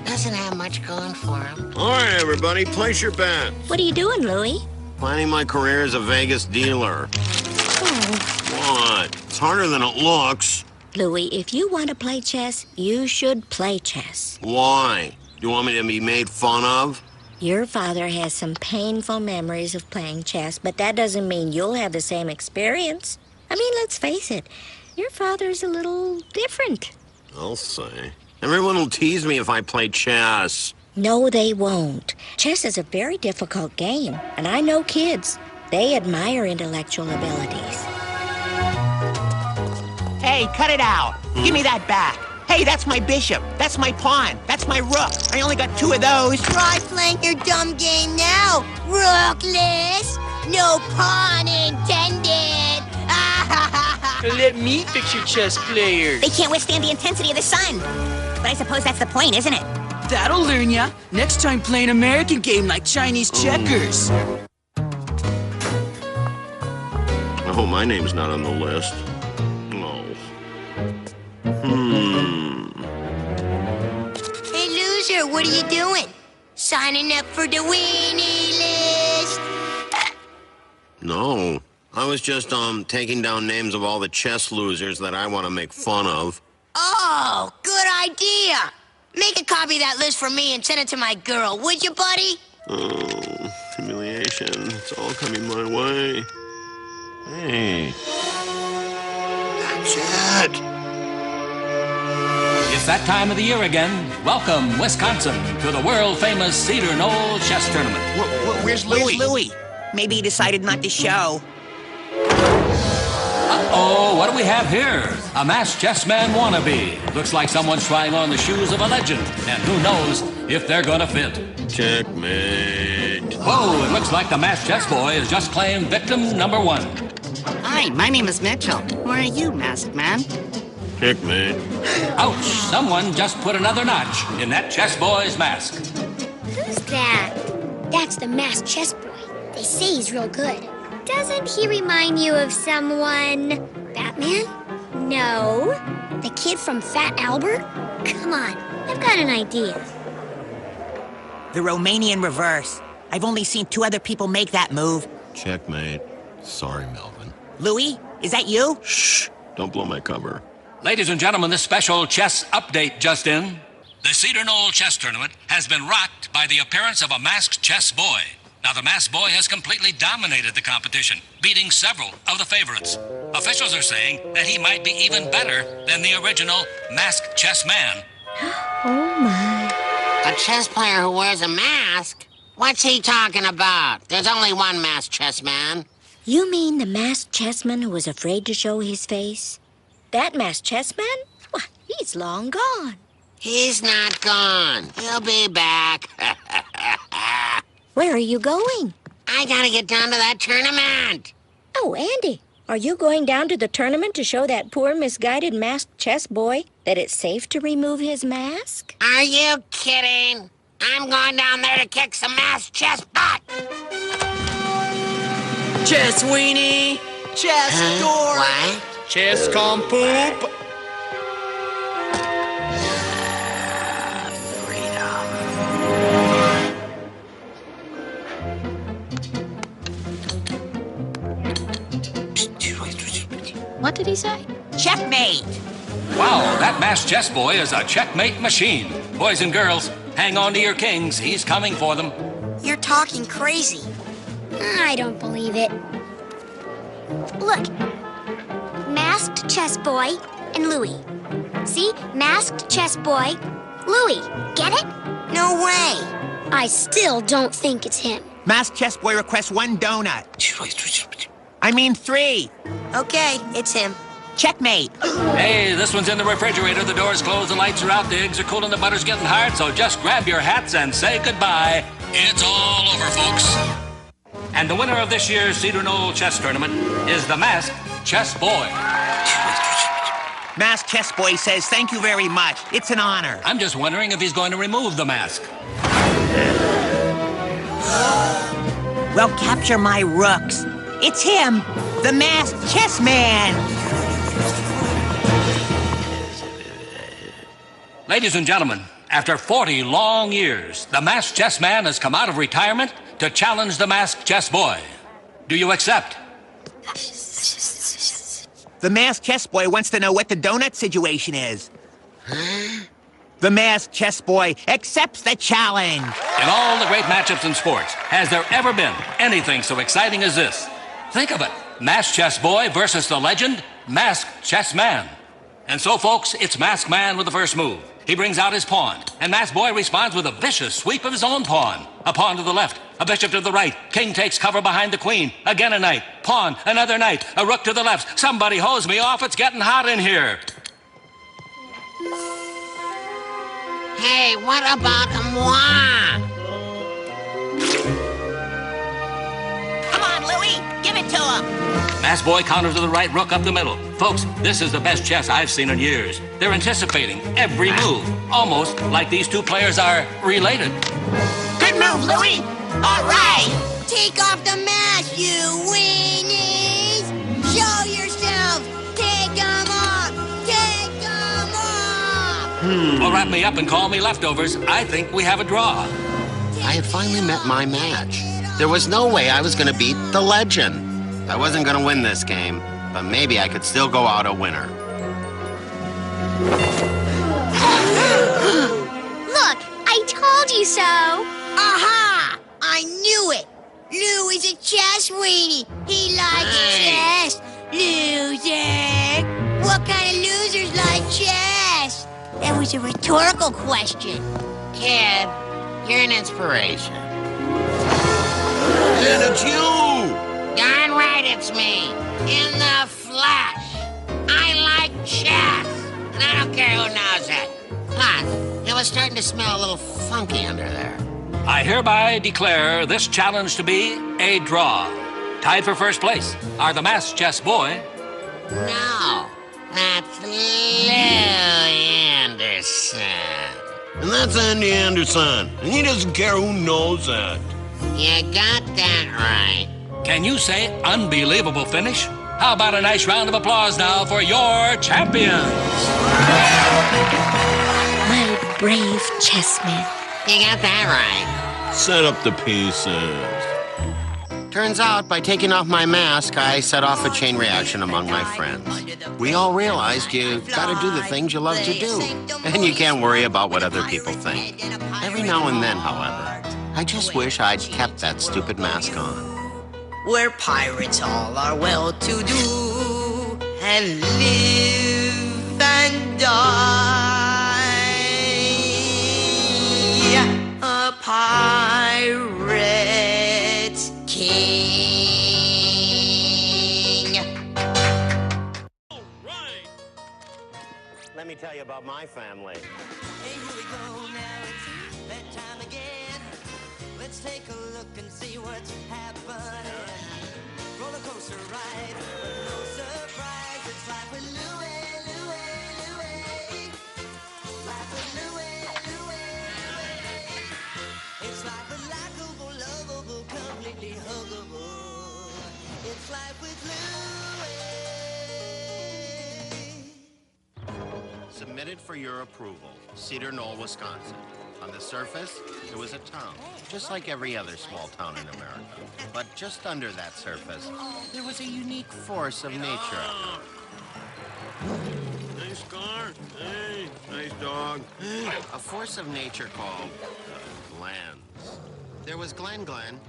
Doesn't have much going for him. All right, everybody, place your bet. What are you doing, Louie? Planning my career as a Vegas dealer. Oh. What? It's harder than it looks. Louie, if you want to play chess, you should play chess. Why? You want me to be made fun of? Your father has some painful memories of playing chess, but that doesn't mean you'll have the same experience. I mean, let's face it, your father's a little different. I'll say. Everyone will tease me if I play chess. No, they won't. Chess is a very difficult game, and I know kids. They admire intellectual abilities. Hey, cut it out. Give me that back. Hey, that's my bishop. That's my pawn. That's my rook. I only got 2 of those. Try playing your dumb game now, Rookless. No pawn intended. Let me fix your chess players. They can't withstand the intensity of the sun. But I suppose that's the point, isn't it? That'll learn ya. Next time play an American game like Chinese checkers. I hope my name's not on the list. No. Hey, loser, what are you doing? Signing up for the weenie list? No. I was just, taking down names of all the chess losers that I want to make fun of. Oh, good idea. Make a copy of that list for me and send it to my girl, would you, buddy? Oh, humiliation. It's all coming my way. Hey. That's it. It's that time of the year again. Welcome, Wisconsin, to the world-famous Cedar Knoll Chess Tournament. Where's Louie? Maybe he decided not to show. Uh-oh, what do we have here? A masked chessman wannabe. Looks like someone's trying on the shoes of a legend, and who knows if they're gonna fit. Checkmate. Whoa, it looks like the masked chess boy has just claimed victim number 1. Hi, my name is Mitchell. Who are you, masked man? Checkmate. Ouch, someone just put another notch in that chess boy's mask. Who's that? That's the masked chess boy. They say he's real good. Doesn't he remind you of someone? Batman? No. The kid from Fat Albert? Come on, I've got an idea. The Romanian reverse. I've only seen 2 other people make that move. Checkmate. Sorry, Melvin. Louie, is that you? Shh. Don't blow my cover. Ladies and gentlemen, this special chess update just in. The Cedar Knoll Chess Tournament has been rocked by the appearance of a masked chess boy. Now, the masked boy has completely dominated the competition, beating several of the favorites. Officials are saying that he might be even better than the original masked chess man. Oh, my. A chess player who wears a mask? What's he talking about? There's only one masked chess man. You mean the masked chessman who was afraid to show his face? That masked chessman? Why, he's long gone. He's not gone. He'll be back. Where are you going? I gotta get down to that tournament. Oh, Andy, are you going down to the tournament to show that poor, misguided masked chess boy that it's safe to remove his mask? Are you kidding? I'm going down there to kick some masked chess butt. Chess weenie! Chess door! What? Chess com poop! What did he say? Checkmate! Wow, that masked chess boy is a checkmate machine. Boys and girls, hang on to your kings. He's coming for them. You're talking crazy. I don't believe it. Look. Masked chess boy and Louie. See? Masked chess boy, Louie. Get it? No way. I still don't think it's him. Masked chess boy requests 1 donut. I mean 3. Okay, it's him. Checkmate. Hey, this one's in the refrigerator. The door's closed, the lights are out, the eggs are cool, and the butter's getting hard, so just grab your hats and say goodbye. It's all over, folks. And the winner of this year's Cedar Knoll Chess Tournament is the masked chess boy. Masked chess boy says thank you very much. It's an honor. I'm just wondering if he's going to remove the mask. Well, capture my rooks. It's him, the masked chess man. Ladies and gentlemen, after 40 long years, the masked chess man has come out of retirement to challenge the masked chess boy. Do you accept? The masked chess boy wants to know what the donut situation is. The masked chess boy accepts the challenge. In all the great matchups in sports, has there ever been anything so exciting as this? Think of it. Masked chess boy versus the legend, masked chess man. And so, folks, it's masked man with the first move. He brings out his pawn, and masked boy responds with a vicious sweep of his own pawn. A pawn to the left, a bishop to the right. King takes cover behind the queen. Again a knight. Pawn, another knight. A rook to the left. Somebody hose me off. It's getting hot in here. Hey, what about moi? Come on, Louie, give it to him. Masked boy counter to the right, rook up the middle. Folks, this is the best chess I've seen in years. They're anticipating every move, almost like these two players are related. Good move, Louie. All right. Take off the mask, you weenies! Show yourselves! Take them off! Take them off! Well, wrap me up and call me leftovers. I think we have a draw. I had finally met my match. There was no way I was going to beat the legend. I wasn't going to win this game, but maybe I could still go out a winner. Look, I told you so. Aha! I knew it! Lou is a chess weenie. He likes chess. Loser! What kind of losers like chess? That was a rhetorical question. Kid, you're an inspiration. And it's you! Darn right it's me. In the flesh. I like chess. And I don't care who knows it. Plus, it was starting to smell a little funky under there. I hereby declare this challenge to be a draw. Tied for first place are the masked chess boy. No, that's Lou Anderson. And that's Andy Anderson. And he doesn't care who knows that. You got that right. Can you say unbelievable finish? How about a nice round of applause now for your champions? My brave chessman. You got that right. Set up the pieces. Turns out, by taking off my mask, I set off a chain reaction among my friends. We all realized you gotta do the things you love to do, and you can't worry about what other people think. Every now and then, however, I just wish I'd kept that stupid mask on. Where pirates all are well-to-do and live and die. A pirate's king. Let me tell you about my family. Hey, here we go now, it's bedtime again. Let's take a look and see what's happening. Roller coaster ride, but no surprise. It's life with Louie, Louie, Louie. Life with Louie, Louie, Louie. It's life with likable, lovable, completely huggable. It's life with Louie. Submitted for your approval, Cedar Knoll, Wisconsin. On the surface, it was a town, just like every other small town in America. But just under that surface, there was a unique force of nature. Nice car. Hey, nice dog. A force of nature called Glens. There was Glen Glen.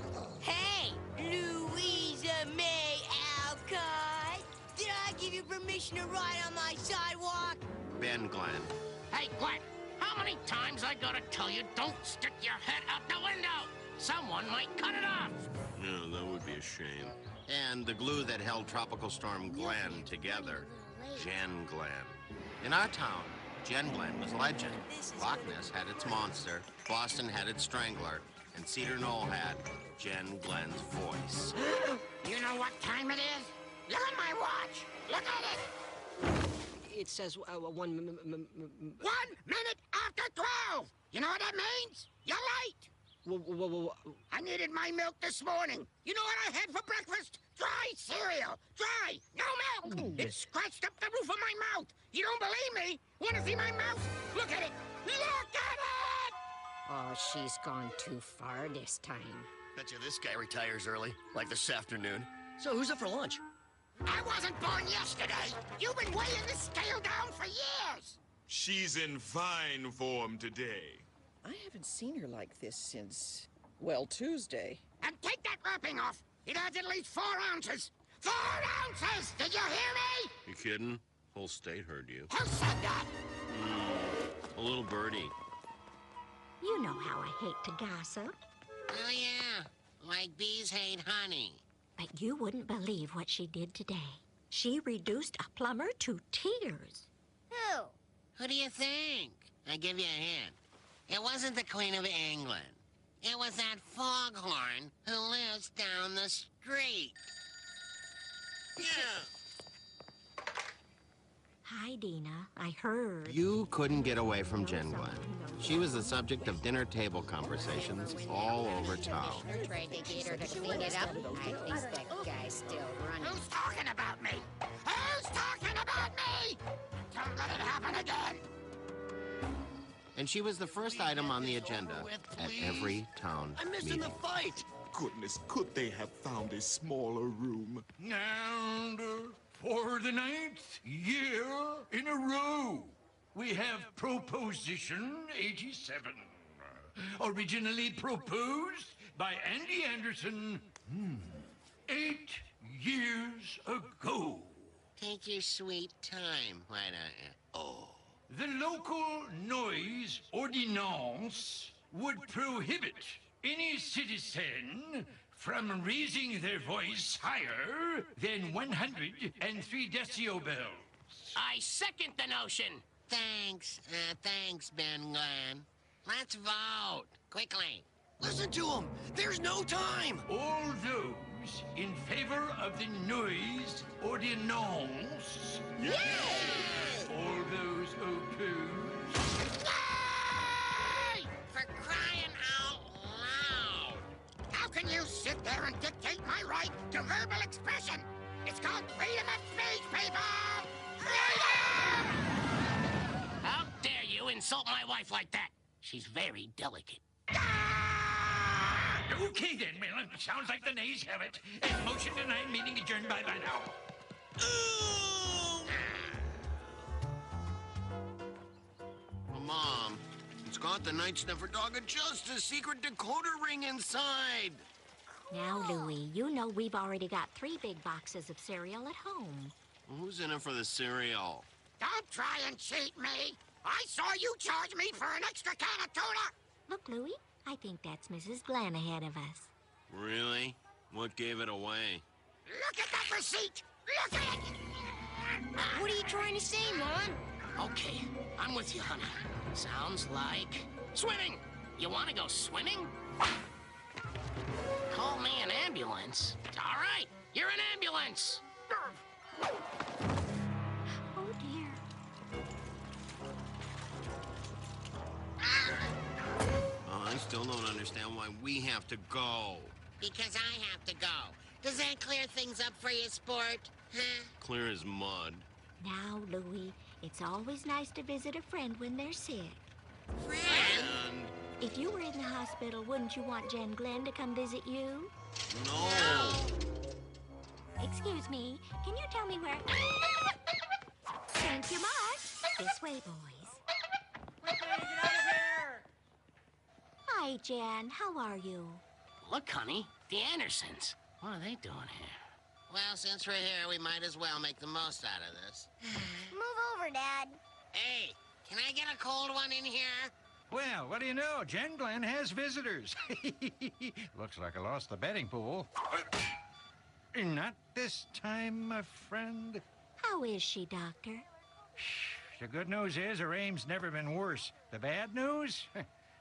Hey, Louisa May Alcott. Did I give you permission to ride on my sidewalk? Ben Glen. Hey, Gwen, how many times I gotta tell you don't stick your head out the window? Someone might cut it off. Yeah, that would be a shame. And the glue that held Tropical Storm Glen together, Jen Glen. In our town, Jen Glen was legend. Loch Ness had its monster, Boston had its strangler, and Cedar Knoll had Jen Glen's voice. You know what time it is? Look at my watch. Look at it. It says 1 minute. 1 minute after 12. You know what that means? You're late. I needed my milk this morning. You know what I had for breakfast? Dry cereal. Dry. No milk. It scratched up the roof of my mouth. You don't believe me? Want to see my mouth? Look at it. Look at it! Oh, she's gone too far this time. Bet you this guy retires early, like this afternoon. So who's up for lunch? I wasn't born yesterday. You've been weighing this scale down for years. She's in fine form today. I haven't seen her like this since, well, Tuesday. And take that wrapping off. It adds at least 4 ounces. 4 ounces! Did you hear me? You kidding? Whole state heard you. Who said that? A little birdie. You know how I hate to gossip. Oh, yeah. Like bees hate honey. But you wouldn't believe what she did today. She reduced a plumber to tears. Who? Who do you think? I give you a hint. It wasn't the Queen of England. It was that foghorn who lives down the street. Yeah. Hi, Dina. I heard. You couldn't get away from Jen Glenn. She was the subject of dinner table conversations all over town. I tried to get her to clean it up. I think that guy's still running. Who's talking about me? Who's talking about me? Don't let it happen again. And she was the first item on the agenda at every town I'm missing meeting. the fight. Goodness, could they have found a smaller room? And for the 9th year in a row, we have Proposition 87. Originally proposed by Andy Anderson 8 years ago. Take your sweet time, why don't you? Oh. The local noise ordinance would prohibit any citizen from raising their voice higher than 103 decibels. I second the notion. Thanks. Thanks, Ben Glenn. Let's vote. Quickly. Listen to him. There's no time. All those in favor of the noise ordinance. Yay! All those opposed. Yay! For crying out loud. How can you sit there and dictate my right to verbal expression? It's called freedom of speech, people! Freedom! How dare you insult my wife like that? She's very delicate. Okay then, Melon. Sounds like the nays have it. And motion denied, meeting adjourned by now. Well, Mom, it's got the Night Sniffer Dog of Justice secret decoder ring inside. Now, Louie, you know we've already got 3 big boxes of cereal at home. Well, who's in it for the cereal? Don't try and cheat me. I saw you charge me for an extra can of tuna. Look, Louie, I think that's Mrs. Glenn ahead of us. Really? What gave it away? Look at that receipt. Look at it. What are you trying to say, Mom? Okay, I'm with you, honey. Sounds like swimming. You want to go swimming? Call me an ambulance. All right, you're an ambulance. Oh, dear. I still don't understand why we have to go. Because I have to go. Does that clear things up for you, sport? Huh? Clear as mud. Now, Louie, it's always nice to visit a friend when they're sick. And If you were in the hospital, wouldn't you want Jen Glenn to come visit you? no. Excuse me, can you tell me where... Thank you much. This way, boys. Get out of here! Hi, Jen. How are you? Look, honey, the Andersons. What are they doing here? Well, since we're here, we might as well make the most out of this. Move over, Dad. Hey, can I get a cold one in here? Well, what do you know? Jen Glenn has visitors. Looks like I lost the betting pool. Not this time, my friend. How is she, Doctor? The good news is her aim's never been worse. The bad news?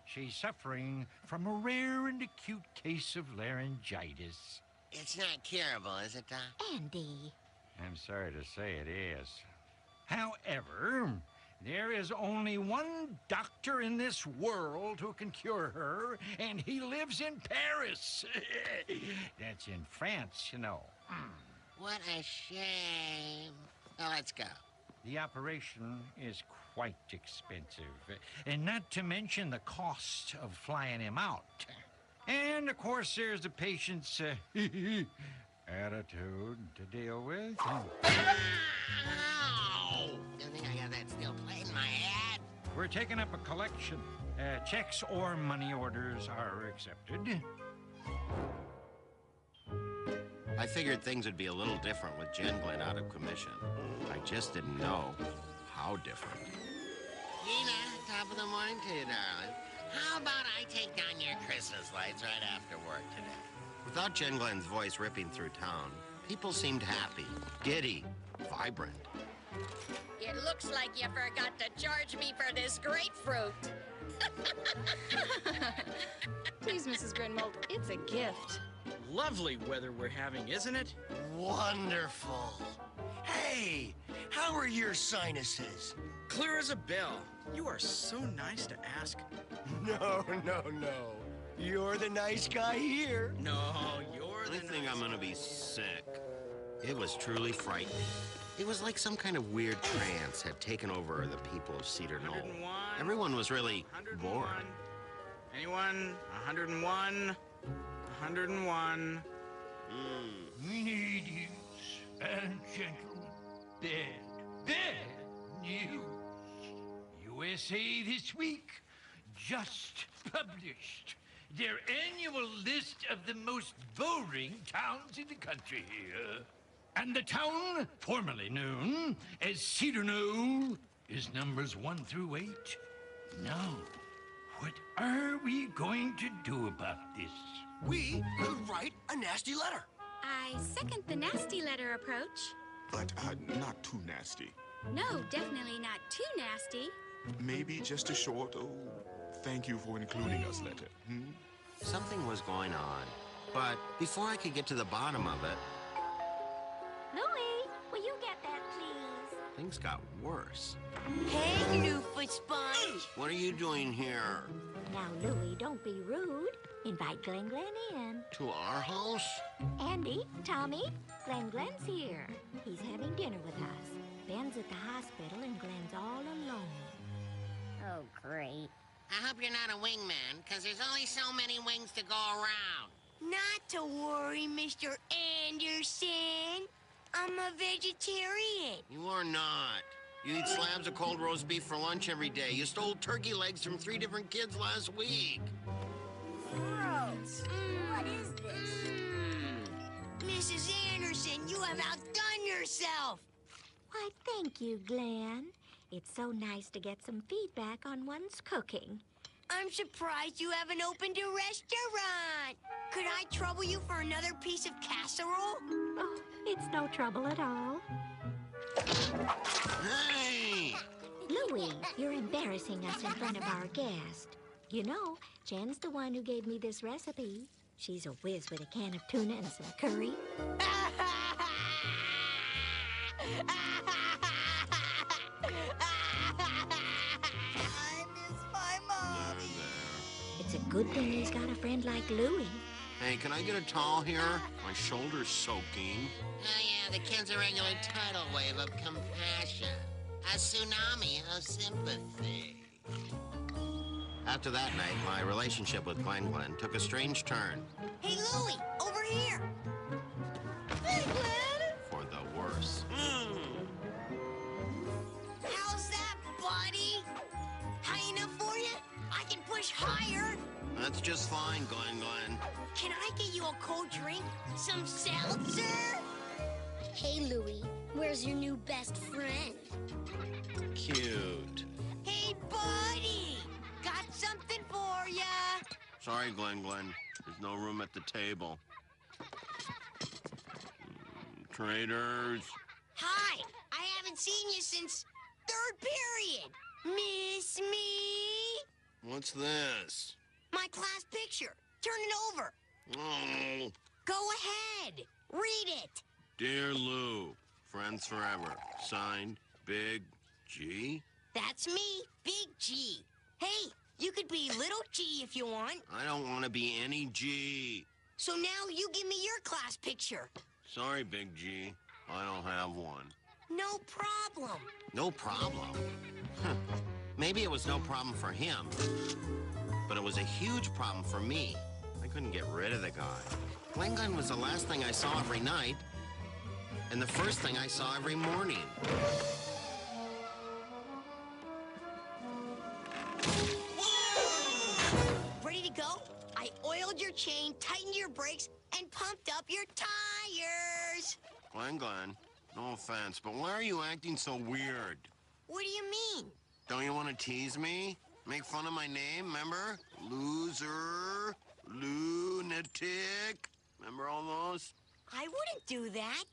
She's suffering from a rare and acute case of laryngitis. It's not curable, is it, Doc? Andy. I'm sorry to say it is. However, There is only one doctor in this world who can cure her, and he lives in Paris. That's in France, you know. What a shame. Well, let's go. The operation is quite expensive, and not to mention the cost of flying him out. And, of course, there's the patient's attitude to deal with. Ow! Good thing I got that steel plate in my head. We're taking up a collection. Checks or money orders are accepted. I figured things would be a little different with Jen Glenn out of commission. I just didn't know how different. Gina, top of the morning to you, darling. How about I take down your Christmas lights right after work today? Without Jen Glenn's voice ripping through town, people seemed happy, giddy, vibrant. It looks like you forgot to charge me for this grapefruit. Please, Mrs. Grinmold, it's a gift. Lovely weather we're having, isn't it? Wonderful. Hey, how are your sinuses? Clear as a bell. You are so nice to ask. No. You're the nice guy here. No, you're the I think I'm gonna be sick. It was truly frightening. It was like some kind of weird trance had taken over the people of Cedar Knoll. 101. Everyone was really bored. Anyone? 101. 101. Ladies and gentlemen, bad news. USA This Week just published their annual list of the most boring towns in the country. And the town, formerly known as Cedar Knoll, is numbers 1 through 8. Now, what are we going to do about this? We could write a nasty letter. I second the nasty letter approach. But not too nasty. No, definitely not too nasty. Maybe just a short, thank you for including us letter. Something was going on, but before I could get to the bottom of it, Louie, will you get that, please? things got worse. Hey, Loofah Sponge. What are you doing here? Now, Louie, don't be rude. Invite Glen in. To our house? Andy, Tommy, Glen's here. He's having dinner with us. Ben's at the hospital and Glen's all alone. Oh, great. I hope you're not a wingman, because there's only so many wings to go around. Not to worry, Mr. Anderson. I'm a vegetarian. You are not. You eat slabs of cold roast beef for lunch every day. You stole turkey legs from 3 different kids last week. Gross. What is this? Mrs. Anderson, you have outdone yourself. Why, thank you, Glen. It's so nice to get some feedback on one's cooking. I'm surprised you haven't opened a restaurant. Could I trouble you for another piece of casserole? Oh, it's no trouble at all. Hey! Louie, you're embarrassing us in front of our guest. You know, Jen's the one who gave me this recipe. She's a whiz with a can of tuna and some curry. I miss my mommy. It's a good thing he's got a friend like Louie. Hey, can I get a towel here? My shoulder's soaking. Oh, yeah, the kid's a regular tidal wave of compassion. A tsunami of sympathy. After that night, my relationship with Glen took a strange turn. Hey, Louie, over here. Hey, Glen. For the worse. How's that, buddy? High enough for you? I can push higher. That's just fine, Glen. Can I get you a cold drink? Some seltzer? Hey, Louie, where's your new best friend? Cute. Hey, buddy. Got something for ya. Sorry, Glen. There's no room at the table. Traitors. Hi. I haven't seen you since 3rd period. Miss me? What's this? My class picture. Turn it over. Oh. Go ahead. Read it. Dear Lou, friends forever. Signed, Big G. That's me, Big G. Hey, you could be Little G if you want. I don't want to be any G. So now you give me your class picture. Sorry, Big G. I don't have one. No problem. No problem? Maybe it was no problem for him, but it was a huge problem for me. I couldn't get rid of the guy. Glen was the last thing I saw every night, and the first thing I saw every morning. Ready to go? I oiled your chain, tightened your brakes, and pumped up your tires. Glen, no offense, but why are you acting so weird? What do you mean? Don't you want to tease me? Make fun of my name, remember? Loser, lunatic. Remember all those? I wouldn't do that.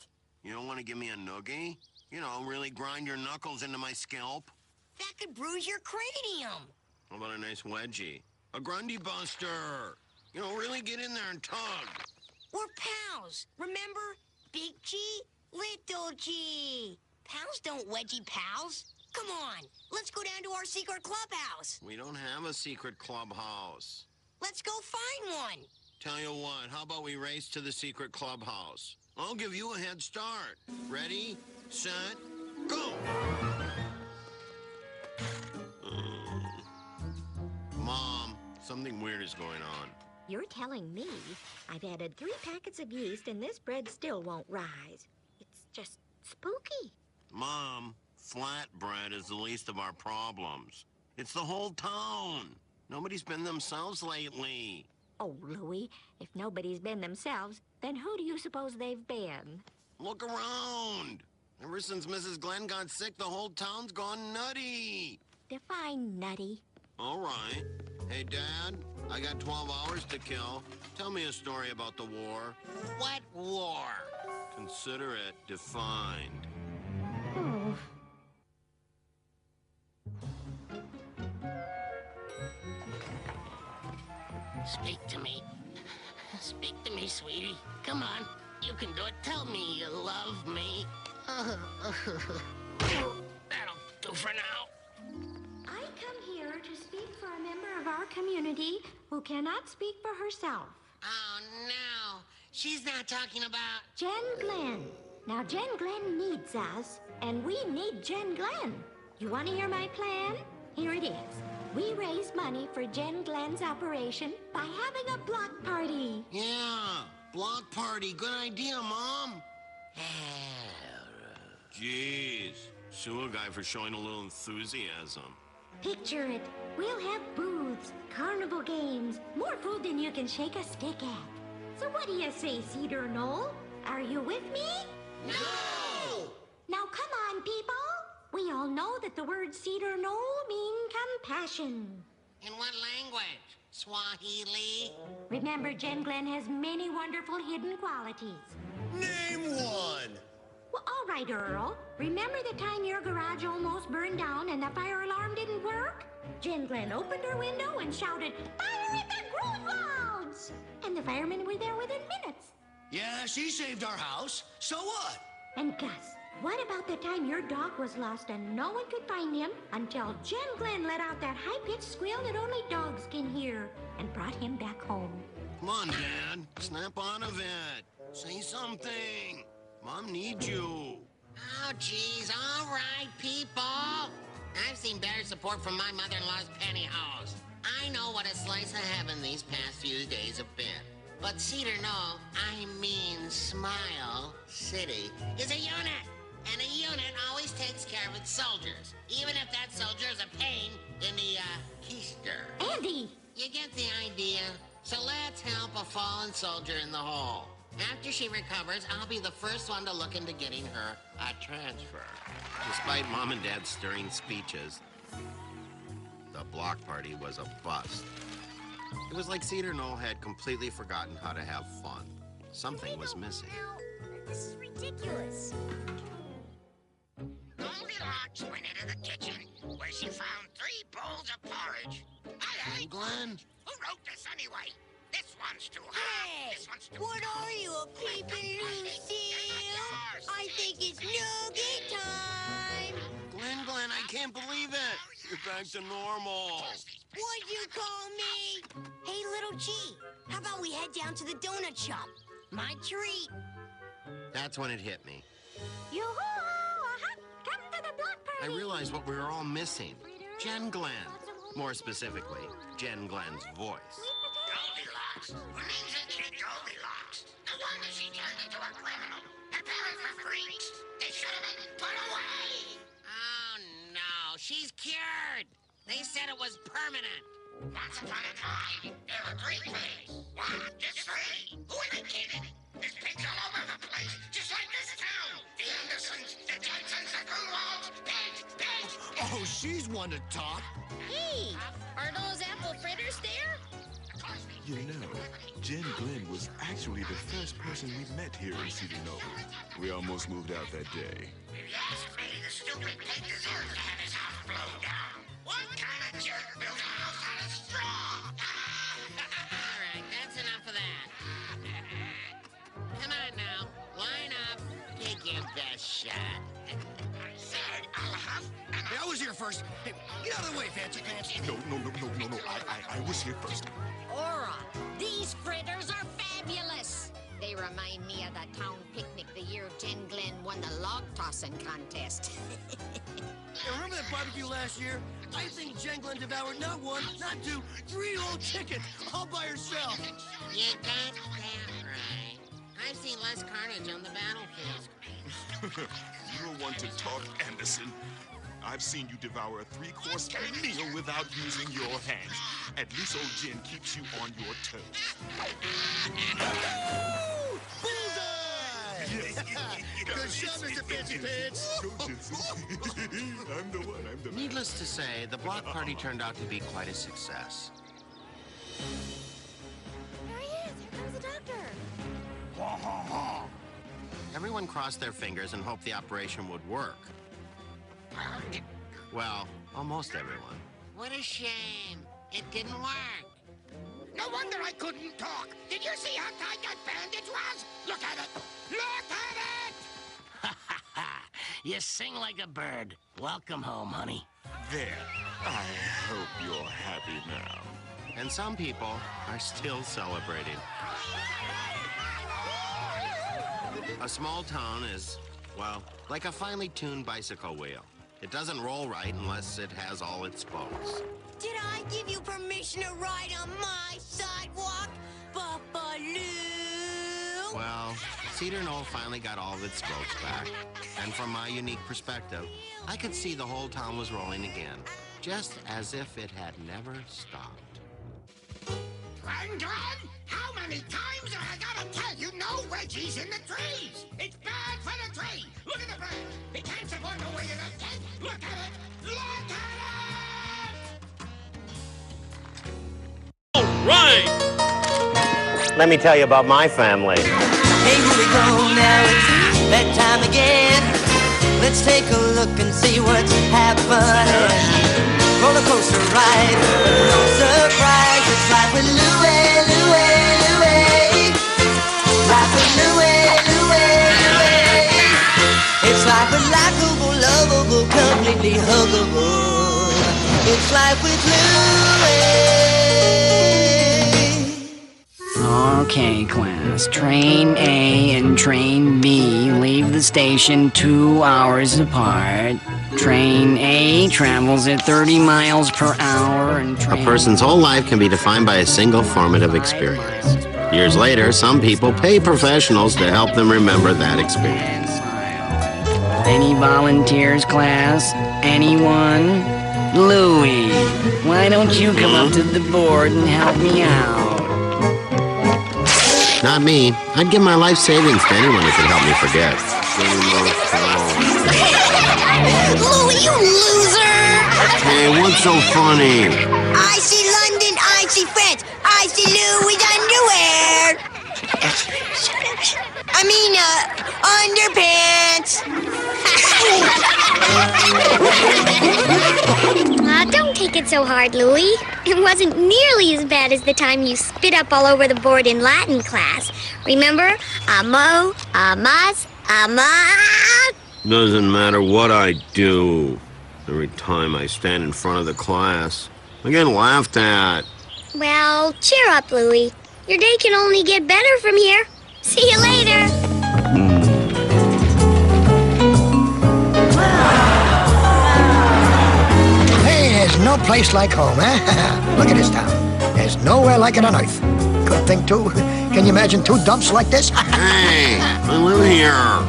You don't want to give me a noogie? You know, really grind your knuckles into my scalp? That could bruise your cranium. How about a nice wedgie? A Grundy Buster. You know, really get in there and tug. We're pals. Remember? Big G, Little G. Pals don't wedgie pals. Come on, let's go down to our secret clubhouse. We don't have a secret clubhouse. Let's go find one. Tell you what, how about we race to the secret clubhouse? I'll give you a head start. Ready, set, go! Mom, something weird is going on. You're telling me I've added 3 packets of yeast and this bread still won't rise. It's just spooky. Mom, flatbread is the least of our problems. It's the whole town. Nobody's been themselves lately. Oh, Louie, if nobody's been themselves, then who do you suppose they've been? Look around. Ever since Mrs. Glen got sick, the whole town's gone nutty. Define nutty. All right. Hey, Dad, I got 12 hours to kill. Tell me a story about the war. What war? Consider it defined. Oh. Speak to me. Speak to me, sweetie. Come on. You can do it. Tell me you love me. That'll do for now. I come here to speak for a member of our community who cannot speak for herself. Oh, no. She's not talking about... Jen Glen. Now, Jen Glen needs us, and we need Jen Glen. You want to hear my plan? Here it is. We raise money for Jen Glen's operation by having a block party. Yeah, block party. Good idea, Mom. Jeez, sue a guy for showing a little enthusiasm. Picture it. We'll have booths, carnival games, more food than you can shake a stick at. So what do you say, Cedar Knoll? Are you with me? No! Now come on, people. We all know that the word Cedar Knoll means compassion. In what language? Swahili? Remember, Jen Glen has many wonderful hidden qualities. Name one! Well, all right, Earl. Remember the time your garage almost burned down and the fire alarm didn't work? Jen Glen opened her window and shouted, "Fire at the Grunwalds!" And the firemen were there within minutes. Yeah, she saved our house. So what? And Gus, what about the time your dog was lost and no one could find him until Jen Glen let out that high-pitched squeal that only dogs can hear and brought him back home? Come on, Dad. Snap out of it. Say something. Mom needs you. Oh, geez. All right, people. I've seen better support from my mother-in-law's pantyhose. I know what a slice of heaven these past few days have been. But Cedar Knoll, I mean Smile City, is a unit. And a unit always takes care of its soldiers, even if that soldier is a pain in the, keister. Andy! You get the idea? So let's help a fallen soldier in the hole. After she recovers, I'll be the first one to look into getting her a transfer. Despite Mom and Dad's stirring speeches, the block party was a bust. It was like Cedar Knoll had completely forgotten how to have fun. Something was missing. This is ridiculous. Goldilocks went into the kitchen, where she found 3 bowls of porridge. Hey, Glen? who wrote this anyway? This one's too hot. Hey, This one's too what cold. are you, a peeping Lucille? I think it's nougat time. Glen, I can't believe it. You're back to normal. What'd you call me? Hey, little G, how about we head down to the donut shop? My treat. That's when it hit me. Yoo-hoo! Come to the block I party! realized what we were all missing. Jen Glenn. More specifically, Jen Glenn's voice. Goldilocks. Her name's a kid Goldilocks. The one that she turned into a criminal. Her parents were freaks. They should have been put away. Oh, no. She's cured. They said it was permanent. Once upon a time, there were 3 pigs. What? Just 3? Who are they kidding? There's pigs all over the place, just like this town. The Andersons, the Jetsons, the Grunwalds, pigs, pigs. Oh, she's one to talk. Hey, are those apple fritters there? You know, Jen Glenn was actually the first person we met here in Cedar Knoll. We almost moved out that day. If you ask me, the stupid pig deserves to have his house blown down. What kind of jerk builds a house out of straw? All right, that's enough of that. Come on now. Line up. Take your best shot. I said I'll have... Hey, I was here first. Hey, get out of the way, Fancy Pants. No. I was here first. Aura, these fritters are fabulous. They remind me of the town picnic the year Jen Glenn won the log tossing contest. Hey, remember that barbecue last year? I think Jen Glenn devoured not 1, not 2, 3 whole chickens all by herself. You got that right. I've seen less carnage on the battlefield. You're one to talk, Anderson. I've seen you devour a 3-course meal without using your hands. At least old Jen keeps you on your toes. Bullseye! Good shot, Mr. Fancy Pants. I'm the one. Needless to say, the block party turned out to be quite a success. There he is! Here comes the doctor! Everyone crossed their fingers and hoped the operation would work. Well, almost everyone. What a shame. It didn't work. No wonder I couldn't talk. Did you see how tight that bandage was? Look at it. Look at it! You sing like a bird. Welcome home, honey. There. I hope you're happy now. And some people are still celebrating. A small town is, well, like a finely tuned bicycle wheel. It doesn't roll right unless it has all its spokes. Did I give you permission to ride on my sidewalk, Buffalo? Well, Cedar Knoll finally got all of its spokes back. And from my unique perspective, I could see the whole town was rolling again, just as if it had never stopped. Glenn, how many times have I gotta tell you no wedgies in the trees? It's bad for the tree. Look at the branch. It can't support the weight of the tent. Look at it. Look at it! All right! Let me tell you about my family. Hey, here we go now, it's that time again. Let's take a look and see what's happening. Roller coaster ride, no surprise. It's life with Louie, Louie, Louie. Life with Louie, Louie, Louie. It's life with likable, lovable, completely huggable. It's life with Louie. Okay, class. Train A and Train B leave the station 2 hours apart. Train A travels at 30 miles per hour and A person's whole life can be defined by a single formative experience. Years later, some people pay professionals to help them remember that experience. Any volunteers, class? Anyone? Louie, why don't you come up to the board and help me out? Not me. I'd give my life savings to anyone who could help me forget. Louie, you loser! Hey, what's so funny? I see London, I see France, I see Louie's underwear. I mean, underpants. Don't take it so hard, Louie. It wasn't nearly as bad as the time you spit up all over the board in Latin class. Remember? Amo, amas, ama. Doesn't matter what I do. Every time I stand in front of the class, I get laughed at. Well, cheer up, Louie. Your day can only get better from here. See you later. Hey, there's no place like home, eh? Look at this town. There's nowhere like it on earth. Good thing, too. Can you imagine 2 dumps like this? Hey, I live here.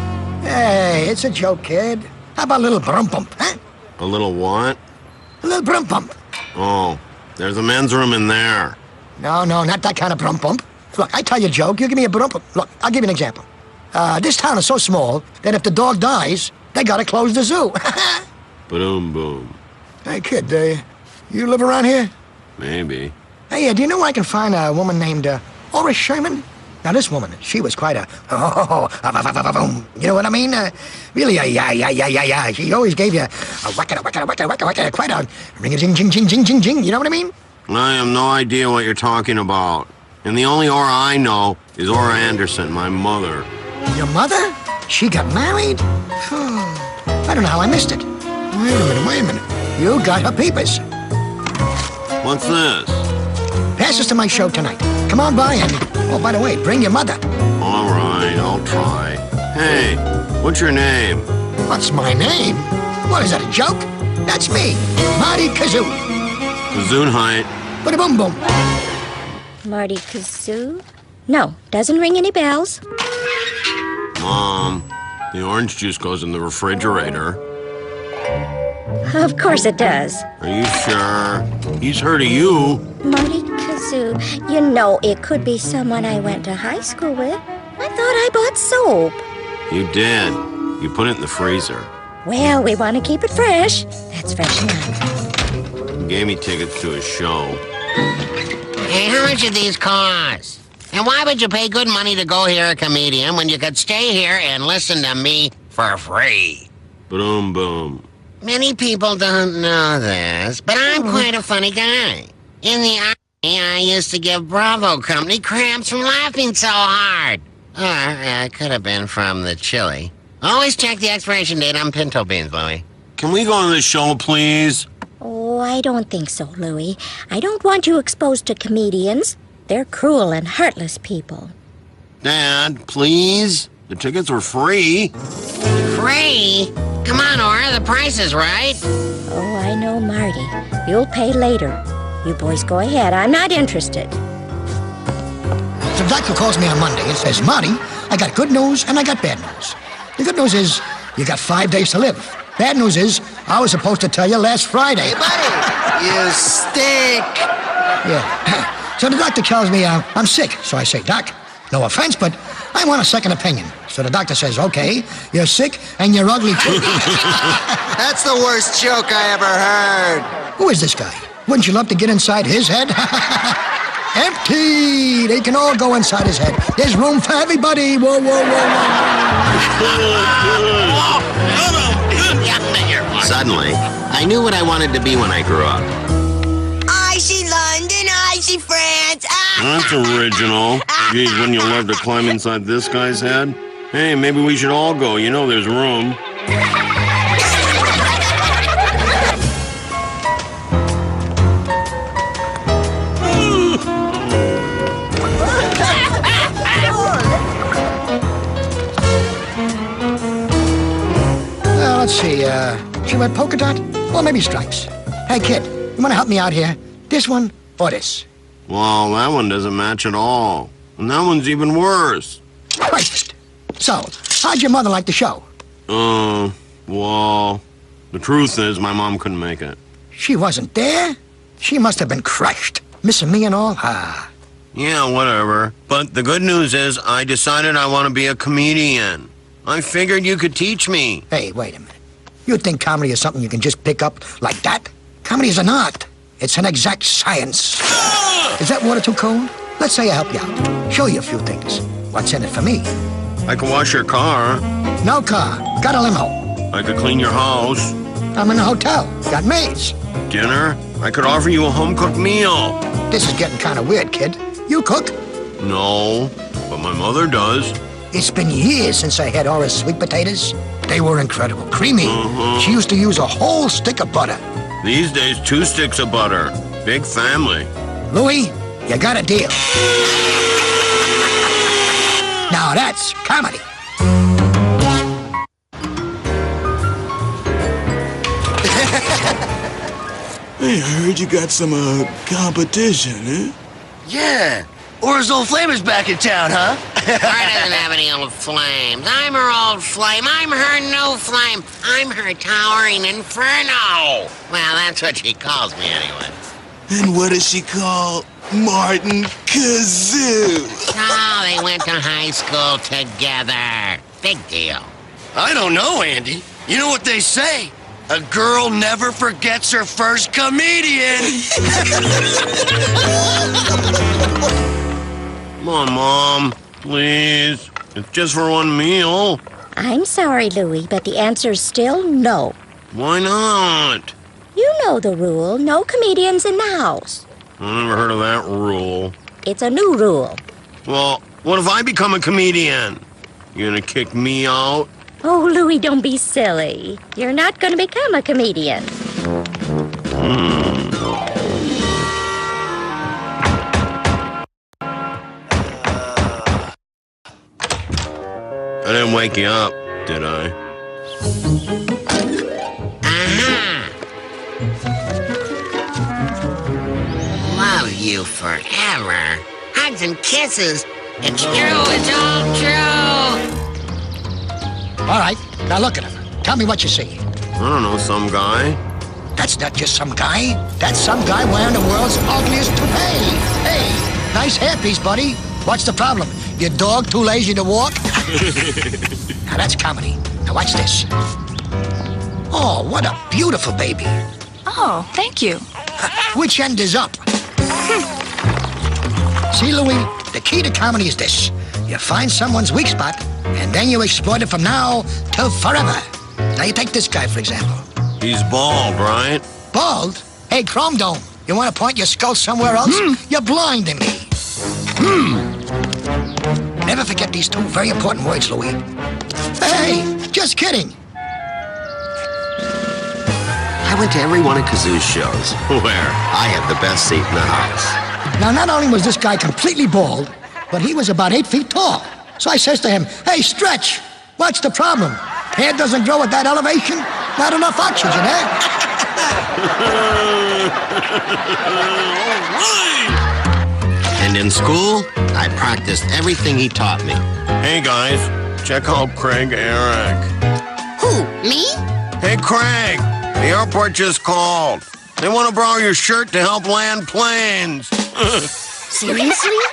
Hey, it's a joke, kid. How about a little brum-pump, huh? A little what? A little brum-pump. Oh, there's a men's room in there. No, not that kind of brum-pump. Look, I tell you a joke, you give me a brum-pump. Look, I'll give you an example. This town is so small that if the dog dies, they gotta close the zoo. Boom, boom. Hey, kid, you live around here? Maybe. Hey, do you know where I can find a woman named Ora Sherman? Now, this woman, she was quite a... you know what I mean? Really, yeah. She always gave you a quite a ring-a-jing-jing-jing-jing-jing-jing. You know what I mean? I have no idea what you're talking about. And the only Ora I know is Ora Anderson, my mother. Your mother? She got married? I don't know how I missed it. Wait a minute. You got her papers. What's this? Pass this to my show tonight. Come on by and... Oh, by the way, bring your mother. All right, I'll try. Hey, what's your name? What's my name? What, is that a joke? That's me, Marty Kazoo. Gesundheit. Ba-da-boom boom. Marty Kazoo? No, doesn't ring any bells. Mom, the orange juice goes in the refrigerator. Of course it does. Are you sure? He's heard of you. Marty Kazoo, you know it could be someone I went to high school with. I thought I bought soap. You did. You put it in the freezer. Well, we want to keep it fresh. That's fresh enough. He gave me tickets to his show. Hey, how much do these cost? And why would you pay good money to go hear a comedian when you could stay here and listen to me for free? Boom, boom. Many people don't know this, but I'm quite a funny guy. In the Army, I used to give Bravo Company cramps from laughing so hard. Or it could have been from the chili. Always check the expiration date on pinto beans, Louie. Can we go to the show, please? Oh, I don't think so, Louie. I don't want you exposed to comedians. They're cruel and heartless people. Dad, please? The tickets were free. Free? Come on, Ora, the price is right. Oh, I know, Marty. You'll pay later. You boys go ahead. I'm not interested. The doctor calls me on Monday and says, Marty, I got good news and I got bad news. The good news is you got 5 days to live. Bad news is I was supposed to tell you last Friday. Hey, buddy, you stink. Yeah. So the doctor tells me I'm sick. So I say, Doc, no offense, but I want a second opinion. So the doctor says, okay, you're sick and you're ugly too. That's the worst joke I ever heard. Who is this guy? Wouldn't you love to get inside his head? Empty! They can all go inside his head. There's room for everybody. Whoa, whoa, whoa, whoa. Suddenly, I knew what I wanted to be when I grew up. I see London, I see France. That's original. Geez, wouldn't you love to climb inside this guy's head? Hey, maybe we should all go. You know there's room. Let's see, should we wear polka dot? Or maybe stripes? Hey, kid, you want to help me out here? This one or this? Well, that one doesn't match at all. And that one's even worse. Christ. So, how'd your mother like the show? Well, the truth is my mom couldn't make it. She wasn't there? She must have been crushed. Missing me and all? Ah. Yeah, whatever. But the good news is I decided I want to be a comedian. I figured you could teach me. Hey, wait a minute. You think comedy is something you can just pick up like that? Comedy is an art. It's an exact science. Is that water too cold? Let's say I help you out. Show you a few things. What's in it for me? I can wash your car. No car. Got a limo. I could clean your house. I'm in a hotel. Got maids. Dinner? I could offer you a home-cooked meal. This is getting kind of weird, kid. You cook? No, but my mother does. It's been years since I had Ora's sweet potatoes. They were incredible. Creamy. She used to use a whole stick of butter. These days, 2 sticks of butter. Big family. Louis, you got a deal. Now that's comedy. Hey, I heard you got some, competition, eh? Yeah. Ora's old flame is back in town, huh? I doesn't have any old flames. I'm her old flame. I'm her new flame. I'm her towering inferno. Well, that's what she calls me anyway. And what does she call Martin Kazoo? Oh, they went to high school together. Big deal. I don't know, Andy. You know what they say? A girl never forgets her first comedian. Come on, Mom. Please. It's just for one meal. I'm sorry, Louis, but the answer's still no. Why not? You know the rule. No comedians in the house. I never heard of that rule. It's a new rule. Well, what if I become a comedian? You gonna kick me out? Oh, Louis, don't be silly. You're not going to become a comedian. I didn't wake you up, did I? Love you forever. Hugs and kisses. It's true. It's all true. All right, now look at him. Tell me what you see. I don't know, some guy. That's not just some guy. That's some guy wearing the world's ugliest toupee. Hey, nice hairpiece, buddy. What's the problem? Your dog too lazy to walk? Now that's comedy. Now watch this. Oh, what a beautiful baby. Oh, thank you. Which end is up? See, Louis, the key to comedy is this. You find someone's weak spot, and then you exploit it from now till forever. Now you take this guy, for example. He's bald, right? Bald? Hey, Chrome Dome, you want to point your skull somewhere else? You're blinding me. Never forget these 2 very important words, Louis. Hey, just kidding. I went to every one of Kazoo's shows, where I had the best seat in the house. Now, not only was this guy completely bald, but he was about 8 feet tall. So I says to him, hey, Stretch, what's the problem? Hair doesn't grow at that elevation? Not enough oxygen, eh? And in school, I practiced everything he taught me. Hey, guys, check out Craig Eric. Who, me? Hey, Craig, the airport just called. They want to borrow your shirt to help land planes. Seriously?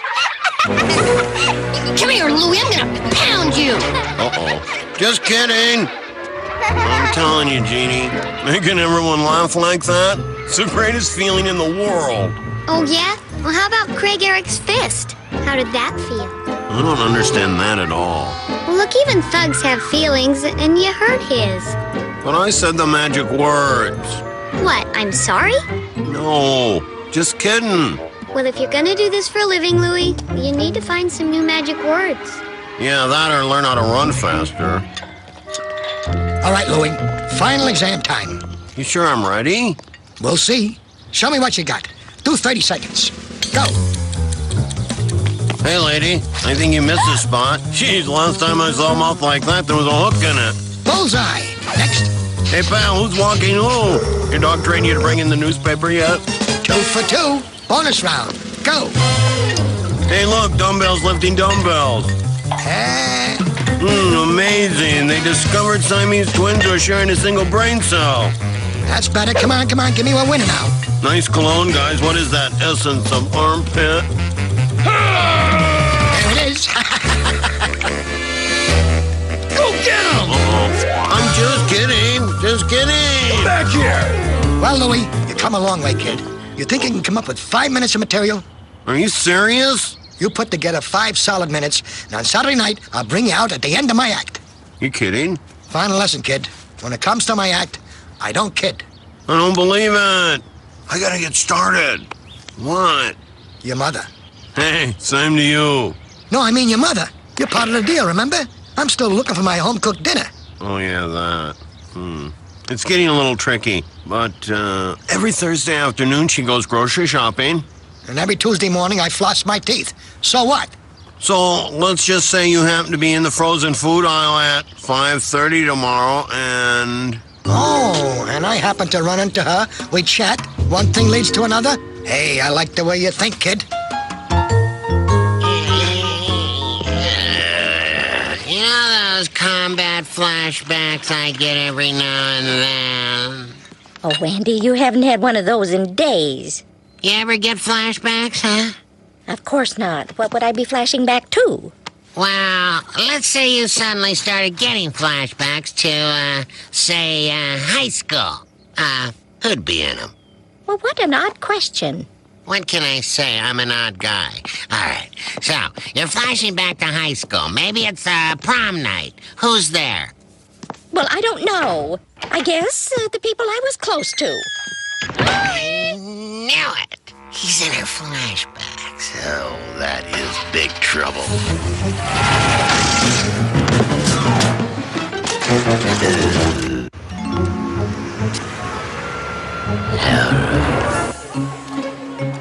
Come here, Louie. I'm gonna pound you. Uh-oh. Just kidding. I'm telling you, Jeannie, making everyone laugh like that, it's the greatest feeling in the world. Oh, yeah? Well, how about Craig Eric's fist? How did that feel? I don't understand that at all. Well, look, even thugs have feelings, and you hurt his. But I said the magic words. What, I'm sorry? No, just kidding. Well, if you're gonna do this for a living, Louie, you need to find some new magic words. Yeah, that or learn how to run faster. All right, Louie, final exam time. You sure I'm ready? We'll see. Show me what you got. Do 30 seconds. Go. Hey, lady, I think you missed a spot. Jeez, last time I saw a mouth like that, there was a hook in it. Bullseye. Next. Hey, pal, who's walking who? Your dog trained you to bring in the newspaper yet? 2 for 2. Bonus round. Go. Hey, look, dumbbells lifting dumbbells. Amazing. They discovered Siamese twins who are sharing a single brain cell. That's better. Come on, come on. Give me a winner now. Nice cologne, guys. What is that? Essence of armpit? There it is. Go get him! I'm just kidding. Just kidding. Come back here. Well, Louie, you come a long way, kid. You think you can come up with 5 minutes of material? Are you serious? You put together 5 solid minutes, and on Saturday night, I'll bring you out at the end of my act. You kidding? Final lesson, kid. When it comes to my act, I don't kid. I don't believe it. I gotta get started. What? Your mother. Hey, same to you. No, I mean your mother. You're part of the deal, remember? I'm still looking for my home-cooked dinner. Oh, yeah, that. It's getting a little tricky, but every Thursday afternoon she goes grocery shopping. And every Tuesday morning I floss my teeth. So what? So let's just say you happen to be in the frozen food aisle at 5:30 tomorrow, and... Oh, and I happen to run into her. We chat. One thing leads to another. Hey, I like the way you think, kid. You know those combat flashbacks I get every now and then? Oh, Wendy, you haven't had one of those in days. You ever get flashbacks, huh? Of course not. What would I be flashing back to? Well, let's say you suddenly started getting flashbacks to, say, high school. Who'd be in them? Well, what an odd question. What can I say? I'm an odd guy. All right, so you're flashing back to high school. Maybe it's prom night. Who's there? Well, I don't know. I guess the people I was close to. I knew it. He's in her flashbacks. Oh, that is big trouble.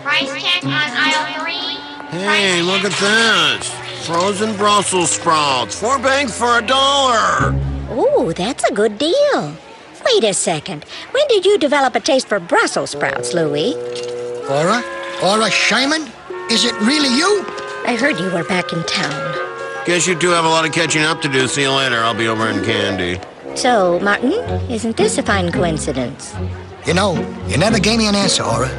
Price check on aisle 3. Hey, look at this. Frozen Brussels sprouts. 4 bags for $1. Ooh, that's a good deal. Wait a second. When did you develop a taste for Brussels sprouts, Louie? Ora Shyman? Is it really you? I heard you were back in town. Guess you two have a lot of catching up to do. See you later. I'll be over in Candy. So, Martin, isn't this a fine coincidence? You know, you never gave me an answer, Ora.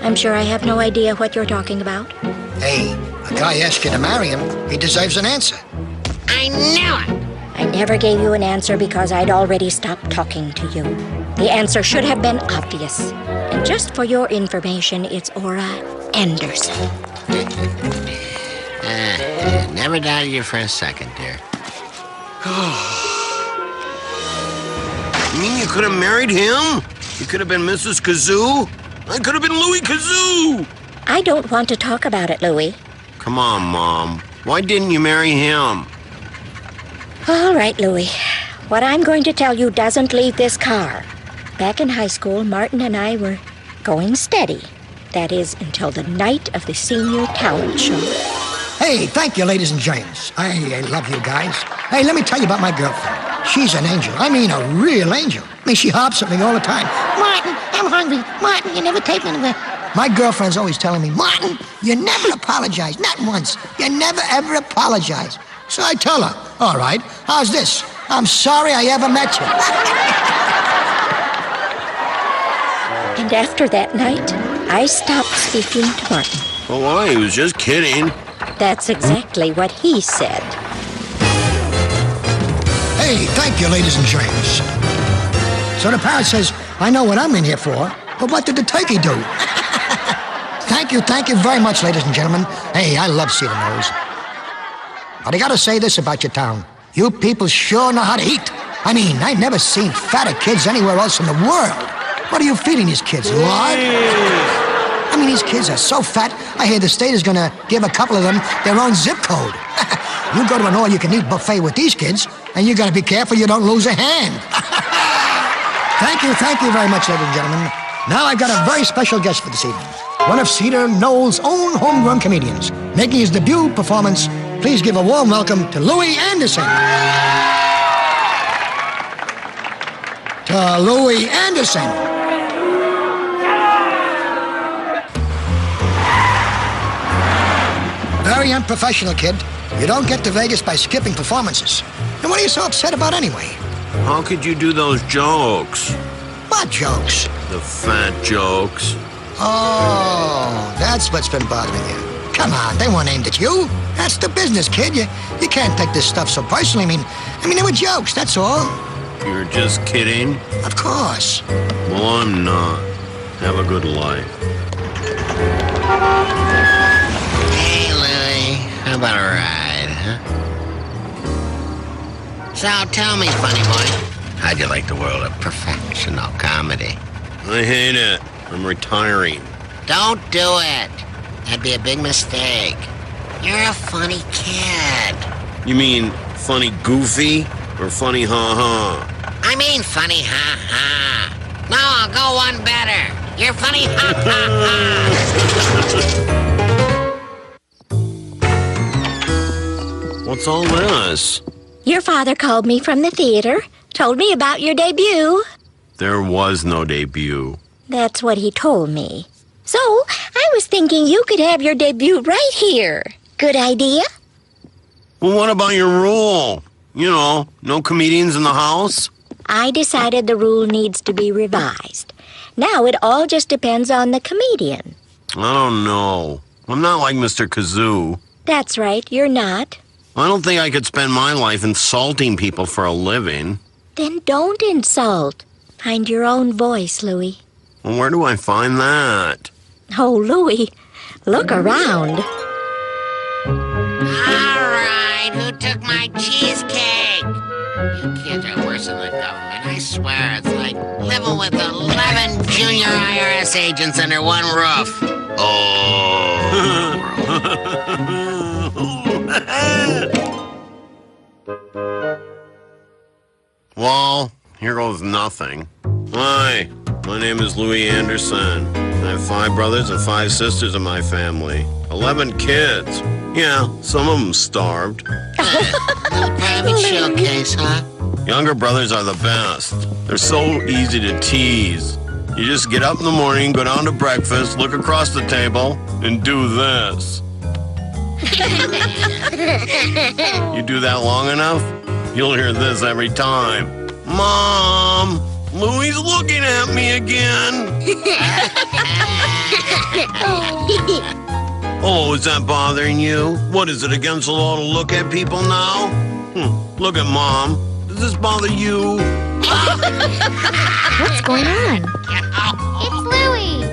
I'm sure I have no idea what you're talking about. Hey, a guy asked you to marry him. He deserves an answer. I knew it. I never gave you an answer because I'd already stopped talking to you. The answer should have been obvious. And just for your information, it's Ora Anderson. Never doubted you for a second, dear. You mean you could have married him? You could have been Mrs. Kazoo? I could have been Louie Kazoo! I don't want to talk about it, Louie. Come on, Mom. Why didn't you marry him? All right, Louie. What I'm going to tell you doesn't leave this car. Back in high school, Martin and I were going steady. That is, until the night of the senior talent show. Hey, thank you, ladies and gents. I love you guys. Hey, let me tell you about my girlfriend. She's an angel. I mean, a real angel. I mean, she hops at me all the time. Martin, I'm hungry. Martin, you never take me anywhere. My girlfriend's always telling me, Martin, you never apologize. Not once. You never, ever apologize. So I tell her, all right, how's this? I'm sorry I ever met you. And after that night, I stopped speaking to Martin. Oh, why? He was just kidding. That's exactly what he said. Hey, thank you, ladies and gents. So the parrot says, I know what I'm in here for, but what did the turkey do? Thank you very much, ladies and gentlemen. Hey, I love Cedar Knolls. But I gotta say this about your town. You people sure know how to eat. I mean, I've never seen fatter kids anywhere else in the world. What are you feeding these kids, lard? I mean, these kids are so fat, I hear the state is gonna give a couple of them their own zip code. You go to an all-you-can-eat buffet with these kids, and you gotta be careful you don't lose a hand. Thank you very much, ladies and gentlemen. Now I've got a very special guest for this evening. One of Cedar Knolls' own homegrown comedians. Making his debut performance, please give a warm welcome to Louie Anderson. To Louie Anderson. Very unprofessional, kid. You don't get to Vegas by skipping performances. And what are you so upset about anyway? How could you do those jokes? What jokes? The fat jokes. Oh, that's what's been bothering you. Come on, they weren't aimed at you. That's the business, kid. You can't take this stuff so personally. I mean, they were jokes, that's all. You're just kidding? Of course. Well, I'm not. Have a good life. Hey, Louie. How about a ride, huh? So tell me, funny boy, how'd you like the world of professional comedy? I hate it. I'm retiring. Don't do it. That'd be a big mistake. You're a funny kid. You mean funny goofy? or funny ha-ha? I mean funny ha-ha. No, I'll go one better. You're funny ha-ha-ha. What's all this? Your father called me from the theater, told me about your debut. There was no debut. That's what he told me. So, I was thinking you could have your debut right here. Good idea? Well, what about your rule? You know, no comedians in the house? I decided the rule needs to be revised. Now it all just depends on the comedian. I don't know. I'm not like Mr. Kazoo. That's right, you're not. I don't think I could spend my life insulting people for a living. Then don't insult. Find your own voice, Louie. Well, where do I find that? Oh, Louie, look around. All right, who took my cheesecake? You kids are worse than the government. I swear, it's like living with 11 junior IRS agents under one roof. Well, here goes nothing. Hi, my name is Louis Anderson. I have 5 brothers and 5 sisters in my family. 11 kids. Yeah, some of them starved. Little private showcase, huh? Younger brothers are the best. They're so easy to tease. You just get up in the morning, go down to breakfast, look across the table, and do this. You do that long enough, you'll hear this every time. Mom, Louie's looking at me again. Oh, is that bothering you? What, is it against the law to look at people now? Look at Mom. Does this bother you? What's going on? It's Louie.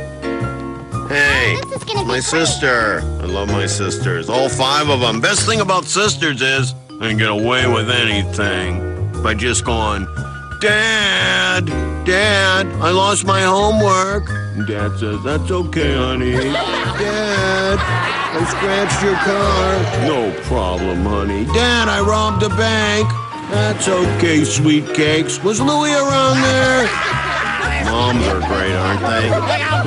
Hey, This is gonna be my great. sister. I love my sisters. All 5 of them. Best thing about sisters is I can get away with anything by just going, Dad, Dad, I lost my homework. And Dad says, that's okay, honey. Dad, I scratched your car. No problem, honey. Dad, I robbed a bank. That's okay, sweet cakes. Was Louie around there? Moms are great, aren't they?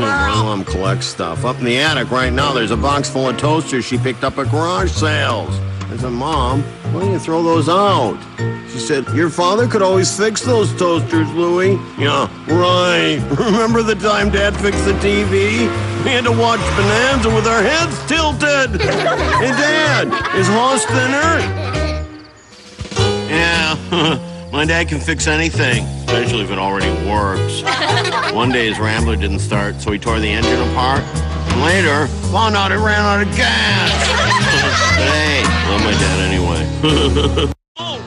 My mom collects stuff. Up in the attic right now, there's a box full of toasters she picked up at garage sales. I said, Mom, why don't you throw those out? She said, your father could always fix those toasters, Louie. Yeah, right. Remember the time Dad fixed the TV? We had to watch Bonanza with our heads tilted. Hey, Dad, is Hoss thinner? Yeah, my dad can fix anything, especially if it already works. One day his Rambler didn't start, so he tore the engine apart. And later, found out it ran out of gas. But hey, love my dad anyway. Oh!